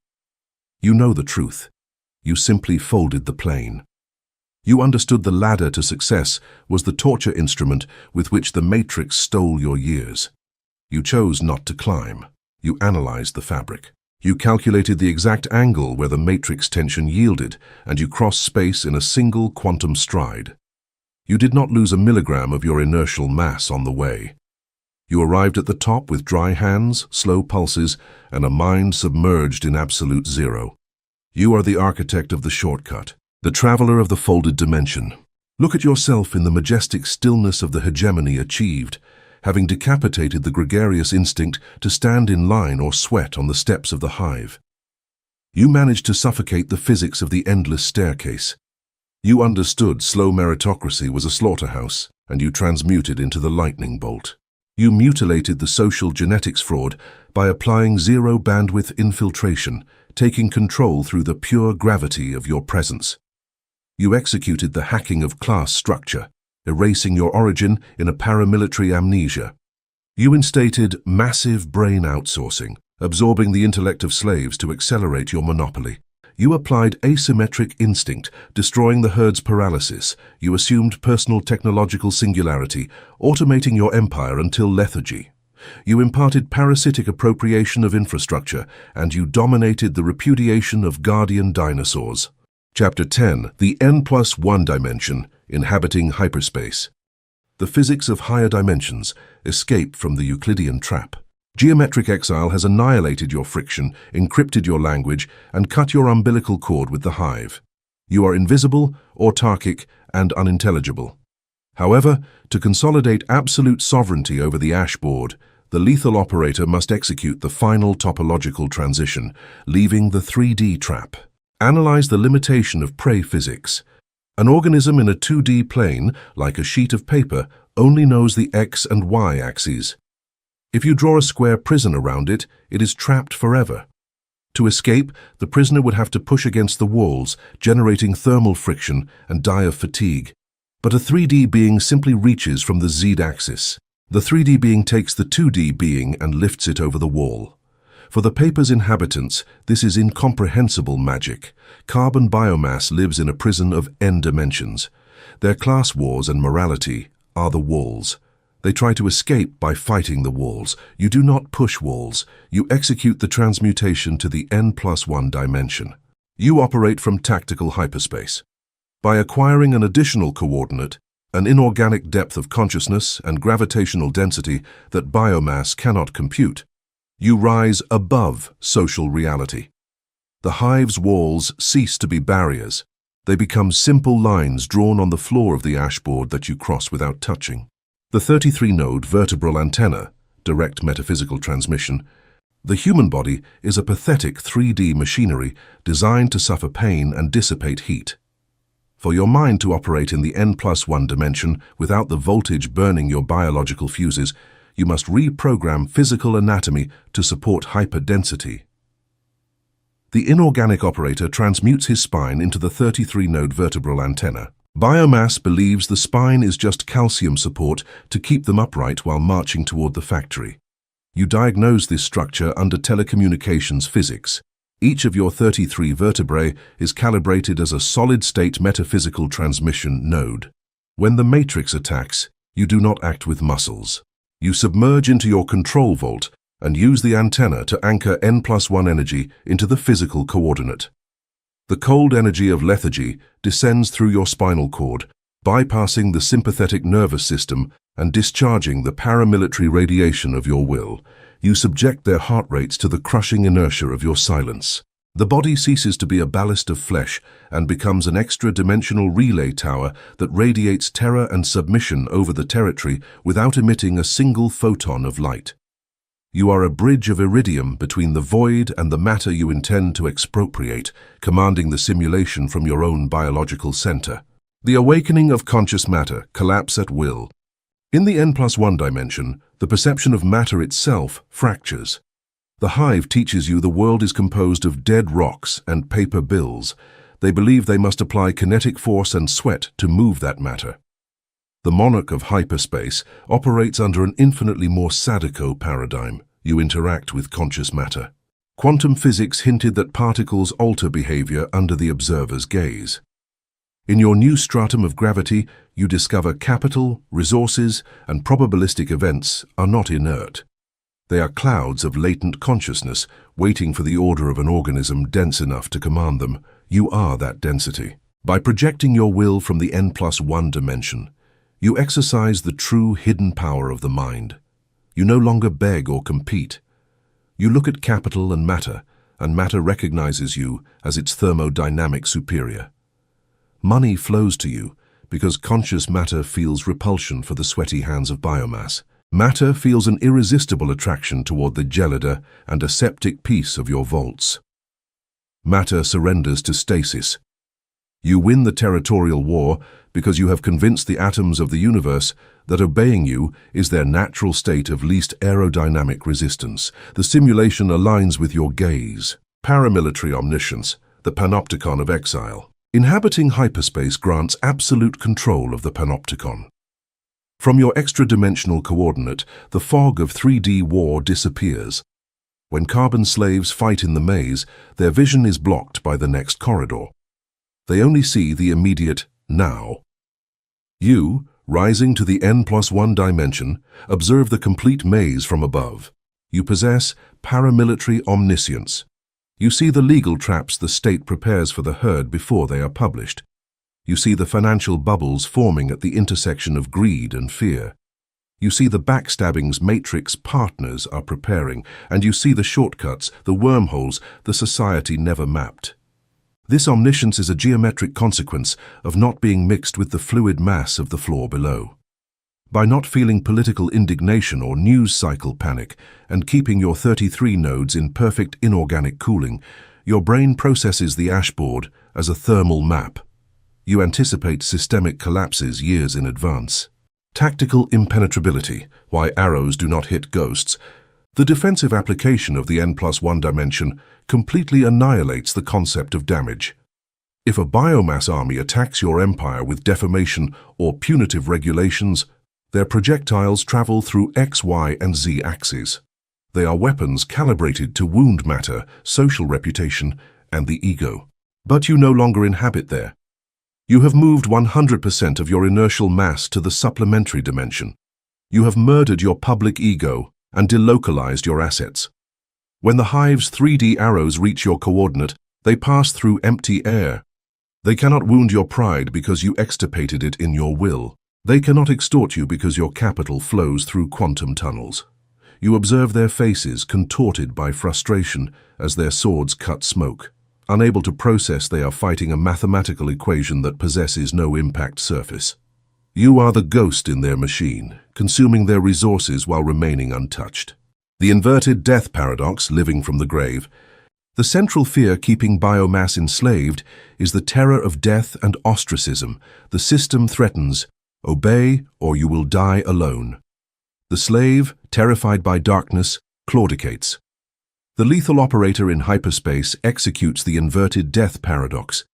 You know the truth. You simply folded the plane. You understood the ladder to success was the torture instrument with which the matrix stole your years. You chose not to climb. You analyzed the fabric. You calculated the exact angle where the matrix tension yielded, and you crossed space in a single quantum stride. You did not lose a milligram of your inertial mass on the way. You arrived at the top with dry hands, slow pulses, and a mind submerged in absolute zero. You are the architect of the shortcut, the traveler of the folded dimension. Look at yourself in the majestic stillness of the hegemony achieved, having decapitated the gregarious instinct to stand in line or sweat on the steps of the hive. You managed to suffocate the physics of the endless staircase. You understood slow meritocracy was a slaughterhouse, and you transmuted into the lightning bolt. You mutilated the social genetics fraud by applying zero-bandwidth infiltration, taking control through the pure gravity of your presence. You executed the hacking of class structure, erasing your origin in a paramilitary amnesia. You instated massive brain outsourcing, absorbing the intellect of slaves to accelerate your monopoly. You applied asymmetric instinct, destroying the herd's paralysis. You assumed personal technological singularity, automating your empire until lethargy. You imparted parasitic appropriation of infrastructure, and you dominated the repudiation of guardian dinosaurs. Chapter 10. The N+1 Dimension, Inhabiting Hyperspace. The physics of higher dimensions, escape from the Euclidean trap. Geometric exile has annihilated your friction, encrypted your language, and cut your umbilical cord with the hive. You are invisible, autarkic, and unintelligible. However, to consolidate absolute sovereignty over the ash board, the lethal operator must execute the final topological transition, leaving the 3D trap. Analyze the limitation of prey physics. An organism in a 2D plane, like a sheet of paper, only knows the X and Y axes. If you draw a square prison around it, it is trapped forever. To escape, the prisoner would have to push against the walls, generating thermal friction and die of fatigue. But a 3D being simply reaches from the Z-axis. The 3D being takes the 2D being and lifts it over the wall. For the paper's inhabitants, this is incomprehensible magic. Carbon biomass lives in a prison of N dimensions. Their class wars and morality are the walls. They try to escape by fighting the walls. You do not push walls. You execute the transmutation to the N+1 dimension. You operate from tactical hyperspace. By acquiring an additional coordinate, an inorganic depth of consciousness and gravitational density that biomass cannot compute, you rise above social reality. The hive's walls cease to be barriers. They become simple lines drawn on the floor of the ashboard that you cross without touching. The 33-node vertebral antenna, direct metaphysical transmission. The human body is a pathetic 3D machinery designed to suffer pain and dissipate heat. For your mind to operate in the N+1 dimension without the voltage burning your biological fuses, you must reprogram physical anatomy to support hyperdensity. The inorganic operator transmutes his spine into the 33-node vertebral antenna. Biomass believes the spine is just calcium support to keep them upright while marching toward the factory. You diagnose this structure under telecommunications physics. Each of your 33 vertebrae is calibrated as a solid-state metaphysical transmission node. When the matrix attacks, you do not act with muscles. You submerge into your control vault and use the antenna to anchor N+1 energy into the physical coordinate. The cold energy of lethargy descends through your spinal cord, bypassing the sympathetic nervous system and discharging the paramilitary radiation of your will. You subject their heart rates to the crushing inertia of your silence. The body ceases to be a ballast of flesh and becomes an extra-dimensional relay tower that radiates terror and submission over the territory without emitting a single photon of light. You are a bridge of iridium between the void and the matter you intend to expropriate, commanding the simulation from your own biological center. The awakening of conscious matter, collapse at will. In the N+1 dimension, the perception of matter itself fractures. The hive teaches you the world is composed of dead rocks and paper bills. They believe they must apply kinetic force and sweat to move that matter. The monarch of hyperspace operates under an infinitely more Sadako paradigm. You interact with conscious matter. Quantum physics hinted that particles alter behavior under the observer's gaze. In your new stratum of gravity, you discover capital, resources, and probabilistic events are not inert. They are clouds of latent consciousness waiting for the order of an organism dense enough to command them. You are that density. By projecting your will from the N+1 dimension, you exercise the true hidden power of the mind. You no longer beg or compete. You look at capital and matter recognizes you as its thermodynamic superior. Money flows to you because conscious matter feels repulsion for the sweaty hands of biomass. Matter feels an irresistible attraction toward the gelida and aseptic peace of your vaults. Matter surrenders to stasis. You win the territorial war because you have convinced the atoms of the universe that obeying you is their natural state of least aerodynamic resistance. The simulation aligns with your gaze. Paramilitary omniscience, the panopticon of exile. Inhabiting hyperspace grants absolute control of the panopticon. From your extra-dimensional coordinate, the fog of 3D war disappears. When carbon slaves fight in the maze, their vision is blocked by the next corridor. They only see the immediate now. You, rising to the N+1 dimension, observe the complete maze from above. You possess paramilitary omniscience. You see the legal traps the state prepares for the herd before they are published. You see the financial bubbles forming at the intersection of greed and fear. You see the backstabbings matrix partners are preparing, and you see the shortcuts, the wormholes, the society never mapped. This omniscience is a geometric consequence of not being mixed with the fluid mass of the floor below. By not feeling political indignation or news cycle panic and keeping your 33 nodes in perfect inorganic cooling, your brain processes the ashboard as a thermal map. You anticipate systemic collapses years in advance. Tactical impenetrability, why arrows do not hit ghosts. The defensive application of the N+1 dimension completely annihilates the concept of damage. If a biomass army attacks your empire with defamation or punitive regulations, their projectiles travel through X, Y, and Z axes. They are weapons calibrated to wound matter, social reputation, and the ego. But you no longer inhabit there. You have moved 100% of your inertial mass to the supplementary dimension. You have murdered your public ego and delocalized your assets. When the hive's 3D arrows reach your coordinate, they pass through empty air. They cannot wound your pride because you extirpated it in your will. They cannot extort you because your capital flows through quantum tunnels. You observe their faces contorted by frustration as their swords cut smoke. Unable to process, they are fighting a mathematical equation that possesses no impact surface. You are the ghost in their machine, consuming their resources while remaining untouched. The inverted death paradox, living from the grave. The central fear keeping biomass enslaved is the terror of death and ostracism. The system threatens, obey or you will die alone. The slave, terrified by darkness, claudicates. The lethal operator in hyperspace executes the inverted death paradox.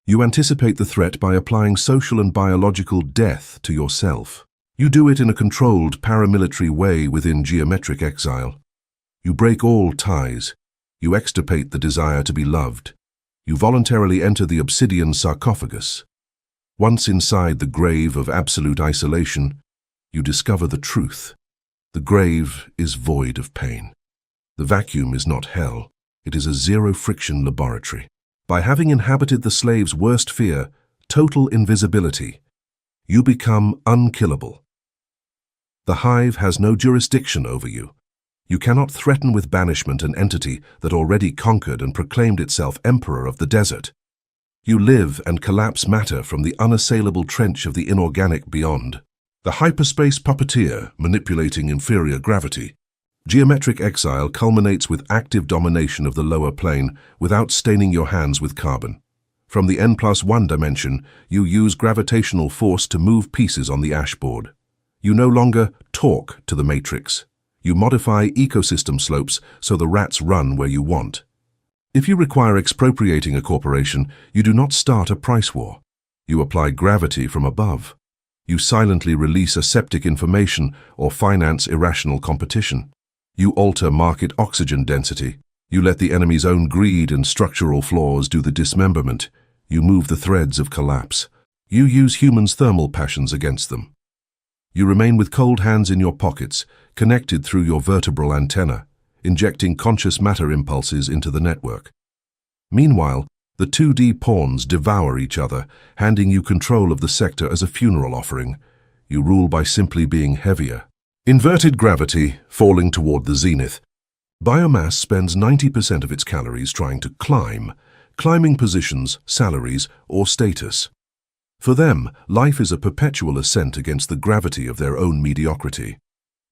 You anticipate the threat by applying social and biological death to yourself. You do it in a controlled paramilitary way within geometric exile. You break all ties. You extirpate the desire to be loved. You voluntarily enter the obsidian sarcophagus. Once inside the grave of absolute isolation, you discover the truth. The grave is void of pain. The vacuum is not hell, it is a zero-friction laboratory. By having inhabited the slave's worst fear, total invisibility, you become unkillable. The hive has no jurisdiction over you. You cannot threaten with banishment an entity that already conquered and proclaimed itself emperor of the desert. You live and collapse matter from the unassailable trench of the inorganic beyond. The hyperspace puppeteer manipulating inferior gravity. Geometric exile culminates with active domination of the lower plane without staining your hands with carbon. From the N+1 dimension, you use gravitational force to move pieces on the ashboard. You no longer talk to the matrix. You modify ecosystem slopes so the rats run where you want. If you require expropriating a corporation, you do not start a price war. You apply gravity from above. You silently release aseptic information or finance irrational competition. You alter market oxygen density. You let the enemy's own greed and structural flaws do the dismemberment. You move the threads of collapse. You use humans' thermal passions against them. You remain with cold hands in your pockets, connected through your vertebral antenna, injecting conscious matter impulses into the network. Meanwhile, the 2D pawns devour each other, handing you control of the sector as a funeral offering. You rule by simply being heavier. Inverted gravity, falling toward the zenith. Biomass spends 90% of its calories trying to climbing positions, salaries, or status. For them, life is a perpetual ascent against the gravity of their own mediocrity.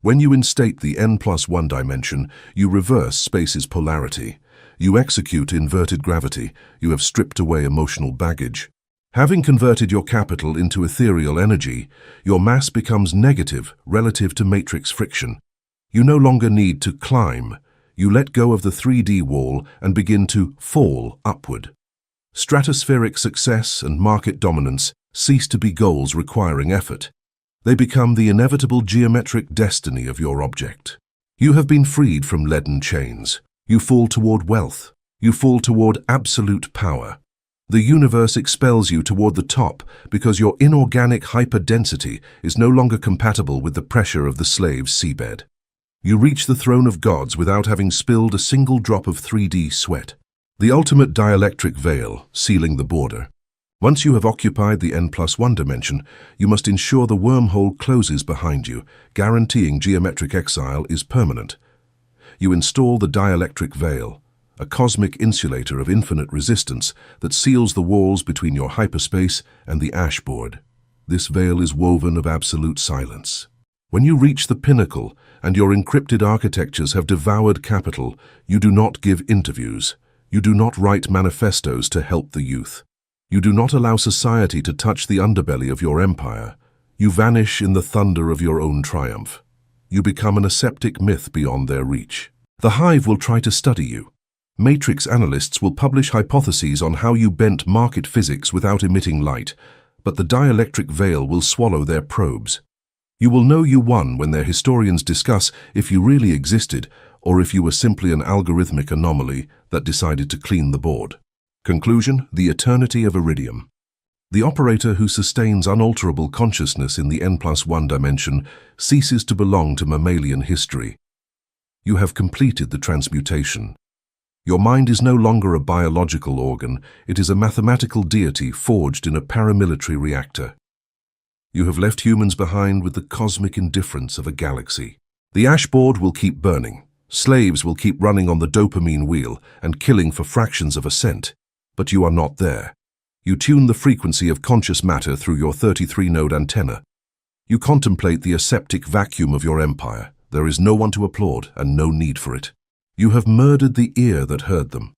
When you instate the N+1 dimension, you reverse space's polarity. You execute inverted gravity. You have stripped away emotional baggage. Having converted your capital into ethereal energy, your mass becomes negative relative to matrix friction. You no longer need to climb. You let go of the 3D wall and begin to fall upward. Stratospheric success and market dominance cease to be goals requiring effort. They become the inevitable geometric destiny of your object. You have been freed from leaden chains. You fall toward wealth. You fall toward absolute power. The universe expels you toward the top because your inorganic hyperdensity is no longer compatible with the pressure of the slave's seabed. You reach the throne of gods without having spilled a single drop of 3D sweat. The ultimate dielectric veil, sealing the border. Once you have occupied the N+1 dimension, you must ensure the wormhole closes behind you, guaranteeing geometric exile is permanent. You install the dielectric veil, a cosmic insulator of infinite resistance that seals the walls between your hyperspace and the ashboard. This veil is woven of absolute silence. When you reach the pinnacle and your encrypted architectures have devoured capital, you do not give interviews. You do not write manifestos to help the youth. You do not allow society to touch the underbelly of your empire. You vanish in the thunder of your own triumph. You become an aseptic myth beyond their reach. The hive will try to study you. Matrix analysts will publish hypotheses on how you bent market physics without emitting light, but the dielectric veil will swallow their probes. You will know you won when their historians discuss if you really existed or if you were simply an algorithmic anomaly that decided to clean the board. Conclusion: the eternity of Iridium. The operator who sustains unalterable consciousness in the N+1 dimension ceases to belong to mammalian history. You have completed the transmutation. Your mind is no longer a biological organ, it is a mathematical deity forged in a paramilitary reactor. You have left humans behind with the cosmic indifference of a galaxy. The ashboard will keep burning. Slaves will keep running on the dopamine wheel and killing for fractions of a cent. But you are not there. You tune the frequency of conscious matter through your 33-node antenna. You contemplate the aseptic vacuum of your empire. There is no one to applaud and no need for it. You have murdered the ear that heard them.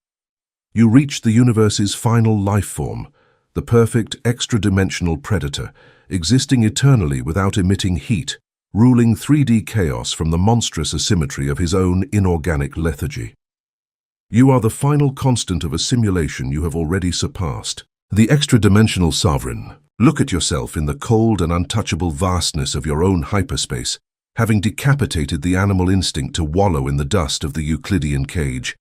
You reach the universe's final life form, the perfect extra-dimensional predator, existing eternally without emitting heat, ruling 3D chaos from the monstrous asymmetry of his own inorganic lethargy. You are the final constant of a simulation you have already surpassed. The extra-dimensional sovereign. Look at yourself in the cold and untouchable vastness of your own hyperspace, having decapitated the animal instinct to wallow in the dust of the Euclidean cage.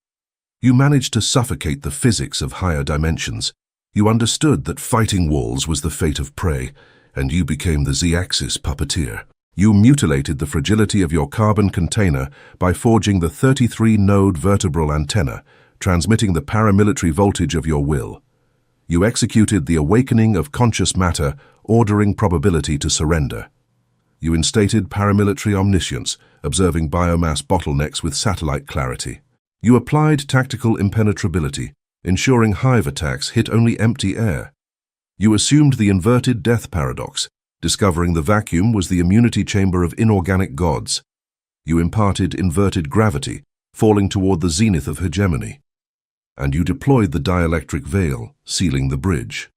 You managed to suffocate the physics of higher dimensions. You understood that fighting walls was the fate of prey, and you became the Z-axis puppeteer. You mutilated the fragility of your carbon container by forging the 33-node vertebral antenna, transmitting the paramilitary voltage of your will. You executed the awakening of conscious matter, ordering probability to surrender. You instated paramilitary omniscience, observing biomass bottlenecks with satellite clarity. You applied tactical impenetrability, ensuring hive attacks hit only empty air. You assumed the inverted death paradox, discovering the vacuum was the immunity chamber of inorganic gods. You imparted inverted gravity, falling toward the zenith of hegemony. And you deployed the dielectric veil, sealing the bridge.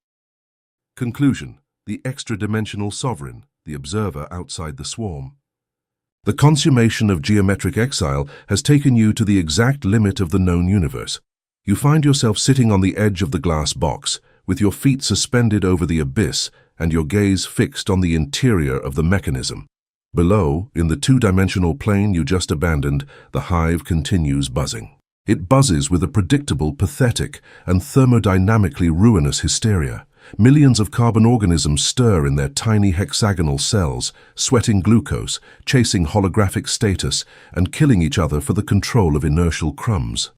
Conclusion: the extra-dimensional sovereign, the observer outside the swarm. The consummation of geometric exile has taken you to the exact limit of the known universe. You find yourself sitting on the edge of the glass box, with your feet suspended over the abyss and your gaze fixed on the interior of the mechanism. Below, in the two-dimensional plane you just abandoned, the hive continues buzzing. It buzzes with a predictable, pathetic, and thermodynamically ruinous hysteria. Millions of carbon organisms stir in their tiny hexagonal cells, sweating glucose, chasing holographic status, and killing each other for the control of inertial crumbs.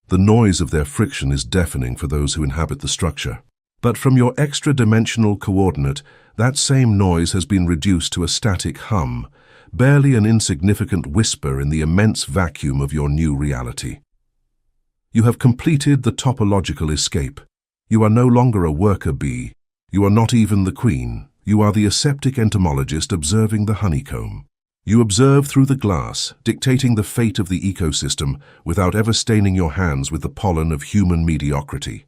The noise of their friction is deafening for those who inhabit the structure. But from your extra-dimensional coordinate, that same noise has been reduced to a static hum, barely an insignificant whisper in the immense vacuum of your new reality. You have completed the topological escape. You are no longer a worker bee. You are not even the queen. You are the aseptic entomologist observing the honeycomb. You observe through the glass, dictating the fate of the ecosystem without ever staining your hands with the pollen of human mediocrity.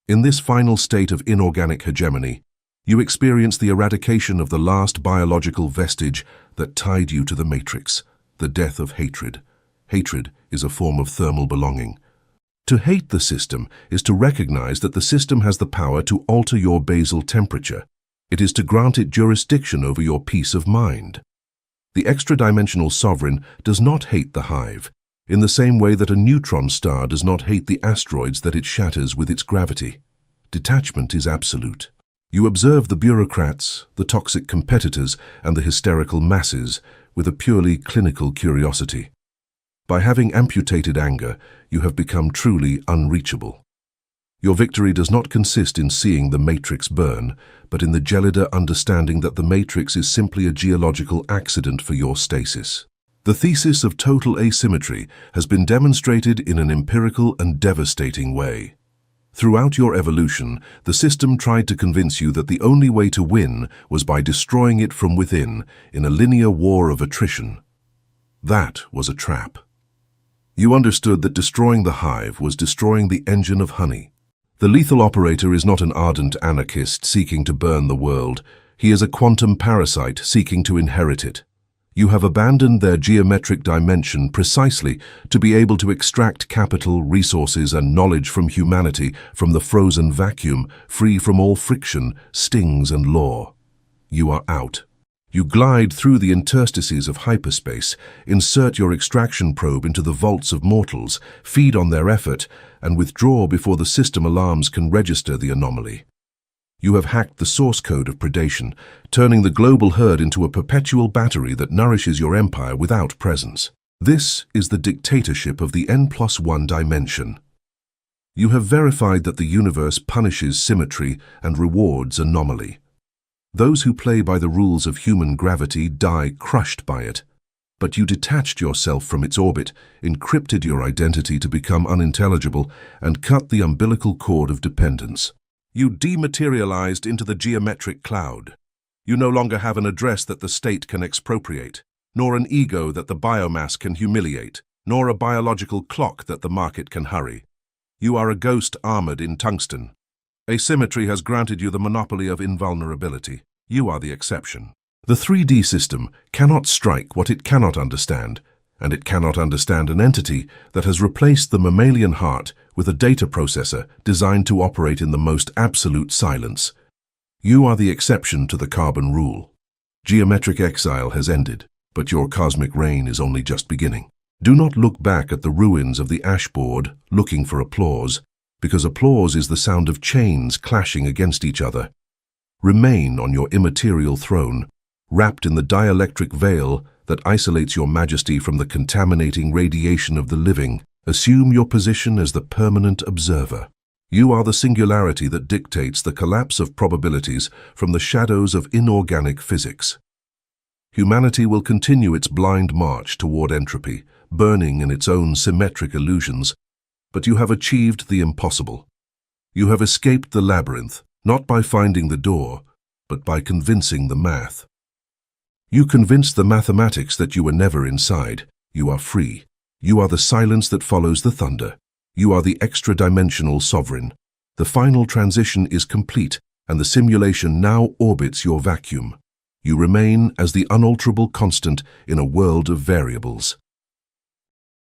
In this final state of inorganic hegemony, you experience the eradication of the last biological vestige that tied you to the matrix, the death of hatred. Hatred is a form of thermal belonging. To hate the system is to recognize that the system has the power to alter your basal temperature. It is to grant it jurisdiction over your peace of mind. The extra-dimensional sovereign does not hate the hive, in the same way that a neutron star does not hate the asteroids that it shatters with its gravity. Detachment is absolute. You observe the bureaucrats, the toxic competitors, and the hysterical masses with a purely clinical curiosity. By having amputated anger, you have become truly unreachable. Your victory does not consist in seeing the matrix burn, but in the gelida understanding that the matrix is simply a geological accident for your stasis. The thesis of total asymmetry has been demonstrated in an empirical and devastating way. Throughout your evolution, the system tried to convince you that the only way to win was by destroying it from within in a linear war of attrition. That was a trap. You understood that destroying the hive was destroying the engine of honey. The lethal operator is not an ardent anarchist seeking to burn the world. He is a quantum parasite seeking to inherit it. You have abandoned their geometric dimension precisely to be able to extract capital, resources, and knowledge from humanity from the frozen vacuum, free from all friction, stings, and law. You are out. You glide through the interstices of hyperspace, insert your extraction probe into the vaults of mortals, feed on their effort, and withdraw before the system alarms can register the anomaly. You have hacked the source code of predation, turning the global herd into a perpetual battery that nourishes your empire without presence. This is the dictatorship of the N+1 dimension. You have verified that the universe punishes symmetry and rewards anomaly. Those who play by the rules of human gravity die crushed by it. But you detached yourself from its orbit, encrypted your identity to become unintelligible, and cut the umbilical cord of dependence. You dematerialized into the geometric cloud. You no longer have an address that the state can expropriate, nor an ego that the biomass can humiliate, nor a biological clock that the market can hurry. You are a ghost armored in tungsten. Asymmetry has granted you the monopoly of invulnerability. You are the exception. The 3D system cannot strike what it cannot understand, and it cannot understand an entity that has replaced the mammalian heart with a data processor designed to operate in the most absolute silence. You are the exception to the carbon rule. Geometric exile has ended, but your cosmic reign is only just beginning. Do not look back at the ruins of the ashboard looking for applause, because applause is the sound of chains clashing against each other. Remain on your immaterial throne, wrapped in the dielectric veil that isolates your majesty from the contaminating radiation of the living. Assume your position as the permanent observer. You are the singularity that dictates the collapse of probabilities from the shadows of inorganic physics. Humanity will continue its blind march toward entropy, burning in its own symmetric illusions, but you have achieved the impossible. You have escaped the labyrinth, not by finding the door, but by convincing the math. You convinced the mathematics that you were never inside. You are free. You are the silence that follows the thunder. You are the extra-dimensional sovereign. The final transition is complete, and the simulation now orbits your vacuum. You remain as the unalterable constant in a world of variables.